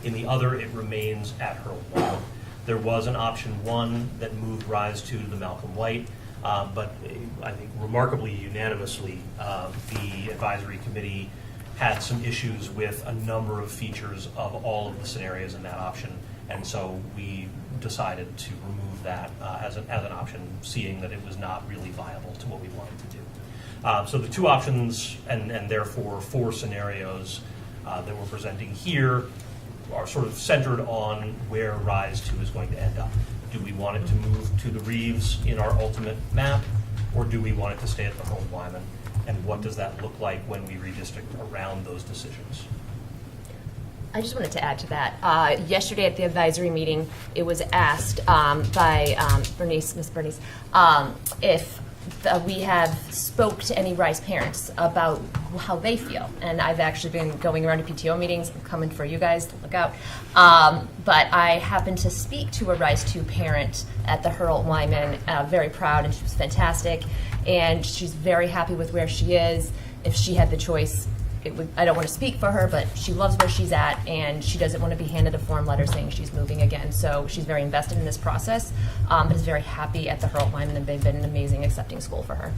In the other, it remains at Hurl. There was an option 1 that moved Rise 2 to the Malcolm White. But I think remarkably unanimously, the advisory committee had some issues with a number of features of all of the scenarios in that option, and so we decided to remove that as an option, seeing that it was not really viable to what we wanted to do. So the 2 options, and therefore 4 scenarios that we're presenting here, are sort of centered on where Rise 2 is going to end up. Do we want it to move to the Reeves in our ultimate map, or do we want it to stay at the Harold-Wyman? And what does that look like when we redistrict around those decisions? I just wanted to add to that. Yesterday at the advisory meeting, it was asked by Miss Bernice, if we have spoke to any Rise parents about how they feel. And I've actually been going around to PTO meetings. I'm coming for you guys to look out. But I happened to speak to a Rise 2 parent at the Hurl-Wyman, very proud, and she was fantastic. And she's very happy with where she is. If she had the choice, I don't want to speak for her, but she loves where she's at, and she doesn't want to be handed a form letter saying she's moving again. So she's very invested in this process, but is very happy at the Hurl-Wyman, and they've been an amazing accepting school for her.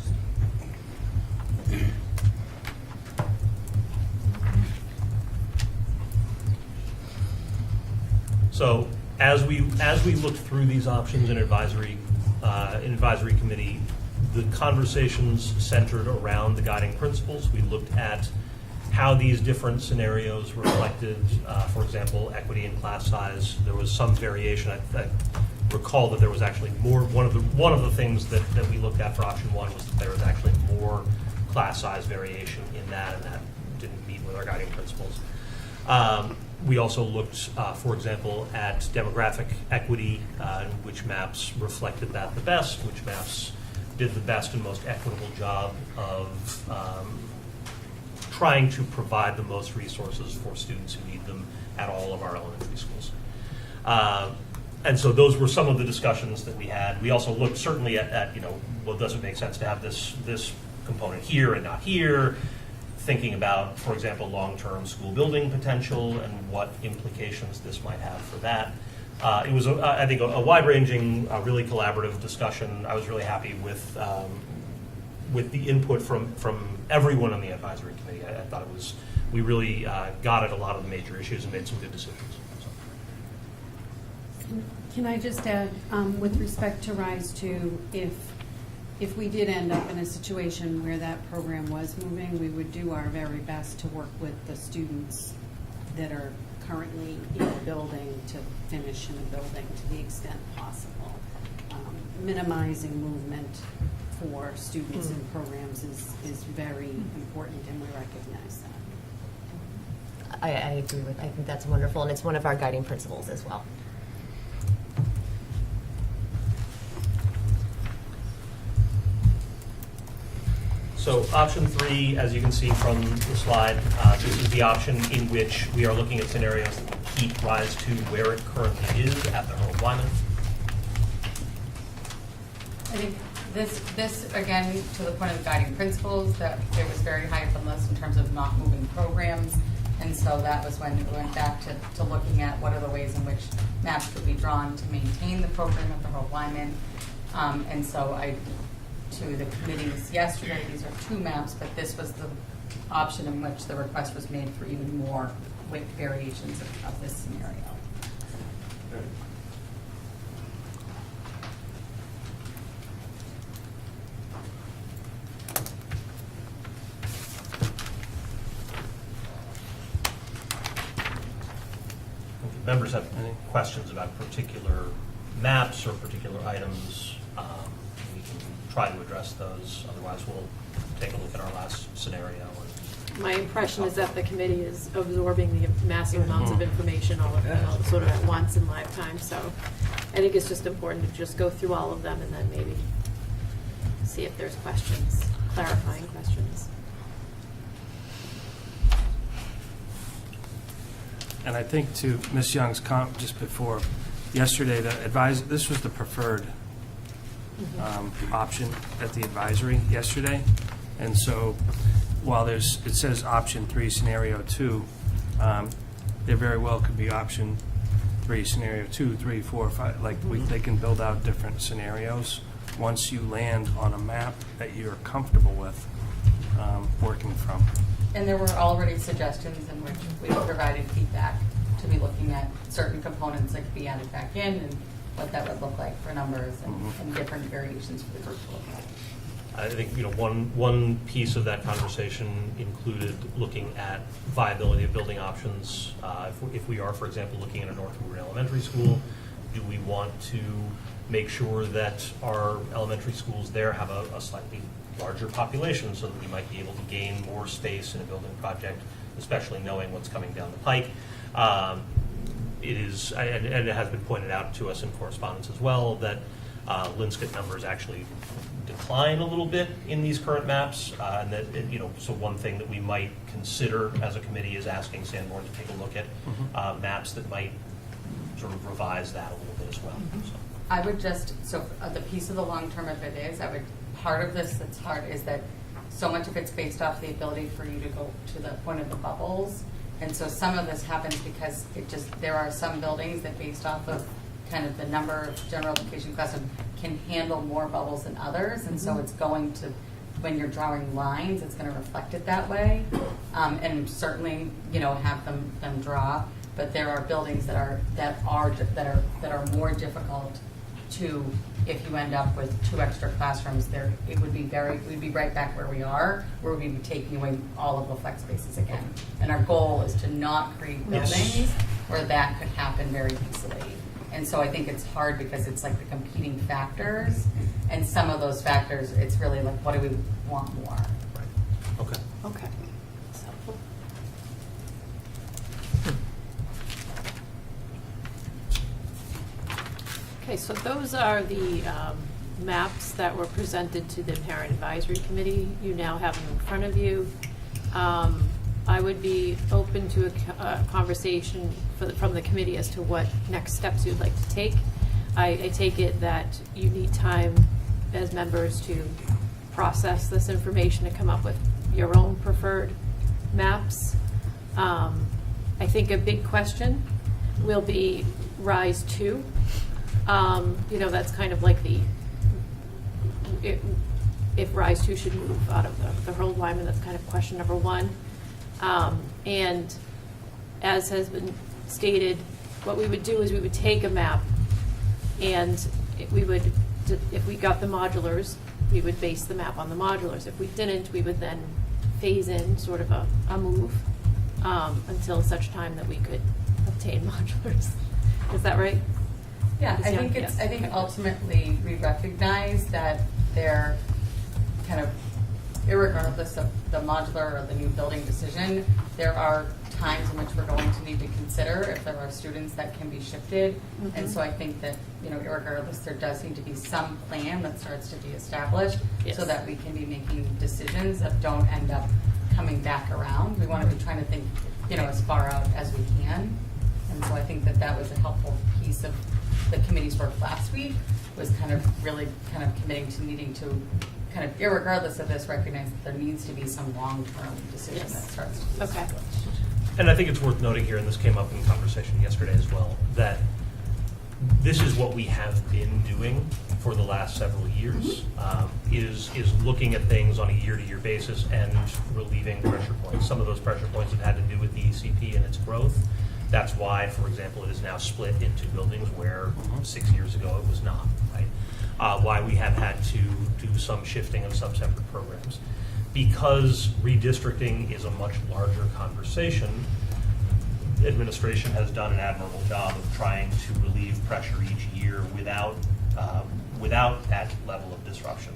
So as we looked through these options in advisory committee, the conversations centered around the guiding principles. We looked at how these different scenarios reflected, for example, equity and class size. There was some variation. I recall that there was actually more. One of the things that we looked at for option 1 was that there was actually more class size variation in that, and that didn't meet with our guiding principles. We also looked, for example, at demographic equity, which maps reflected that the best, which maps did the best and most equitable job of trying to provide the most resources for students who need them at all of our elementary schools. And so those were some of the discussions that we had. We also looked certainly at well, does it make sense to have this component here and not here? Thinking about, for example, long-term school building potential and what implications this might have for that. It was, I think, a wide-ranging, really collaborative discussion. I was really happy with the input from everyone on the advisory committee. I thought it was, we really got at a lot of the major issues and made some good decisions. Can I just add, with respect to RISE 2, if we did end up in a situation where that program was moving, we would do our very best to work with the students that are currently in the building to finish in the building to the extent possible. Minimizing movement for students in programs is very important, and we recognize that. I agree with, I think that's wonderful, and it's one of our guiding principles as well. So option 3, as you can see from the slide, this is the option in which we are looking at scenarios that will keep RISE 2 where it currently is at the Harold Wyman. I think this again, to the point of guiding principles, that it was very high up on the list in terms of not moving programs. And so that was when we went back to looking at what are the ways in which maps could be drawn to maintain the program at the Harold Wyman. And so to the committees yesterday, these are 2 maps, but this was the option in which the request was made for even more with variations of this scenario. If members have any questions about particular maps or particular items, we can try to address those. Otherwise, we'll take a look at our last scenario. My impression is that the committee is absorbing the massive amounts of information all sort of at once in live time. So I think it's just important to just go through all of them and then maybe see if there's questions, clarifying questions. And I think to Ms. Young's comment just before, yesterday, this was the preferred option at the advisory yesterday. And so while it says option 3, scenario 2, there very well could be option 3, scenario 2, 3, 4, 5. Like they can build out different scenarios once you land on a map that you're comfortable with working from. And there were already suggestions in which we provided feedback to be looking at certain components that could be added back in and what that would look like for numbers and different variations for the group to look at. I think one piece of that conversation included looking at viability of building options. If we are, for example, looking at a North Woburn Elementary School, do we want to make sure that our elementary schools there have a slightly larger population so that we might be able to gain more space in a building project, especially knowing what's coming down the pike? It is, and it has been pointed out to us in correspondence as well, that Linscott numbers actually decline a little bit in these current maps, and that, so one thing that we might consider as a committee is asking Sanborn to take a look at maps that might sort of revise that a little bit as well. So. I would just, the piece of the long term of it is, part of this that's hard is that so much of it's based off the ability for you to go to the point of the bubbles. And so some of this happens because there are some buildings that based off of kind of the number of general education classes can handle more bubbles than others. And so it's going to, when you're drawing lines, it's going to reflect it that way. And certainly, have them draw. But there are buildings that are more difficult to, if you end up with 2 extra classrooms, we'd be right back where we are, where we'd be taking away all of the flex spaces again. And our goal is to not create buildings where that could happen very easily. And so I think it's hard because it's like the competing factors, and some of those factors, it's really like, what do we want more? Right. Okay. Okay. That's helpful. Okay, so those are the maps that were presented to the Parent Advisory Committee. You now have them in front of you. I would be open to a conversation from the committee as to what next steps you'd like to take. I take it that you need time as members to process this information and come up with your own preferred maps. I think a big question will be Rise 2. That's kind of like if Rise 2 should move out of the Harold Wyman, that's kind of question number one. And as has been stated, what we would do is we would take a map and if we got the modulars, we would base the map on the modulars. If we didn't, we would then phase in sort of a move until such time that we could obtain modulars. Is that right? Yeah, Ms. I Young? think Yes. I think ultimately we recognize that they're kind of, irregardless of the modular or the new building decision, there are times in which we're going to need to consider if there are students that can be shifted. And so I think that, irregardless, there does need to be some plan that starts to be established so that we can be making decisions that don't end up coming back around. We want to be trying to think, as far out as we can. And so I think that that was a helpful piece of the committee's work last week, was kind of really kind of committing to needing to kind of, irregardless of this, recognize that there needs to be some long-term decision that starts to be established. And I think it's worth noting here, and this came up in conversation yesterday as well, that this is what we have been doing for the last several years, is looking at things on a year-to-year basis and relieving pressure points. Some of those pressure points have had to do with the ECP and its growth. That's why, for example, it is now split into buildings where 6 years ago it was not, right? Why we have had to do some shifting of some separate programs. Because redistricting is a much larger conversation, administration has done an admirable job of trying to relieve pressure each year without that level of disruption.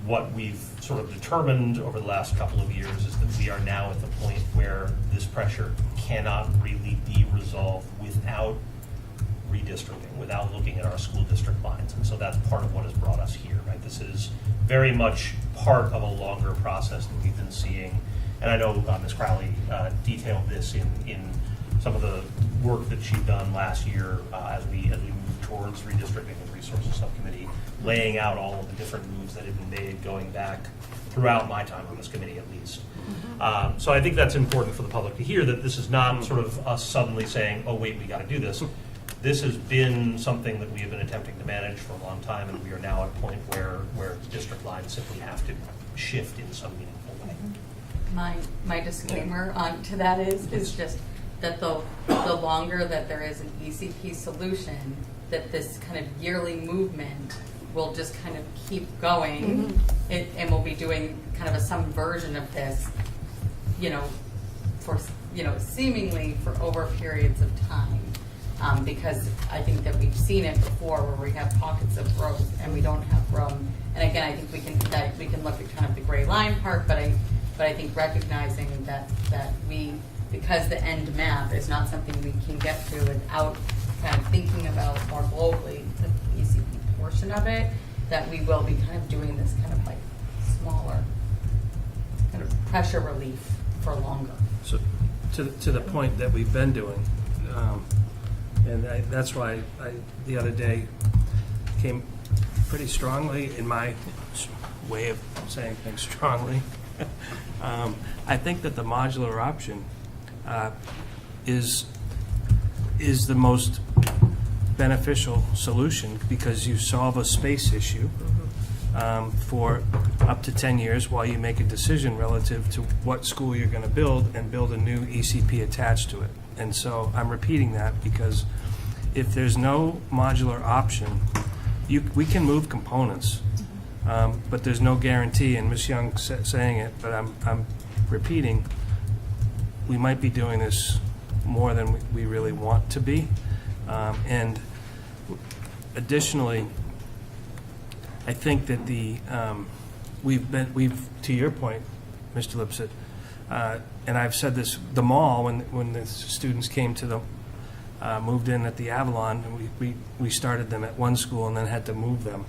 What we've sort of determined over the last couple of years is that we are now at the point where this pressure cannot really be resolved without redistricting, without looking at our school district lines. And so that's part of what has brought us here, right? This is very much part of a longer process that we've been seeing. And I know Ms. Crowley detailed this in some of the work that she'd done last year as we moved towards redistricting and resources subcommittee, laying out all of the different moves that had been made going back throughout my time on this committee at least. So I think that's important for the public to hear, that this is not sort of us suddenly saying, oh wait, we got to do this. This has been something that we have been attempting to manage for a long time, and we are now at a point where district lines simply have to shift in some meaningful way. My disclaimer to that is just that the longer that there is an ECP solution, that this kind of yearly movement will just kind of keep going, and we'll be doing kind of some version of this, for seemingly for over periods of time. Because I think that we've seen it before where we have pockets of growth and we don't have room. And again, I think we can look at kind of the gray line part, but I think recognizing that we, because the end map is not something we can get to without kind of thinking about more globally the ECP portion of it, that we will be kind of doing this kind of like smaller kind of pressure relief for longer. So to the point that we've been doing, and that's why the other day came pretty strongly, in my way of saying things strongly. I think that the modular option is the most beneficial solution, because you solve a space issue for up to 10 years while you make a decision relative to what school you're going to build and build a new ECP attached to it. And so I'm repeating that because if there's no modular option, we can move components, but there's no guarantee, and Ms. Young saying it, but I'm repeating, we might be doing this more than we really want to be. And additionally, I think that we've to your point, Mr. Lipset, and I've said this, the mall, when the students came to the, moved in at the Avalon, and we started them at one school and then had to move them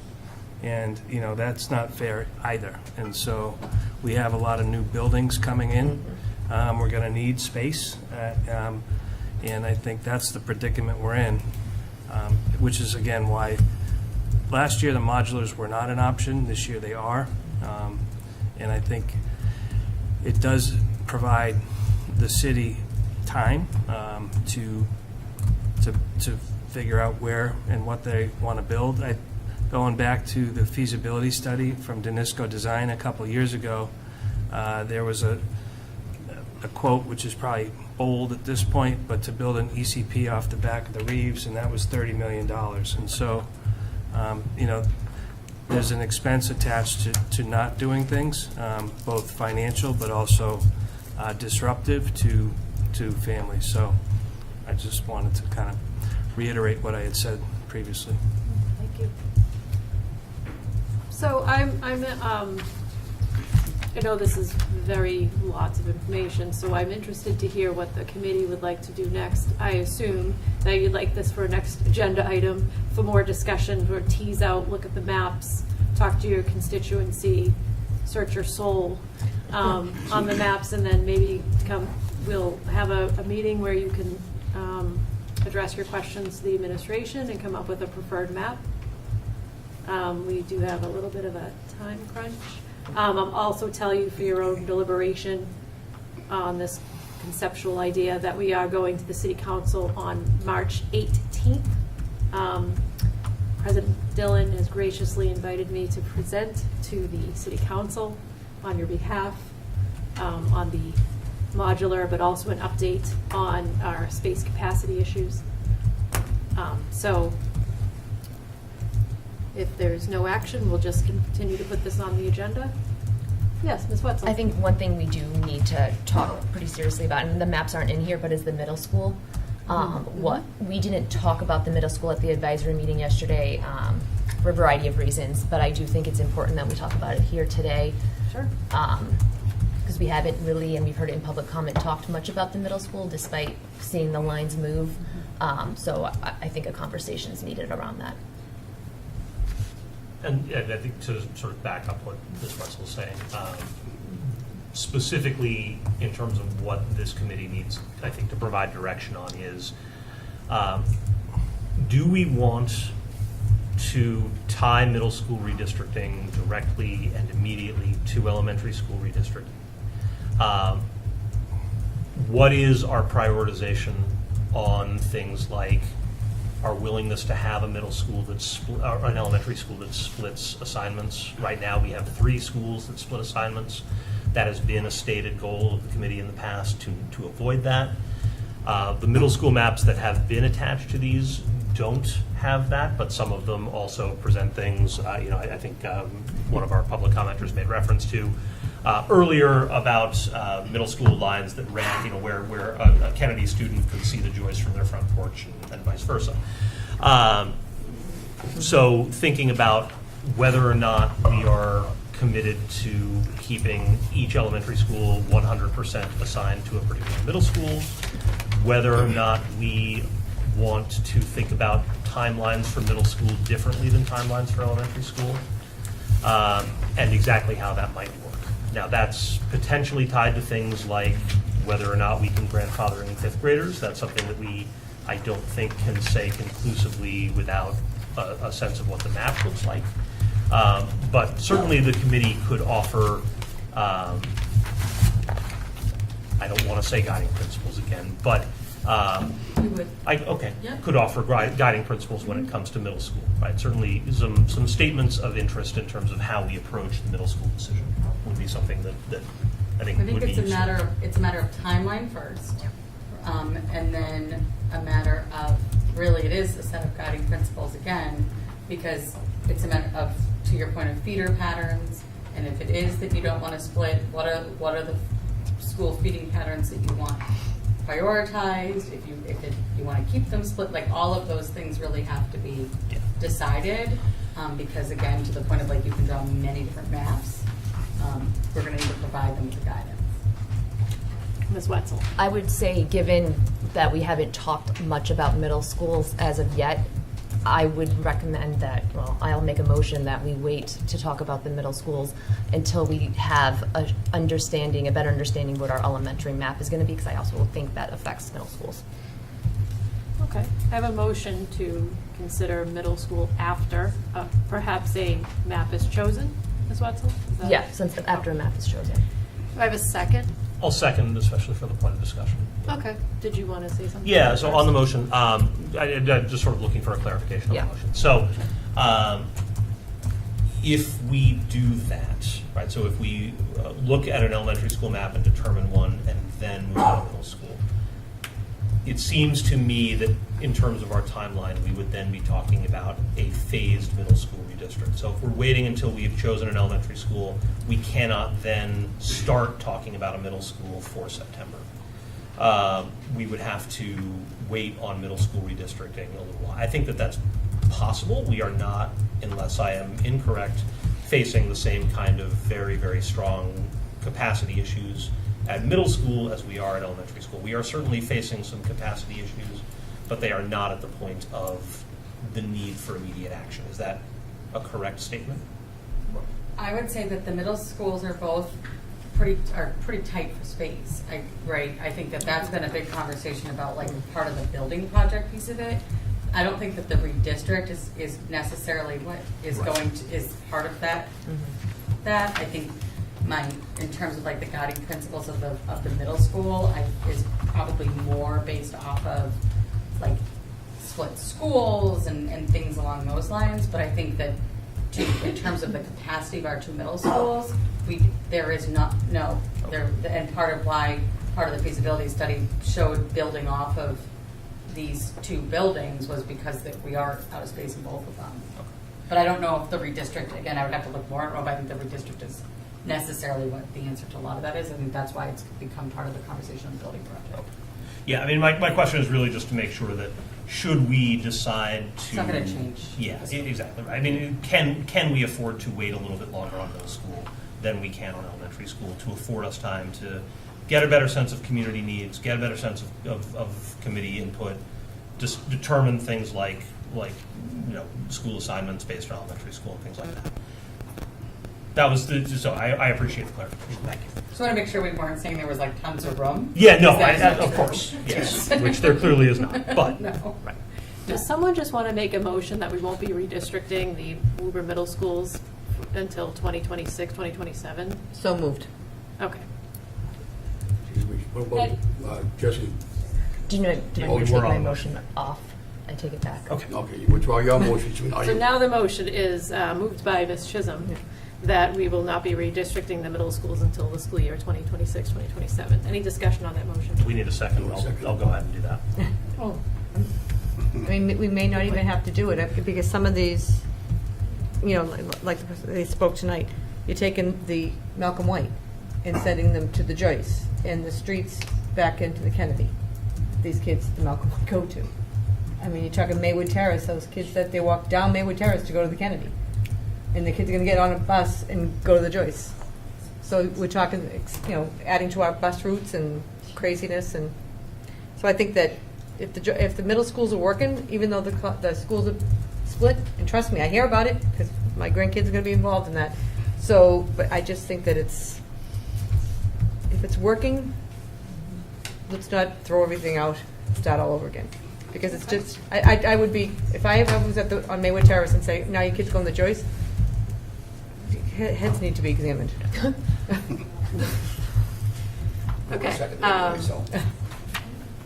And, that's not fair either. And so we have a lot of new buildings coming in. We're going to need space. And I think that's the predicament we're in, which is, again, why last year the modulars were not an option. This year they are. And I think it does provide the city time to figure out where and what they want to build. Going back to the feasibility study from Danisco Design a couple years ago, there was a quote, which is probably old at this point, but to build an ECP off the back of the Reeves, and that was $30 million. And so, there's an expense attached to not doing things, both financial but also disruptive to families. So I just wanted to kind of reiterate what I had said previously. Thank you. So I know this is lots of information, so I'm interested to hear what the committee would like to do next. I assume that you'd like this for a next agenda item for more discussion, or tease out, look at the maps, talk to your constituency, search your soul on the maps, and then maybe we'll have a meeting where you can address your questions to the administration and come up with a preferred map. We do have a little bit of a time crunch. I'll also tell you for your own deliberation on this conceptual idea that we are going to the City Council on March 18th. President Dillon has graciously invited me to present to the City Council on your behalf on the modular, but also an update on our space capacity issues. So if there's no action, we'll just continue to put this on the agenda. Yes, Ms. Wetzel. I think one thing we do need to talk pretty seriously about, and the maps aren't in here, but is the middle school. What we didn't talk about the middle school at the advisory meeting yesterday for a variety of reasons, but I do think it's important that we talk about it here today. Sure. Because we haven't really, and we've heard it in public comment, talked much about the middle school despite seeing the lines move. So I think a conversation is needed around that. And I think to sort of back up what Ms. Wetzel was saying, specifically in terms of what this committee needs, I think, to provide direction on is, do we want to tie middle school redistricting directly and immediately to elementary school redistricting? What is our prioritization on things like our willingness to have a middle school that's or an elementary school that splits assignments? Right now, we have 3 schools that split assignments. That has been a stated goal of the committee in the past to avoid that. The middle school maps that have been attached to these don't have that, but some of them also present things. I think one of our public commenters made reference to earlier about middle school lines that ran, where a Kennedy student could see the Joyce from their front porch and vice versa. So thinking about whether or not we are committed to keeping each elementary school 100% assigned to a particular middle school, whether or not we want to think about timelines for middle school differently than timelines for elementary school, and exactly how that might work. Now, that's potentially tied to things like whether or not we can grandfather in 5th graders. That's something that I don't think can say conclusively without a sense of what the map looks like. But certainly the committee could offer, I don't want to say guiding principles again, but We would. could offer guiding principles when it comes to middle school, right? Certainly some statements of interest in terms of how we approach the middle school decision would be something that I think would be it's a useful. matter of timeline first, and then a matter of, really, it is a set of guiding principles again, because it's a matter of, to your point, of feeder patterns, and if it is that you don't want to split, what are the school feeding patterns that you want prioritized, if you want to keep them split, like all of those things really have to be decided, because again, to the point of like you can draw many different maps, we're going to need to provide them with guidance. Ms. Wetzel. I would say, given that we haven't talked much about middle schools as of yet, I would recommend that, well, I'll make a motion that we wait to talk about the middle schools until we have a better understanding what our elementary map is going to be, because I also think that affects middle schools. Okay. I have a motion to consider middle school after perhaps a map is chosen, Ms. Wetzel? Is that- Yeah, since after a map is chosen. Do I have a second? I'll second, especially for the point of discussion. Okay. Did you want to say something? Yeah, so on the motion, I'm just sort of looking for a clarification on the motion. So if we do that, right, so if we look at an elementary school map and determine one and then move on to middle school, it seems to me that in terms of our timeline, we would then be talking about a phased middle school redistrict. So if we're waiting until we've chosen an elementary school, we cannot then start talking about a middle school for September. We would have to wait on middle school redistricting a little while. I think that that's possible. We are not, unless I am incorrect, facing the same kind of very, very strong capacity issues at middle school as we are at elementary school. We are certainly facing some capacity issues, but they are not at the point of the need for immediate action. Is that a correct statement? I would say that the middle schools are both pretty tight for space. I think that's been a big conversation about like part of the building project piece of it. I don't think that the redistrict is necessarily what is is part of that. That I think in terms of like the guiding principles of the middle school is probably more based off of like split schools and things along those lines. But I think that in terms of the capacity of our two middle schools, there is not, no, there, and part of the feasibility study showed building off of these two buildings was because that we are out of space in both of them. But I don't know if the redistrict, again, I would have to look more at it, but I think the redistrict is necessarily what the answer to a lot of that is. I think that's why it's become part of the conversation on the building project. Yeah, I mean, my question is really just to make sure that should we decide to... It's not going to change. Yeah, exactly. I mean, can we afford to wait a little bit longer on middle school than we can on elementary school to afford us time to get a better sense of community needs, get a better sense of committee input, just determine things like school assignments based on elementary school and things like that. That was so I appreciate the clarification. Thank you. Just want to make sure we weren't saying there was like tons of room. Yeah, no, of course, yes, which there clearly is not. But no. Right. Does someone just want to make a motion that we won't be redistricting the Woburn middle schools until 2026, 2027? So moved. Okay. What about Jesse? Do you know, did I take my motion off? I take it back. Okay, you withdraw your motion. So now the motion is moved by Ms. Chisholm that we will not be redistricting the middle schools until the school year 2026, 2027. Any discussion on that motion? We need a second. I'll go ahead and do that. Oh. I mean, we may not even have to do it because some of these, like they spoke tonight, you're taking the Malcolm White and sending them to the Joyce and the streets back into the Kennedy. These kids, the Malcolm White go to. I mean, you're talking Maywood Terrace, those kids that they walk down Maywood Terrace to go to the Kennedy. And the kids are going to get on a bus and go to the Joyce. So we're talking, adding to our bus routes and craziness. And so I think that if the middle schools are working, even though the schools are split, and trust me, I hear about it because my grandkids are going to be involved in that. So, but I just think that if it's working, let's not throw everything out, start all over again. Because it's just, I would be, if I was on Maywood Terrace and say, now your kids go on the Joyce, heads need to be examined. Okay.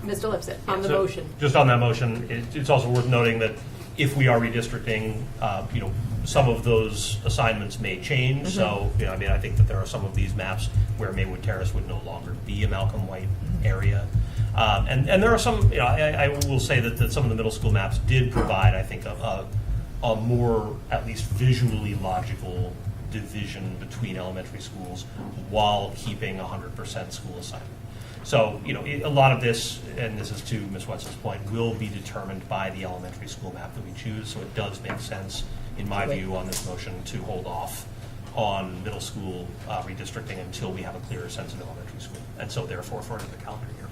Mr. Lipset, on the motion. Just on that motion, it's also worth noting that if we are redistricting, some of those assignments may change. Mm-hmm. So, I think that there are some of these maps where Maywood Terrace would no longer be a Malcolm White area. And there are some, I will say that some of the middle school maps did provide, I think, a more, at least visually logical division between elementary schools while keeping 100% school assignment. So, a lot of this, and this is to Ms. Wetzel's point, will be determined by the elementary school map that we choose. So it does make sense, in my view, on this motion to hold off on middle school redistricting until we have a clearer sense of elementary school. And so therefore for another calendar year.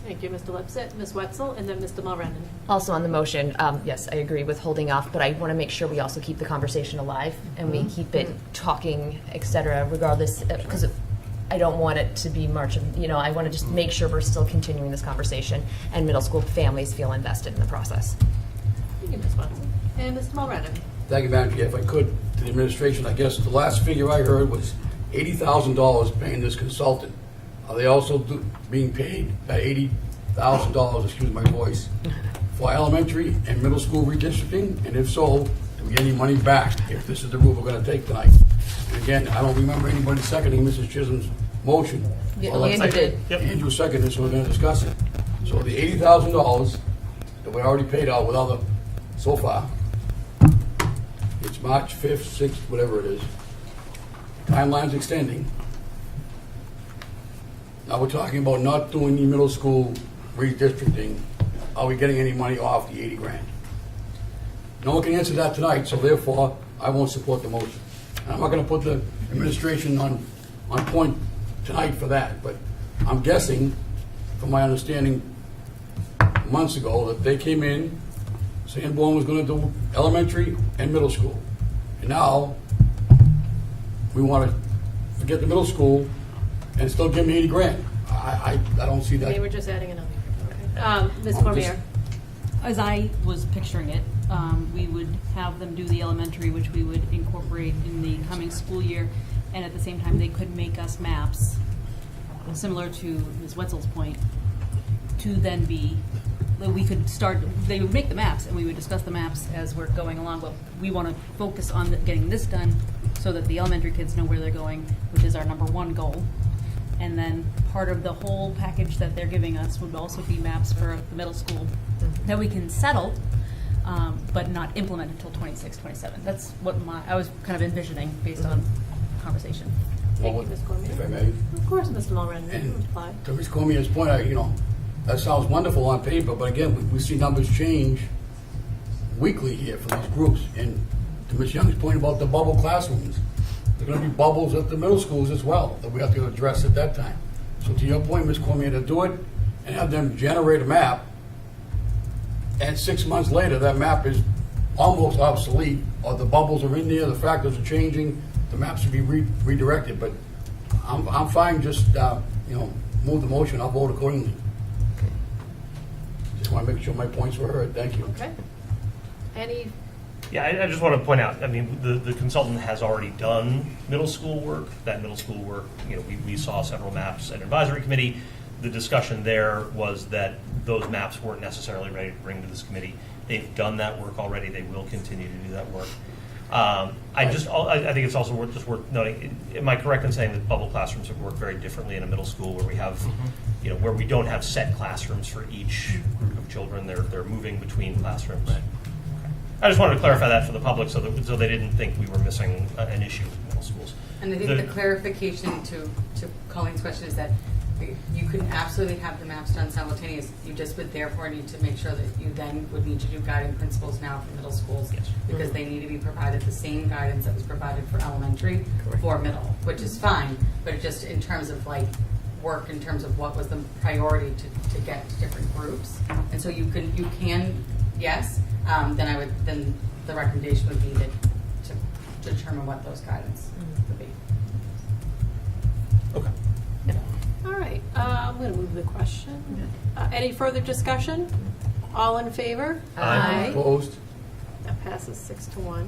Thank you, Mr. Lipset, Ms. Wetzel, and then Mr. Mulrennan. Also on the motion, yes, I agree with holding off, but I want to make sure we also keep the conversation alive and we keep it talking, et cetera, regardless, because I don't want it to be March of, I want to just make sure we're still continuing this conversation and middle school families feel invested in the process. Thank you, Ms. Wetzel. And Mr. Mulrennan. Thank you, Madam Chair. If I could, to the administration, I guess the last figure I heard was $80,000 paying this consultant. Are they also being paid that $80,000, excuse my voice, for elementary and middle school redistricting? And if so, do we get any money back if this is the route we're going to take tonight? And again, I don't remember anybody seconding Mrs. Chisholm's motion. Yeah, Andrew did. Yep. Andrew seconded, so we're going to discuss it. So the $80,000 that we already paid out with other, so far, it's March 5th, 6th, whatever it is. Timeline's extending. Now we're talking about not doing the middle school redistricting. Are we getting any money off the 80 grand? No one can answer that tonight, so therefore, I won't support the motion. And I'm not going to put the administration on point tonight for that, but I'm guessing, from my understanding months ago, that they came in, Sanborn was going to do elementary and middle school. And now, we want to forget the middle school and still give me 80 grand. I don't see that. They were just adding another. Okay. Ms. Cormier. As I was picturing it, we would have them do the elementary, which we would incorporate in the coming school year, and at the same time, they could make us maps, similar to Ms. Wetzel's point, to then be, we could start, they would make the maps, and we would discuss the maps as we're going along, but we want to focus on getting this done so that the elementary kids know where they're going, which is our number one goal. And then part of the whole package that they're giving us would also be maps for the middle school that we can settle, but not implement until 26, 27. That's what I was kind of envisioning based on conversation. Thank you, Ms. Cormier. If I may. Of course, Mr. Mulrennan. And Reply. to Ms. Cormier's point, that sounds wonderful on paper, but again, we see numbers change weekly here for these groups. And to Ms. Young's point about the bubble classrooms, there are going to be bubbles at the middle schools as well that we have to address at that time. So to your point, Ms. Cormier, to do it and have them generate a map, and 6 months later, that map is almost obsolete, or the bubbles are in there, the factors are changing, the maps should be redirected. But I'm fine, just, move the motion, I'll vote accordingly. Just want to make sure my points were heard. Thank you. Okay. Any? Yeah, I just want to point out, the consultant has already done middle school work. That middle school work, we saw several maps at advisory committee. The discussion there was that those maps weren't necessarily ready to bring to this committee. They've done that work already. They will continue to do that work. I think it's also worth noting, am I correct in saying that bubble classrooms would work very differently in a middle school where we have, where we don't have set classrooms for each group of children? They're moving between classrooms. Right. I just wanted to clarify that for the public so they didn't think we were missing an issue with middle schools. And I think the clarification to Colleen's question is that you can absolutely have the maps done simultaneous. You just would therefore need to make sure that you then would need to do guiding principles now for middle schools, because they need to be provided the same guidance that was provided for elementary for middle, which is fine, but it just in terms of work, in terms of what was the priority to get to different groups. And so you can yes, then the recommendation would be to determine what those guidance would be. Okay. All right, I'm going to move the question. Any further discussion? All in favor? Aye. Opposed? That passes 6-1.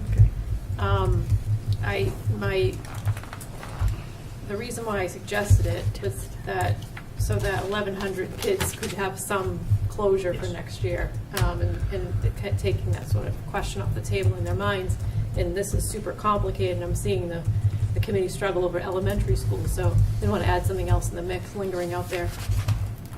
Okay. The reason why I suggested it was so that 1,100 kids could have some closure for next year, and taking that sort of question off the table in their minds. And this is super complicated, and I'm seeing the committee struggle over elementary school, so they want to add something else in the mix lingering out there.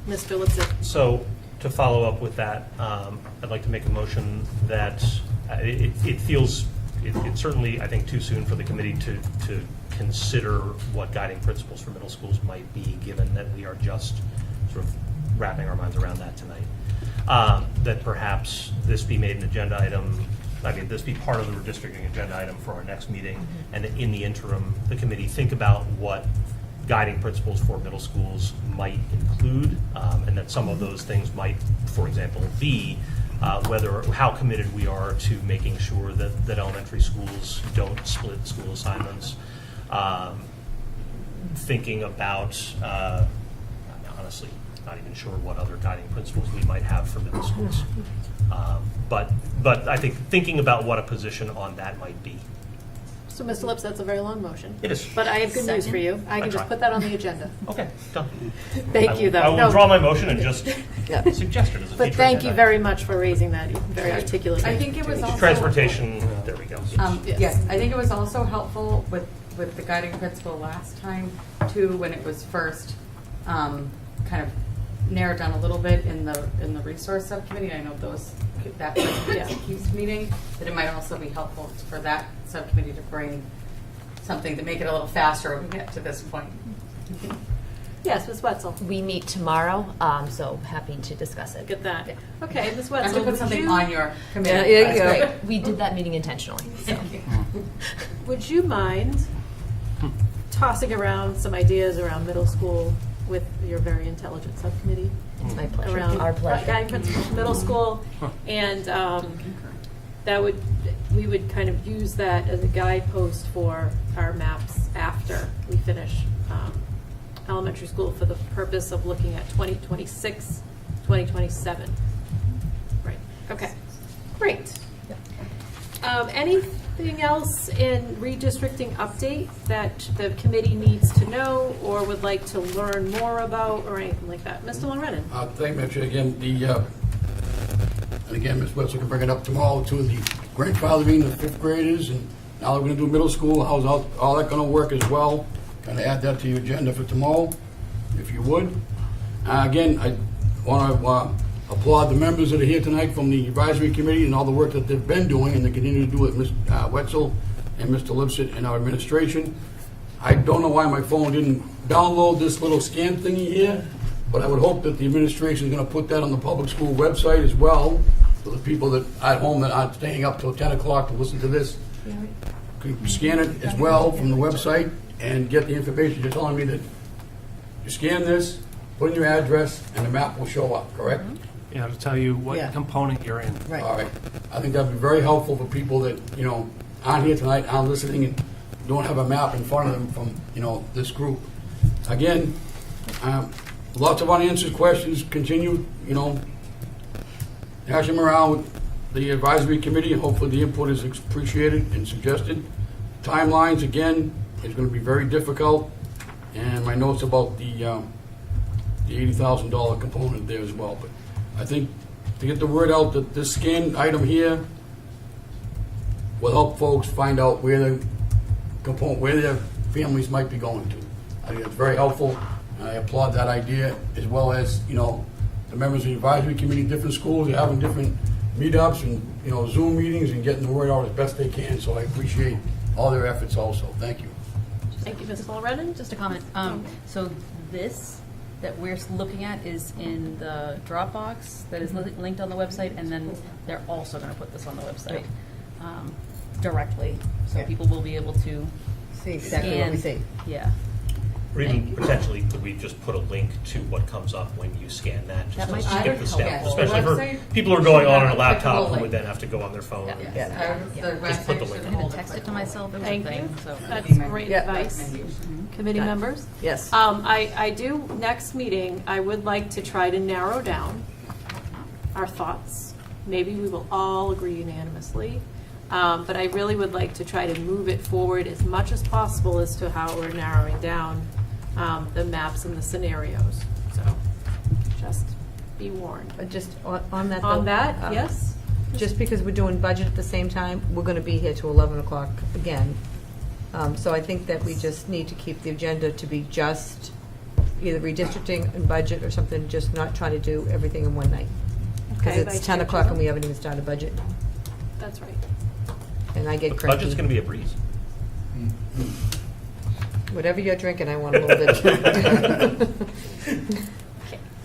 Mr. Lipset. So to follow up with that, I'd like to make a motion that it's certainly, I think, too soon for the committee to consider what guiding principles for middle schools might be, given that we are just sort of wrapping our minds around that tonight. That perhaps this be made an agenda item, this be part of the redistricting agenda item for our next meeting, and that in the interim, the committee think about what guiding principles for middle schools might include, and that some of those things might, for example, be how committed we are to making sure that elementary schools don't split school assignments. Thinking about, honestly, not even sure what other guiding principles we might have for middle schools. But I think thinking about what a position on that might be. So, Mr. Lips, that's a very long motion. It is. But I have good news for you. I can just tried. put that on the agenda. Okay, done. Thank you, though. I will No. withdraw my motion and just Yeah. suggest it as a But future thank agenda you very much for raising that very articulately. I think it was also. Transportation, there we go. Yes, I think it was also helpful with the guiding principle last time, too, when it was first kind of narrowed down a little bit in the resource subcommittee. I know that keeps meeting, that it might also be helpful for that subcommittee to bring something to make it a little faster when we get to this point. Yes, Ms. Wetzel. We meet tomorrow, so happy to discuss it. Get that. Yeah. Okay, Ms. I Wetzel. have to put would something you- on your committee. Yeah, That's yeah, great. We did that meeting intentionally. So. Would you mind tossing around some ideas around middle school with your very intelligent subcommittee? My pleasure. Around Our pleasure. guiding principles for middle school, and we would kind of use that as a guidepost for our maps after we finish elementary school for the purpose of looking at 2026, 2027. Right, okay, great. Anything else in redistricting update that the committee needs to know or would like to learn more about or anything like that? Mr. Lorennen? Thank you, Mitch. Again, and again, Ms. Wetzel can bring it up tomorrow to the grandfathering of fifth graders, and now we're going to do middle school. How's all that going to work as well? Kind of add that to your agenda for tomorrow, if you would. Again, I want to applaud the members that are here tonight from the advisory committee and all the work that they've been doing and they continue to do with Ms. Wetzel and Mr. Lipset and our administration. I don't know why my phone didn't download this little scan thingy here, but I would hope that the administration is going to put that on the public school website as well, for the people that at home that aren't staying up till 10 o'clock to listen to this. Can scan it as well from the website and get the information. You're telling me that you scan this, put in your address, and the map will show up, correct? Yeah, to tell you what Yeah. component you're in. Right. All right. I think that'd be very helpful for people that, aren't here tonight, aren't listening, and don't have a map in front of them from, this group. Again, lots of unanswered questions continue, hash them around with the advisory committee, and hopefully the input is appreciated and suggested. Timelines, again, is going to be very difficult, and my notes about the $80,000 component there as well. But I think to get the word out that this scan item here will help folks find out where their families might be going to. I think it's very helpful, and I applaud that idea, as well as, the members of the advisory committee, different schools are having different meetups and, Zoom meetings and getting the word out as best they can, so I appreciate all their efforts also. Thank you. Thank you, Ms. Mulrennan. Just a comment. So this that we're looking at is in the Dropbox that is linked on the website, and then they're also going to put this on the website directly, so people will be able to See exactly what we see. Yeah. Or even potentially, could we just put a link to what comes up when you scan that? Just That to might skip be the step, helpful. especially The for website people who are going should on have a a laptop clickable who would link. then have to go on their phone. Just put the link. I'm going to text it to myself. Thank you. So. That's great Yeah. advice. Committee members? Yes. I do, next meeting, I would like to try to narrow down our thoughts. Maybe we will all agree unanimously. But I really would like to try to move it forward as much as possible as to how we're narrowing down the maps and the scenarios. So just be warned. But just on that. On though, that, yes? Just because we're doing budget at the same time, we're going to be here till 11 o'clock again. So I think that we just need to keep the agenda to be just either redistricting and budget or something, just not trying to do everything in one night. Because Okay, it's Vice 10 Chair o'clock and Chisholm? we haven't even started budget. That's right. And I get The cranky. budget's going to be a breeze. Whatever you're drinking, I want a little bit.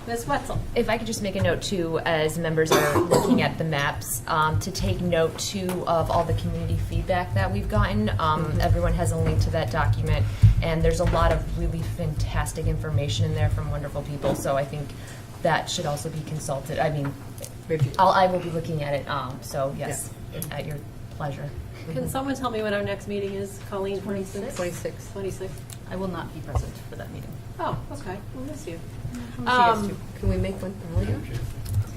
Ms. Wetzel? If I could just make a note too, as members are looking at the maps, to take note too of all the community feedback that we've gotten. Everyone has a link to that document. And there's a lot of really fantastic information in there from wonderful people, so I think that should also be consulted. I mean, I will be looking at it, so yes, at your pleasure. Can someone tell me when our next meeting is, Colleen? 26. 26. I will not be present for that meeting. Oh, okay, we'll miss you. Can we make one earlier?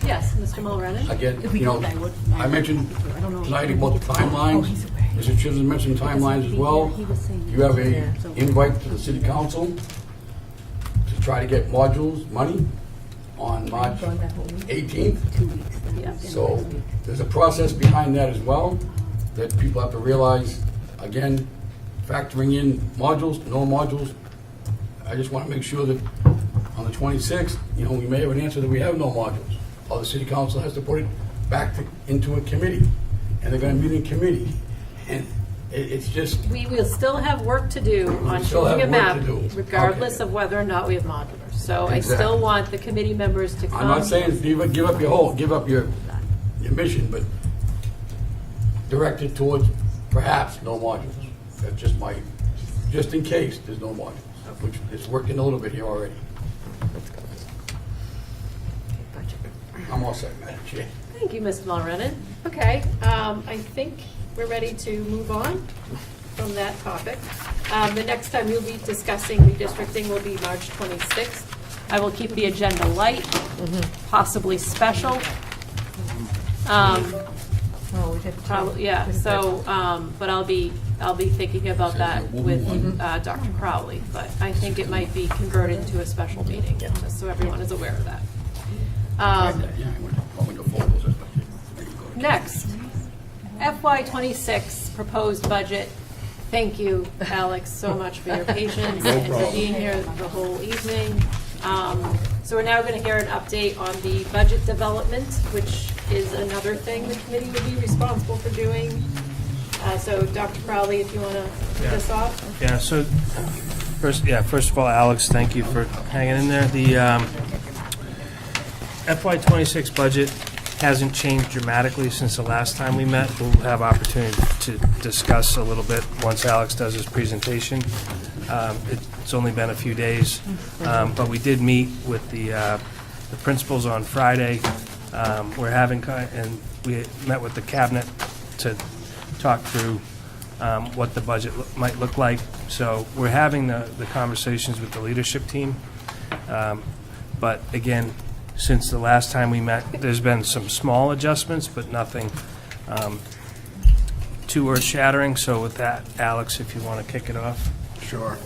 Yes, Mr. Mulrennan? Again, you know, I mentioned tonight about the timelines. Mr. Chisholm mentioned timelines as well. You have a invite to the city council to try to get modules, money, on March 18th. So there's a process behind that as well that people have to realize. Again, factoring in modules, no modules. I just want to make sure that on the 26th, you know, we may have an answer that we have no modules. Or the city council has to put it back into a committee, and they're going to meet in committee. And it's just... We will still have work to do on choosing a map, regardless of whether or not we have modulars. So I still want the committee members to come. I'm not saying give up your mission, but direct it towards perhaps no modules. That's just in case there's no modules, which is working a little bit here already. I'm all set, Madam Chair. Thank you, Mr. Mulrennan. Okay, I think we're ready to move on from that topic. The next time we'll be discussing redistricting will be March 26th. I will keep the agenda light, possibly special. Probably, yeah. So, but I'll be thinking about that with Dr. Crowley. But I think it might be converted into a special meeting, just so everyone is aware of that. Next, FY26 proposed budget. Thank you, Alex, so much for your patience and for being here the whole evening. So we're now going to hear an update on the budget development, which is another thing the committee will be responsible for doing. So Dr. Crowley, if you want to kick us off. Yeah, so first of all, Alex, thank you for hanging in there. The FY26 budget hasn't changed dramatically since the last time we met. We'll have opportunity to discuss a little bit once Alex does his presentation. It's only been a few days, but we did meet with the principals on Friday. And we met with the cabinet to talk through what the budget might look like. So we're having the conversations with the leadership team. But again, since the last time we met, there's been some small adjustments, but nothing too earth-shattering. So with that, Alex, if you want to kick it off. Sure.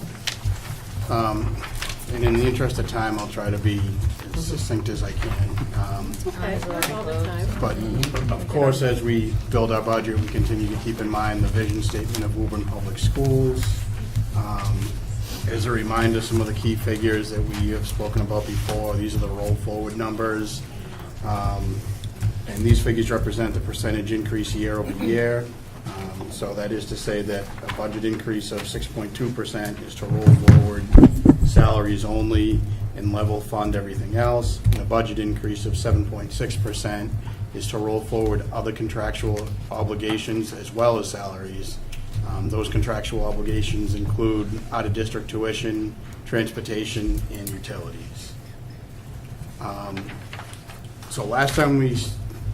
And in the interest of time, I'll try to be as succinct as I can. But of course, as we build our budget, we continue to keep in mind the vision statement of Woburn Public Schools. As a reminder, some of the key figures that we have spoken about before, these are the roll forward numbers. And these figures represent the percentage increase year over year. So that is to say that a budget increase of 6.2% is to roll forward salaries only and level fund everything else. And a budget increase of 7.6% is to roll forward other contractual obligations as well as salaries. Those contractual obligations include out-of-district tuition, transportation, and utilities. So last time we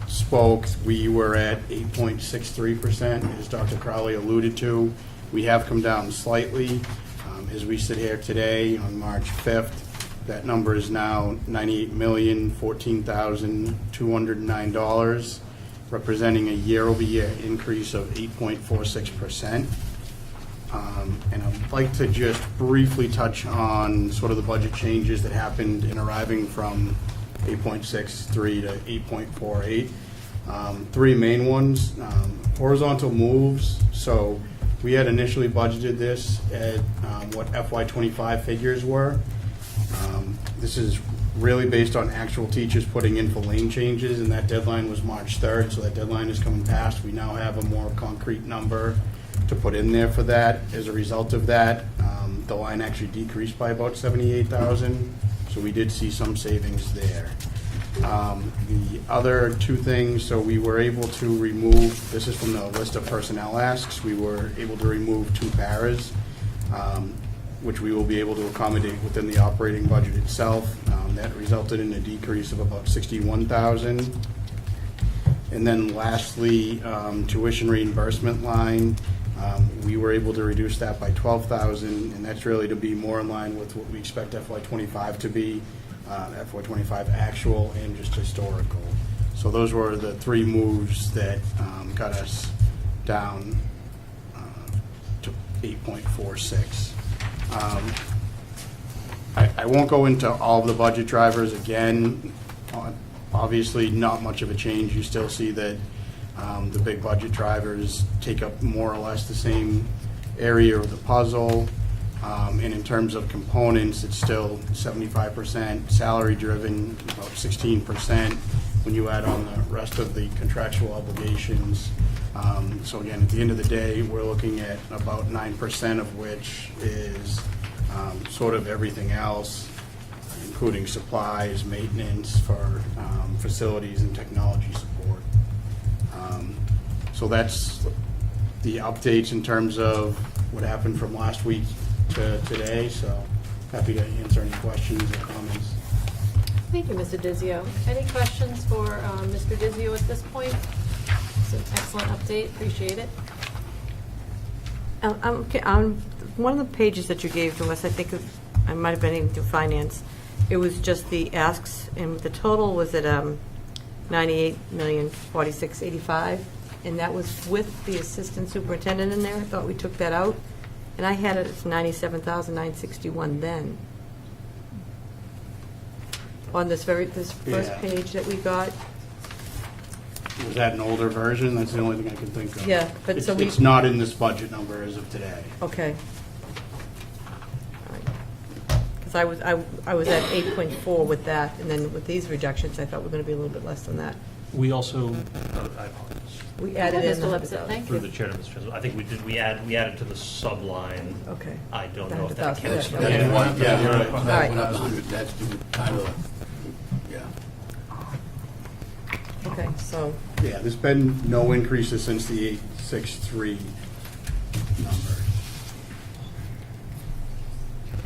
spoke, we were at 8.63%, as Dr. Crowley alluded to. We have come down slightly. As we sit here today on March 5th, that number is now $98,014,209, representing a year-over-year increase of 8.46%. And I'd like to just briefly touch on sort of the budget changes that happened in arriving from 8.63 to 8.48. Three main ones. Horizontal moves. So we had initially budgeted this at what FY25 figures were. This is really based on actual teachers putting in for lane changes, and that deadline was March 3rd, so that deadline is coming past. We now have a more concrete number to put in there for that. As a result of that, the line actually decreased by about $78,000, so we did see some savings there. The other two things, so we were able to remove, this is from the list of personnel asks, we were able to remove two paras. which we will be able to accommodate within the operating budget itself. That resulted in a decrease of about $61,000. And then lastly, tuition reimbursement line, we were able to reduce that by $12,000, and that's really to be more in line with what we expect FY25 to be, FY25 actual and just historical. So those were the three moves that got us down to 8.46. I won't go into all of the budget drivers again. Obviously, not much of a change. You still see that the big budget drivers take up more or less the same area of the puzzle. And in terms of components, it's still 75% salary driven, about 16% when you add on the rest of the contractual obligations. So again, at the end of the day, we're looking at about 9% of which is sort of everything else, including supplies, maintenance for facilities and technology support. So that's the updates in terms of what happened from last week to today. So happy to answer any questions or comments. Thank you, Mr. Dizio. Any questions for Mr. Dizio at this point? It's an excellent update. Appreciate it. On one of the pages that you gave to us, I think I might have been into finance. It was just the asks, and the total was at $98,046,085, and that was with the assistant superintendent in there. I thought we took that out, and I had it as $97,961 then. On this first page that we got. Was that an older version? That's the only thing I can think of. Yeah, but it's, so it's not in this budget number as of today. Okay. Because I was at 8.4 with that, and then with these reductions, I thought we were going to be a little bit less than that. We also, I apologize. We added in Mr. Lipset, thank you. Through the chair to Mr. President, I think we did. We added to the subline. Okay. I don't know if that counts. That's one, yeah, you're right. All That right. went up 100, that's the kind of, yeah. Okay, so, Yeah, there's been no increases since the 863 number.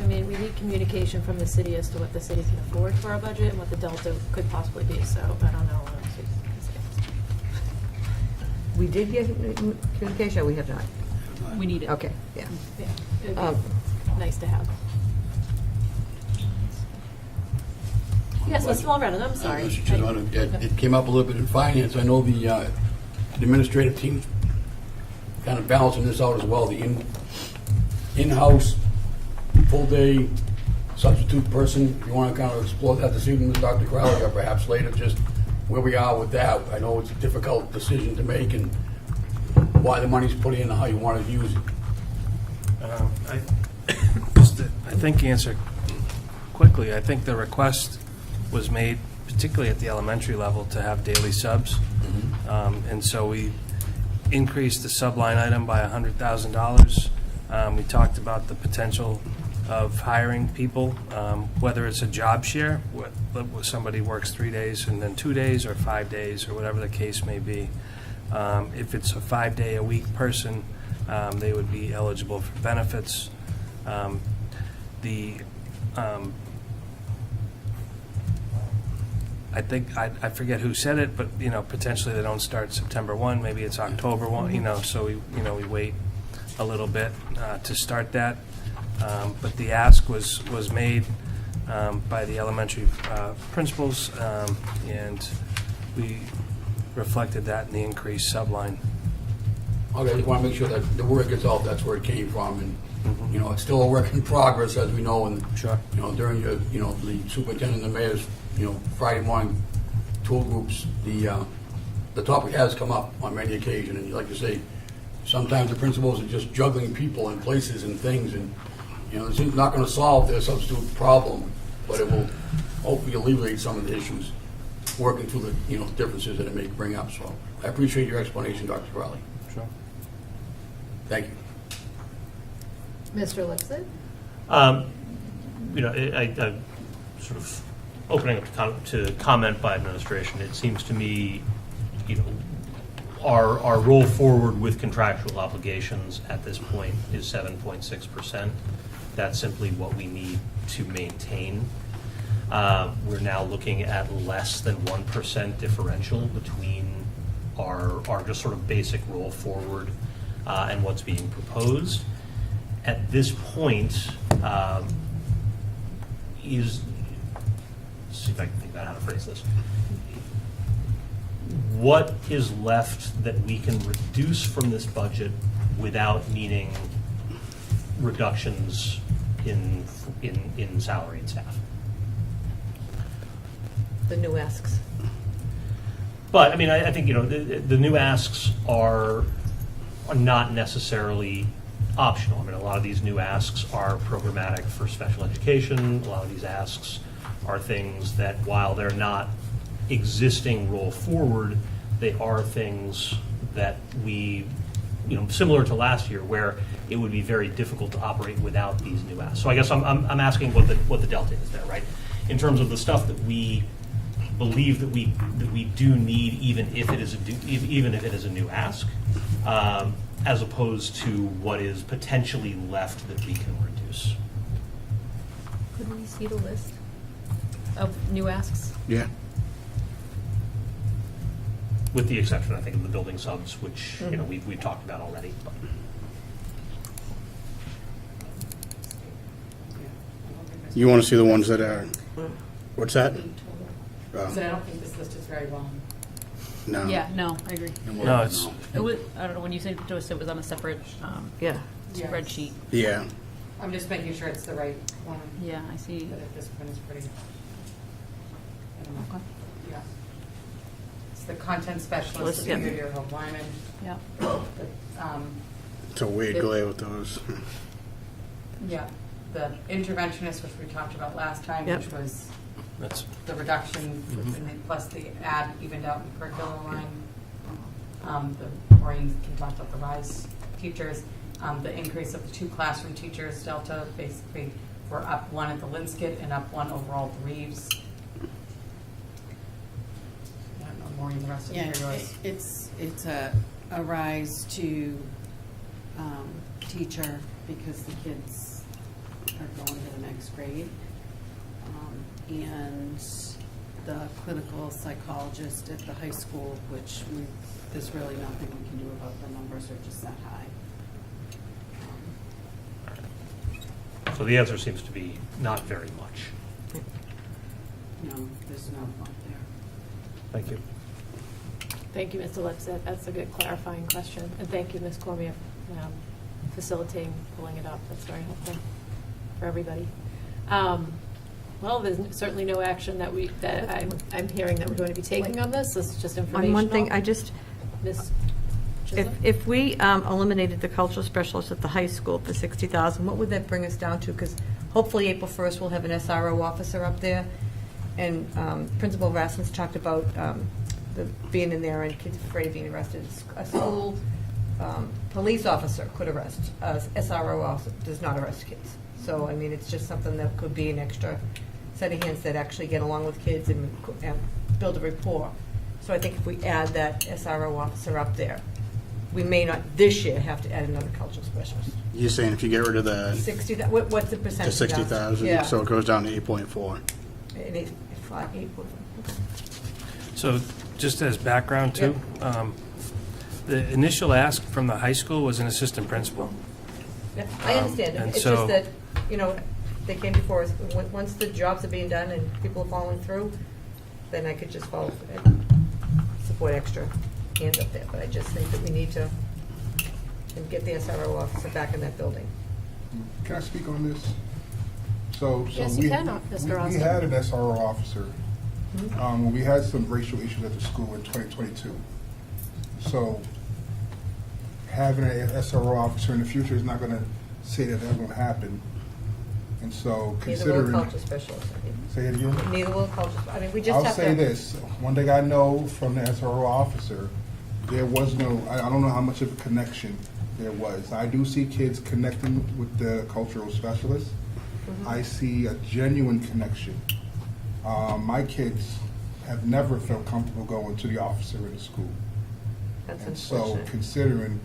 I mean, we need communication from the city as to what the city can afford for our budget and what the delta could possibly be, so I don't know what else we can say. we did get communication, or we have not? We need it. Okay, yeah. Yeah, it'd be nice to have. Yes, Mr. Mulrennan, I'm sorry. It came up a little bit in finance. I know the administrative team kind of balancing this out as well. The in-house, full-day substitute person, if you want to kind of explore that this evening with Dr. Crowley, or perhaps later, just where we are with that. I know it's a difficult decision to make and why the money's put in and how you want to use it. I think answer quickly. I think the request was made, particularly at the elementary level, to have daily subs. And so we increased the subline item by $100,000. We talked about the potential of hiring people, whether it's a job share, where somebody works 3 days and then 2 days or 5 days or whatever the case may be. If it's a 5-day-a-week person, they would be eligible for benefits. I think, I forget who said it, but, potentially they don't start September 1, maybe it's October 1, so we wait a little bit to start that. But the ask was made by the elementary principals, and we reflected that in the increased subline. Okay, I just want to make sure that the word gets out, that's where it came from, and, it's still a work in progress, as we know, and, Sure. During your, the superintendent and the mayor's, Friday morning tool groups, the topic has come up on many occasions, and like you say, sometimes the principals are just juggling people and places and things, and, it's not going to solve their substitute problem, but it will hopefully alleviate some of the issues, working through the, differences that it may bring up, so I appreciate your explanation, Dr. Crowley. Sure. Thank you. Mr. Lipset? I sort of opening up to comment by administration. It seems to me, our roll forward with contractual obligations at this point is 7.6%. That's simply what we need to maintain. We're now looking at less than 1% differential between our just sort of basic roll forward and what's being proposed. At this point, let's see if I can think about how to phrase this. What is left that we can reduce from this budget without meaning reductions in salary and staff? The new asks. But, I mean, I think, the new asks are not necessarily optional. I mean, a lot of these new asks are programmatic for special education. A lot of these asks are things that, while they're not existing roll forward, they are things that we, similar to last year, where it would be very difficult to operate without these new asks. So I guess I'm asking what the delta is there, right? In terms of the stuff that we believe that we do need, even if it is a new ask, as opposed to what is potentially left that we can reduce. Could we see the list of new asks? Yeah. With the exception, I think, of the building subs, which we've talked about already. But. You want to see the ones that are, what's that? So I don't think this list is very long. No. Yeah, no, I agree. No, it's, It was, I don't know, when you said to us it was on a separate Yeah. spreadsheet. Yeah. I'm just making sure it's the right one. Yeah, I see. But this one is pretty. Yeah. It's the content specialist, the Yeah. behavioral health lineman. Yeah. It's a weird glare with those. Yeah, the interventionist, which we talked about last time, Yep. which was that's, the reduction plus the add evened out in the curriculum line. Maureen can talk about the RISE teachers. The increase of the 2 classroom teachers, Delta, basically, we're up 1 at the Linscott and up 1 overall at the Reeves. I don't know, Maureen, the rest of Yeah, it yours. it's a rise to teacher because the kids are going to the next grade. And the clinical psychologist at the high school, which there's really nothing we can do about. The numbers are just that high. So the answer seems to be not very much. No, there's no bump there. Thank you. Thank you, Mr. Lipset. That's a good clarifying question. And thank you, Ms. Cormier, for facilitating pulling it up. That's very helpful for everybody. Well, there's certainly no action that I'm hearing that we're going to be taking on this. This is just informational. On one thing, Ms. if we eliminated the cultural specialist at the high school for $60,000, what would that bring us down to? Because hopefully April 1st we'll have an SRO officer up there. And Principal Rasmus talked about being in there and kids afraid of being arrested. A school police officer could arrest. SRO officer does not arrest kids. So, I mean, it's just something that could be an extra set of hands that actually get along with kids and build a rapport. So I think if we add that SRO officer up there, we may not this year have to add another cultural specialist. You're saying if you get rid of the 60, what's the percentage? to 60,000, Yeah. so it goes down to 8.4. 8.4. so just as background too, the initial ask from the high school was an assistant principal. Yeah, I understand. and It's so- just that, they came before us. Once the jobs are being done and people are following through, then I could just follow and support extra hands up there. But I just think that we need to get the SRO officer back in that building. Can I speak on this? So Yes, we, you can, Mr. we Austin. had an SRO officer when we had some racial issues at the school in 2022. So having an SRO officer in the future is not going to say that that won't happen. And so Neither will a considering, culture specialist. say it again? Neither will a culture, I mean, we just I'll have to. say this, one thing I know from the SRO officer, there was no, I don't know how much of a connection there was. I do see kids connecting with the cultural specialist. I see a genuine connection. My kids have never felt comfortable going to the officer in the school. That's And so unfortunate. considering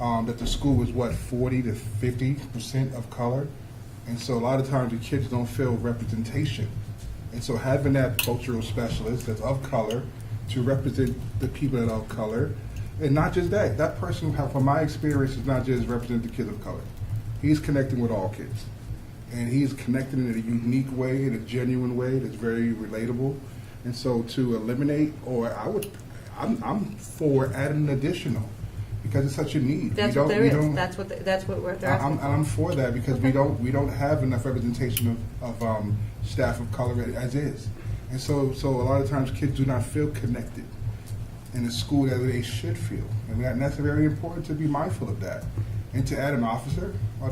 that the school is what, 40 to 50% of color, And so a lot of times the kids don't feel representation. And so having that cultural specialist that's of color to represent the people that are of color, and not just that person, from my experience, is not just represent the kids of color. He's connecting with all kids. And he's connecting in a unique way, in a genuine way that's very relatable. And so to eliminate, or I'm for adding an additional, because it's such a need. That's what there is. That's what they're asking. I'm for that, because we don't have enough representation of staff of color as is, and so a lot of times kids do not feel connected in a school that they should feel, and that's very important to be mindful of that. And to add an officer, well,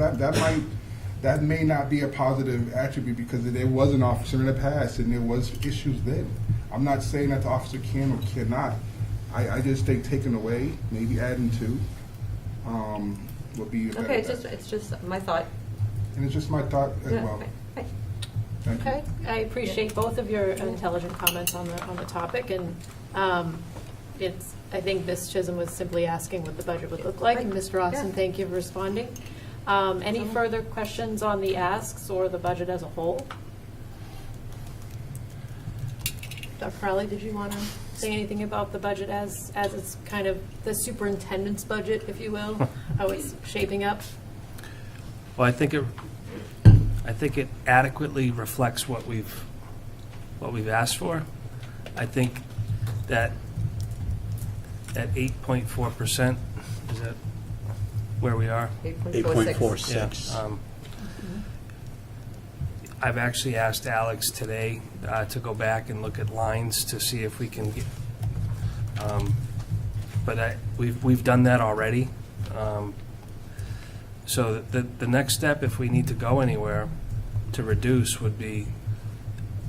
that may not be a positive attribute, because there was an officer in the past and there was issues then. I'm not saying that the officer can or cannot. I just think taking away, maybe adding two, would be a better Okay, bet. it's just my thought. And it's just my thought as Yeah, well. okay. Thank you. Okay, I appreciate both of your intelligent comments on the topic, and I think Ms. Chisholm was simply asking what the budget would look like, and Mr. Austin, thank you for responding. Any further questions on the asks or the budget as a whole? Dr. Crowley, did you want to say anything about the budget as it's kind of the superintendent's budget, if you will, how it's shaping up? Well, I think it adequately reflects what we've asked for. I think that 8.4%, is that where we are? 8.46. Yeah. I've actually asked Alex today to go back and look at lines to see if we can get, but we've done that already. So the next step, if we need to go anywhere to reduce, would be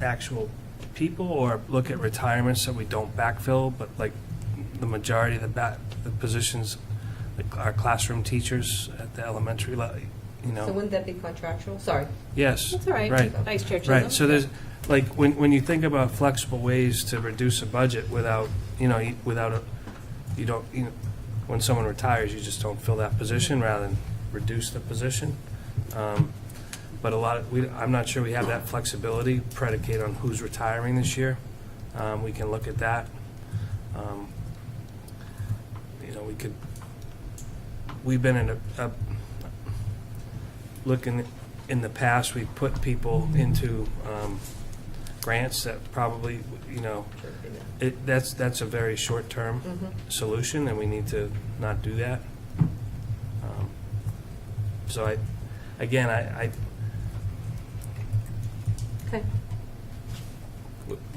actual people, or look at retirements that we don't backfill, but like the majority of the positions, like our classroom teachers at the elementary level, So wouldn't that be contractual? Sorry. Yes. That's all right. Right. Vice Chair Chisholm. Right. So there's, like, when you think about flexible ways to reduce a budget without, when someone retires, you just don't fill that position rather than reduce the position. But I'm not sure we have that flexibility predicated on who's retiring this year. We can look at that. We've been in looking in the past, we put people into grants that probably, that's a very short-term solution, and we need to not do that. So I Okay.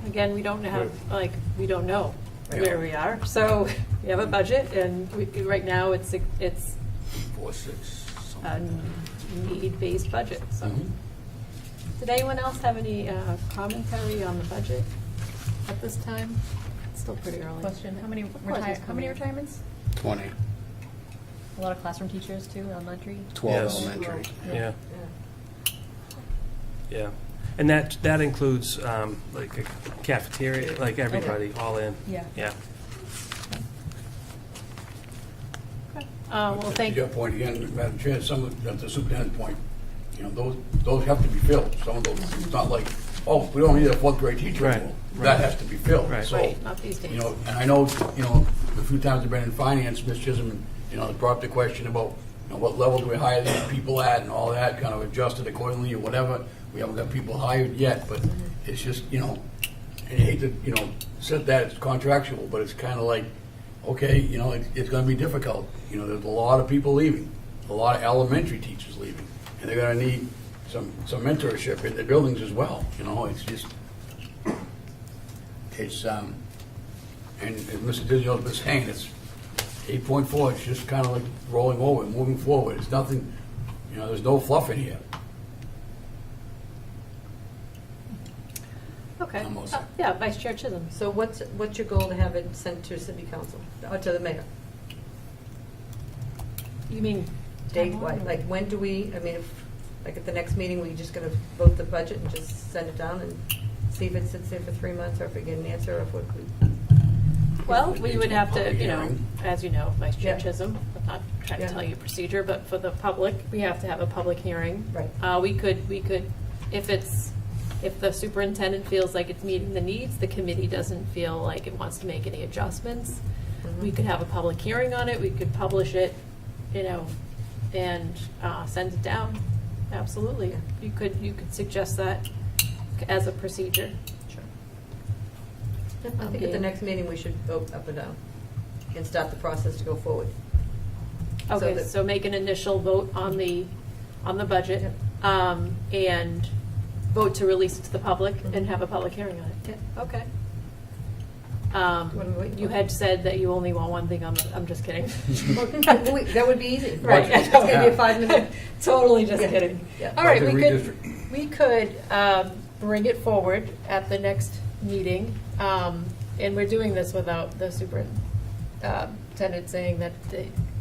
Again, we don't know where we are. So we have a budget, and right now it's 4.6. a need-based budget. So, did anyone else have any commentary on the budget at this time? It's still pretty early. Question, how many retirements? 20. A lot of classroom teachers too, elementary? 12 Yes. elementary. Yeah. Yeah. And that includes like a cafeteria, like everybody, all in. Yeah. Yeah. Well, thank To your point again, Madam Chair, some of the superintendent's point, those have to be filled. Some of those, it's not like, oh, we don't need a fourth grade teacher Right. anymore. Right. That has to be filled. Right. So, Right, not these days. And I know, the few times I've been in finance, Ms. Chisholm, brought up the question about, what level do we hire these people at and all that, kind of adjusted accordingly or whatever. We haven't got people hired yet, but it's just, and I hate to, set that it's contractual, but it's kind of like, okay, it's going to be difficult. There's a lot of people leaving, a lot of elementary teachers leaving, and they're going to need some mentorship in the buildings as well. It's just, and as Mr. Dizio's been saying, it's 8.4. It's just kind of like rolling over, moving forward. It's nothing, there's no fluff in here. Okay. Almost. Yeah, Vice Chair Chisholm. So what's your goal to have it sent to city council, or to the mayor? You mean Date-wise, like when do we, like at the next meeting, we just gonna vote the budget and just send it down and see if it sits there for 3 months, or if we get an answer, or if we... Well, we would have to, Public hearing. as you know, Vice Chair Yeah. Chisholm, not trying Yeah. to tell you procedure, but for the public, we have to have a public hearing. Right. We could, if the superintendent feels like it's meeting the needs, the committee doesn't feel like it wants to make any adjustments, we could have a public hearing on it, we could publish it, and send it down. Absolutely. You could suggest that as a procedure. I think at the next meeting, we should vote up and down and start the process to go forward. Okay, that- so make an initial vote on the budget, and vote to release it to the public and have a public hearing on it. Okay. You had said that you only want one thing I'm just kidding. That would be easy. Right. It's going to be a 5-minute. Totally just Yeah. kidding. Yeah. All right, Budget we could bring it forward at the next meeting, and we're doing this without the superintendent saying that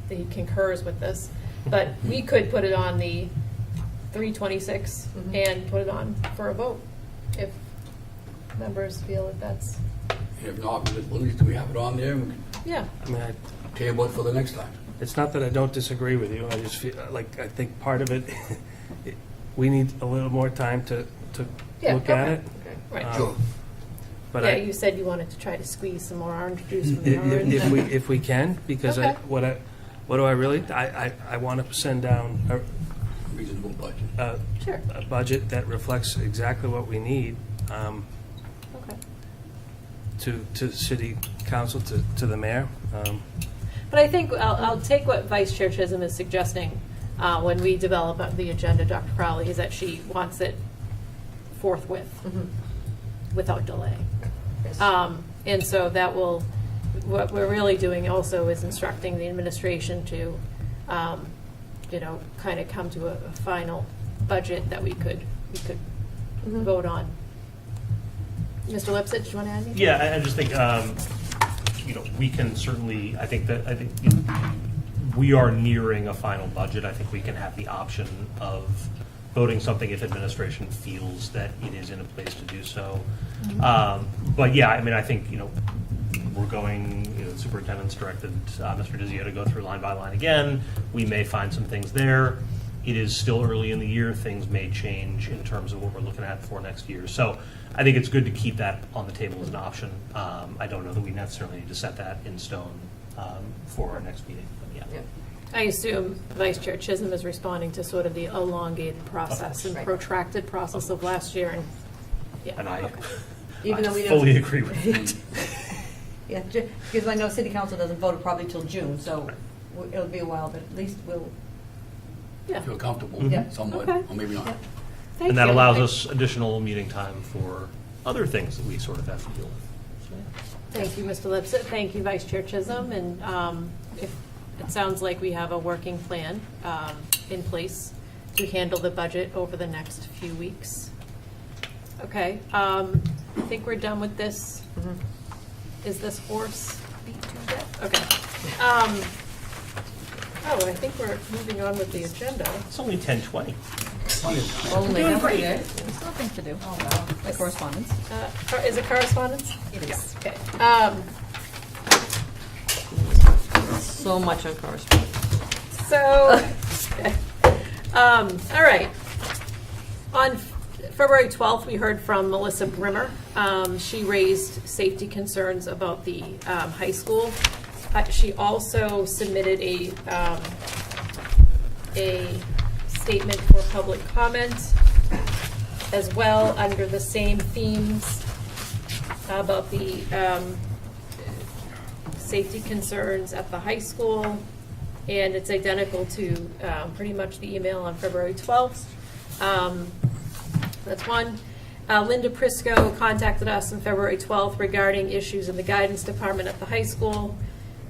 he concurs with this, but we could put it on the 3/26 and put it on for a vote if members feel that that's, If not, at least we have it on there, and we yeah. I mean, can table it for the next time. it's not that I don't disagree with you, I just feel, like, I think part of it, we need a little more time to Yeah, look at okay. it. Right. Sure. But Yeah, I, you said you wanted to try to squeeze some more orange juice from the orange. if we can, because Okay. what do I really, I want to send down Reasonable budget. Sure. a budget that reflects exactly what we need, Okay. to city council, to the mayor. But I think I'll take what Vice Chair Chisholm is suggesting when we develop the agenda, Dr. Crowley, is that she wants it forthwith, without delay. Yes. And so that will, what we're really doing also is instructing the administration to, kind of come to a final budget that we could vote on. Mr. Lipsett, do you want to add anything? Yeah, I just think, we can certainly, I think we are nearing a final budget. I think we can have the option of voting something if administration feels that it is in a place to do so. But yeah, I mean, I think, we're going, the superintendent's directed Mr. Dizio to go through line by line again. We may find some things there. It is still early in the year. Things may change in terms of what we're looking at for next year. So I think it's good to keep that on the table as an option. I don't know that we necessarily need to set that in stone for our next meeting, but yeah. I assume Vice Chair Chisholm is responding to sort of the elongated process and protracted process of last year, and, yeah. And I, Even though we don't- fully agree with it. Yeah, because I know city council doesn't vote probably till June, so it'll be a while, but at least we'll. Yeah. Feel comfortable Yeah. somewhat, Okay. or maybe not. Thank And that you. allows us additional meeting time for other things that we sort of have to deal with. Thank you, Mr. Lipsett. Thank you, Vice Chair Chisholm. And if it sounds like we have a working plan in place to handle the budget over the next few weeks. Okay, I think we're done with this. Is this horse beat to death? Okay. I think we're moving on with the agenda. It's only 10:20. Only. Doing great. There's nothing to do. Oh, wow. My correspondence. Is it correspondence? It is. Okay. So much on correspondence. So, all right. On February 12th, we heard from Melissa Brimmer. She raised safety concerns about the high school. She also submitted a statement for public comment as well under the same themes about the safety concerns at the high school, and it's identical to pretty much the email on February 12th. That's one. Linda Prisco contacted us on February 12th regarding issues in the guidance department at the high school.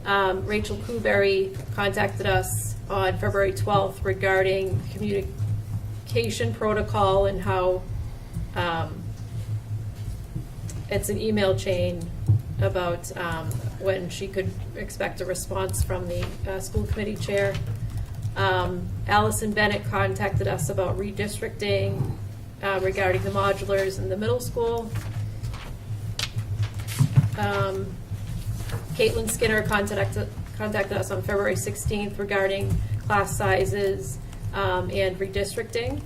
Rachel Kuberry contacted us on February 12th regarding communication protocol and how it's an email chain about when she could expect a response from the school committee chair. Allison Bennett contacted us about redistricting regarding the modulars in the middle school. Caitlin Skinner contacted contacted us on February 16th regarding class sizes and redistricting.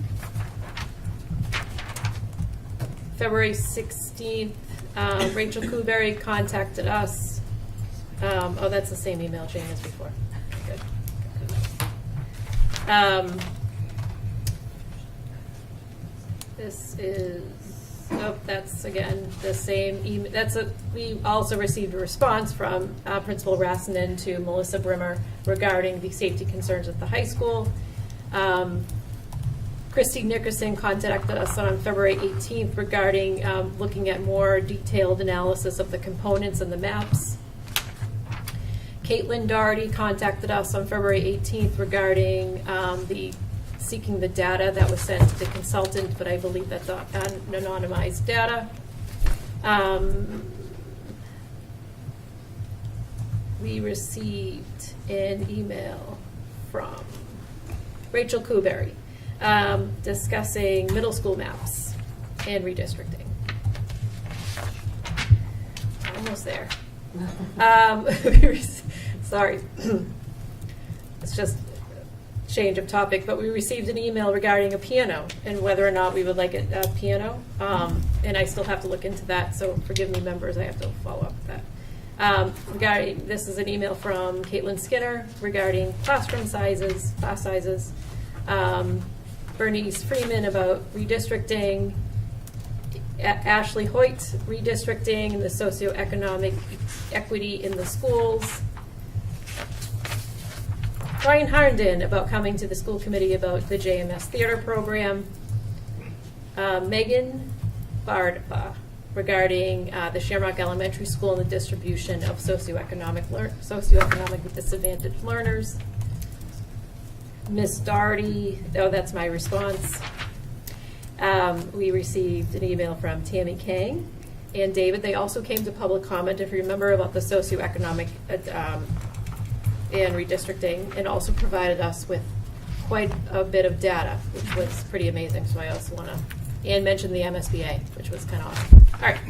February 16th, Rachel Kuberry contacted us. Oh, that's the same email chain as before. Good. This is, oh, that's again the same email. We also received a response from Principal Rassanen to Melissa Brimmer regarding the safety concerns at the high school. Christy Nickerson contacted us on February 18th regarding looking at more detailed analysis of the components and the maps. Caitlin Doherty contacted us on February 18th regarding seeking the data that was sent to the consultant, but I believe that's anonymized data. We received an email from Rachel Kuberry discussing middle school maps and redistricting. Almost there. Sorry. It's just change of topic, but we received an email regarding a piano and whether or not we would like a piano. And I still have to look into that, so forgive me, members, I have to follow up with that. This is an email from Caitlin Skinner regarding classroom sizes, class sizes. Bernice Freeman about redistricting. Ashley Hoyt, redistricting and the socioeconomic equity in the schools. Brian Harnden about coming to the school committee about the JMS theater program. Megan Bardpa regarding the Shamrock Elementary School and the distribution of socioeconomically disadvantaged learners. Miss Doherty, oh, that's my response. We received an email from Tammy Kang and David. They also came to public comment, if you remember, about the socioeconomic and redistricting, and also provided us with quite a bit of data, which was pretty amazing. So I also want to, and mention the MSBA, which was kind of awesome. All right.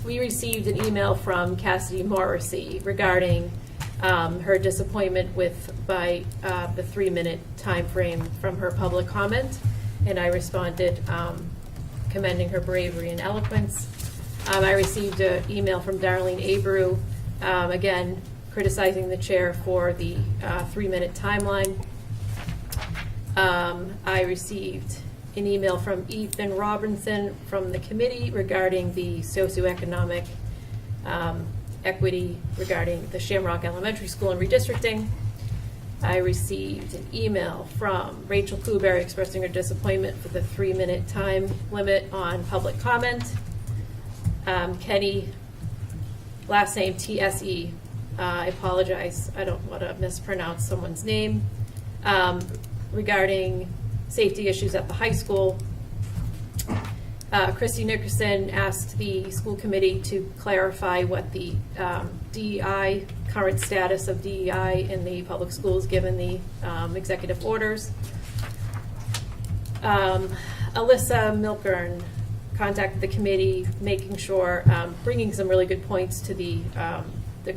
We received an email from Cassidy Morrissey regarding her disappointment by the 3-minute time frame from her public comment, and I responded commending her bravery and eloquence. I received an email from Darlene Abreu, again, criticizing the chair for the 3-minute timeline. I received an email from Ethan Robinson from the committee regarding the socioeconomic equity regarding the Shamrock Elementary School and redistricting. I received an email from Rachel Kuberry expressing her disappointment for the 3-minute time limit on public comment. Kenny, last name TSE, I apologize, I don't want to mispronounce someone's name, regarding safety issues at the high school. Christy Nickerson asked the school committee to clarify what the DEI, current status of DEI in the public schools given the executive orders. Alyssa Milkern contacted the committee, making sure, bringing some really good points to the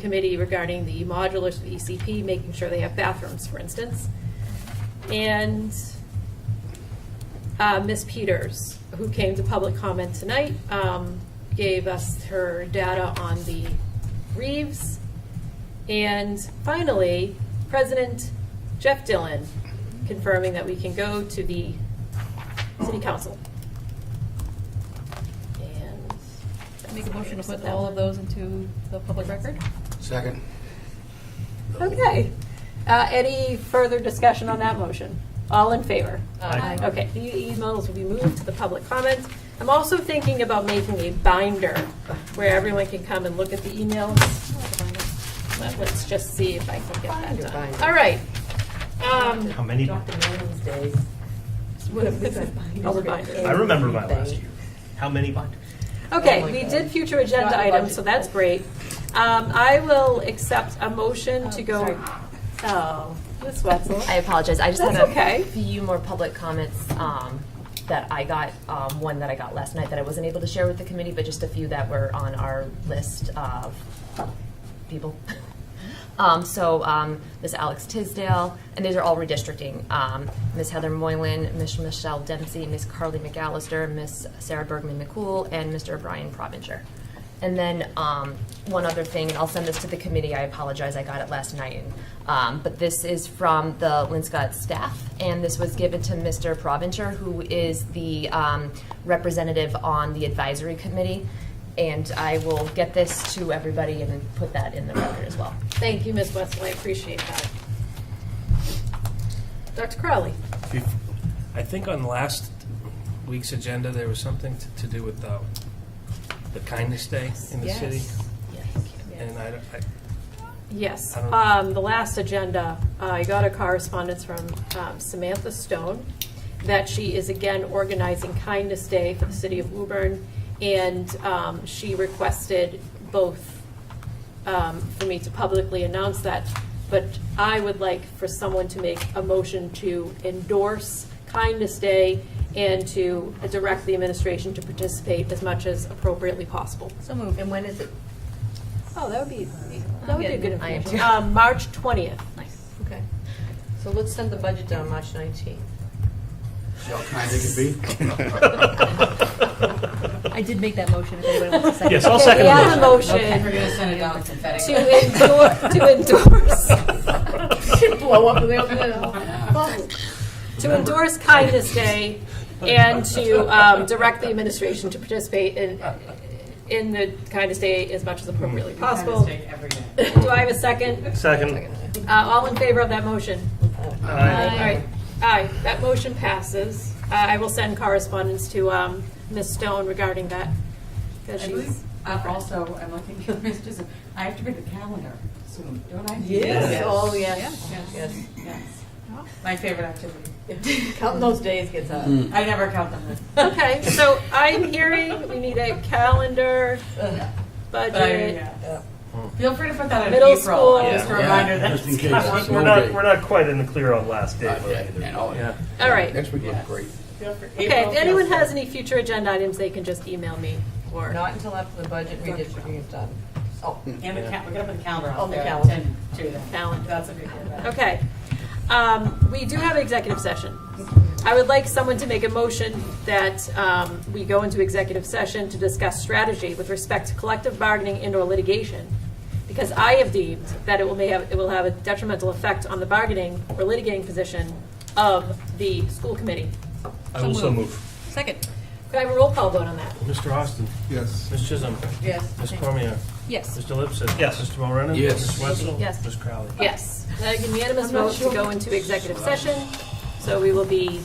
committee regarding the modulars, the ECP, making sure they have bathrooms, for instance. And Ms. Peters, who came to public comment tonight, gave us her data on the Reeves. And finally, President Jeff Dillon confirming that we can go to the City Council. And Make a motion to put all of those into the public record? Second. Okay. Any further discussion on that motion? All in favor? Aye. Okay, the emails will be moved to the public comment. I'm also thinking about making a binder where everyone can come and look at the emails. Let's just see if I can get that done. Binder. All right. How many? Dr. Nolan's days. All the binders. I remember my last year. How many binders? Okay, Oh my we God. did future agenda Not items, budget. so that's great. I will accept a motion to go. sorry. Oh, Ms. Wetzel. I apologize. I just That's had a okay. few more public comments that I got. One that I got last night that I wasn't able to share with the committee, but just a few that were on our list of people. Ms. Alex Tisdale, and these are all redistricting. Ms. Heather Moylan, Ms. Michelle Dempsey, Ms. Carly McAllister, Ms. Sarah Bergman McCool, and Mr. Brian Provinger. And then one other thing, and I'll send this to the committee. I apologize, I got it last night. But this is from the Linscott staff, and this was given to Mr. Provinger, who is the representative on the advisory committee. And I will get this to everybody and then put that in the record as well. Thank you, Ms. Wetzel, I appreciate that. Dr. Crowley? I think on last week's agenda, there was something to do with the Kindness Day in the city. And Yes. I don't- The last agenda, I got a correspondence from Samantha Stone that she is again organizing Kindness Day for the city of Woburn, and she requested both for me to publicly announce that, but I would like for someone to make a motion to endorse Kindness Day and to direct the administration to participate as much as appropriately possible. So moved. And when is it? Oh, that would be good I am information. March 20th. Nice. Okay. So let's send the budget down March 19th. See how kind they can be? I did make that motion. If anybody wants to second. Yes, I'll second We the have a motion. motion We're gonna send it out confetti. to endorse Blow up and they open it up. to endorse Kindness Day and to direct the administration to participate in the Kindness Day as much as appropriately possible. Every day. Do I have a second? Second. All in favor of that motion? Aye. All right. Aye, that motion passes. I will send correspondence to Ms. Stone regarding that. Because I she's believe, also, I'm looking at Mr. I have to bring the calendar soon, don't I? Yes. Oh, yes. Yes. Yes. My favorite activity. Counting those days gets hard. I never count them. Okay, so I'm hearing we need a calendar, budget. Feel free to put that in Middle April, school. just a Yeah. reminder that Just in it's case. coming. We're not quite in the clear on last day. Yeah. All right. Next week looks great. Feel free- Okay, April if anyone feels has any future agenda items, they can just email me or. Not until after the budget redistricting is done. Oh, good. And we're gonna put the calendar On out the there. calendar. 10 to then. Calendar. That's a big one. Okay. We do have an executive session. I would like someone to make a motion that we go into executive session to discuss strategy with respect to collective bargaining and/or litigation, because I have deemed that it will have a detrimental effect on the bargaining or litigating position of the school committee. I will so move. second. Could I have a roll call vote on that? Mr. Austin? Yes. Ms. Chisholm? Yes. Ms. Cormier? Yes. Mr. Lipset? Yes. Mr. Mulrennan? Yes. Ms. Wetzel? Yes. Ms. Crowley? Yes. Unanimous vote to go into executive session. So we will be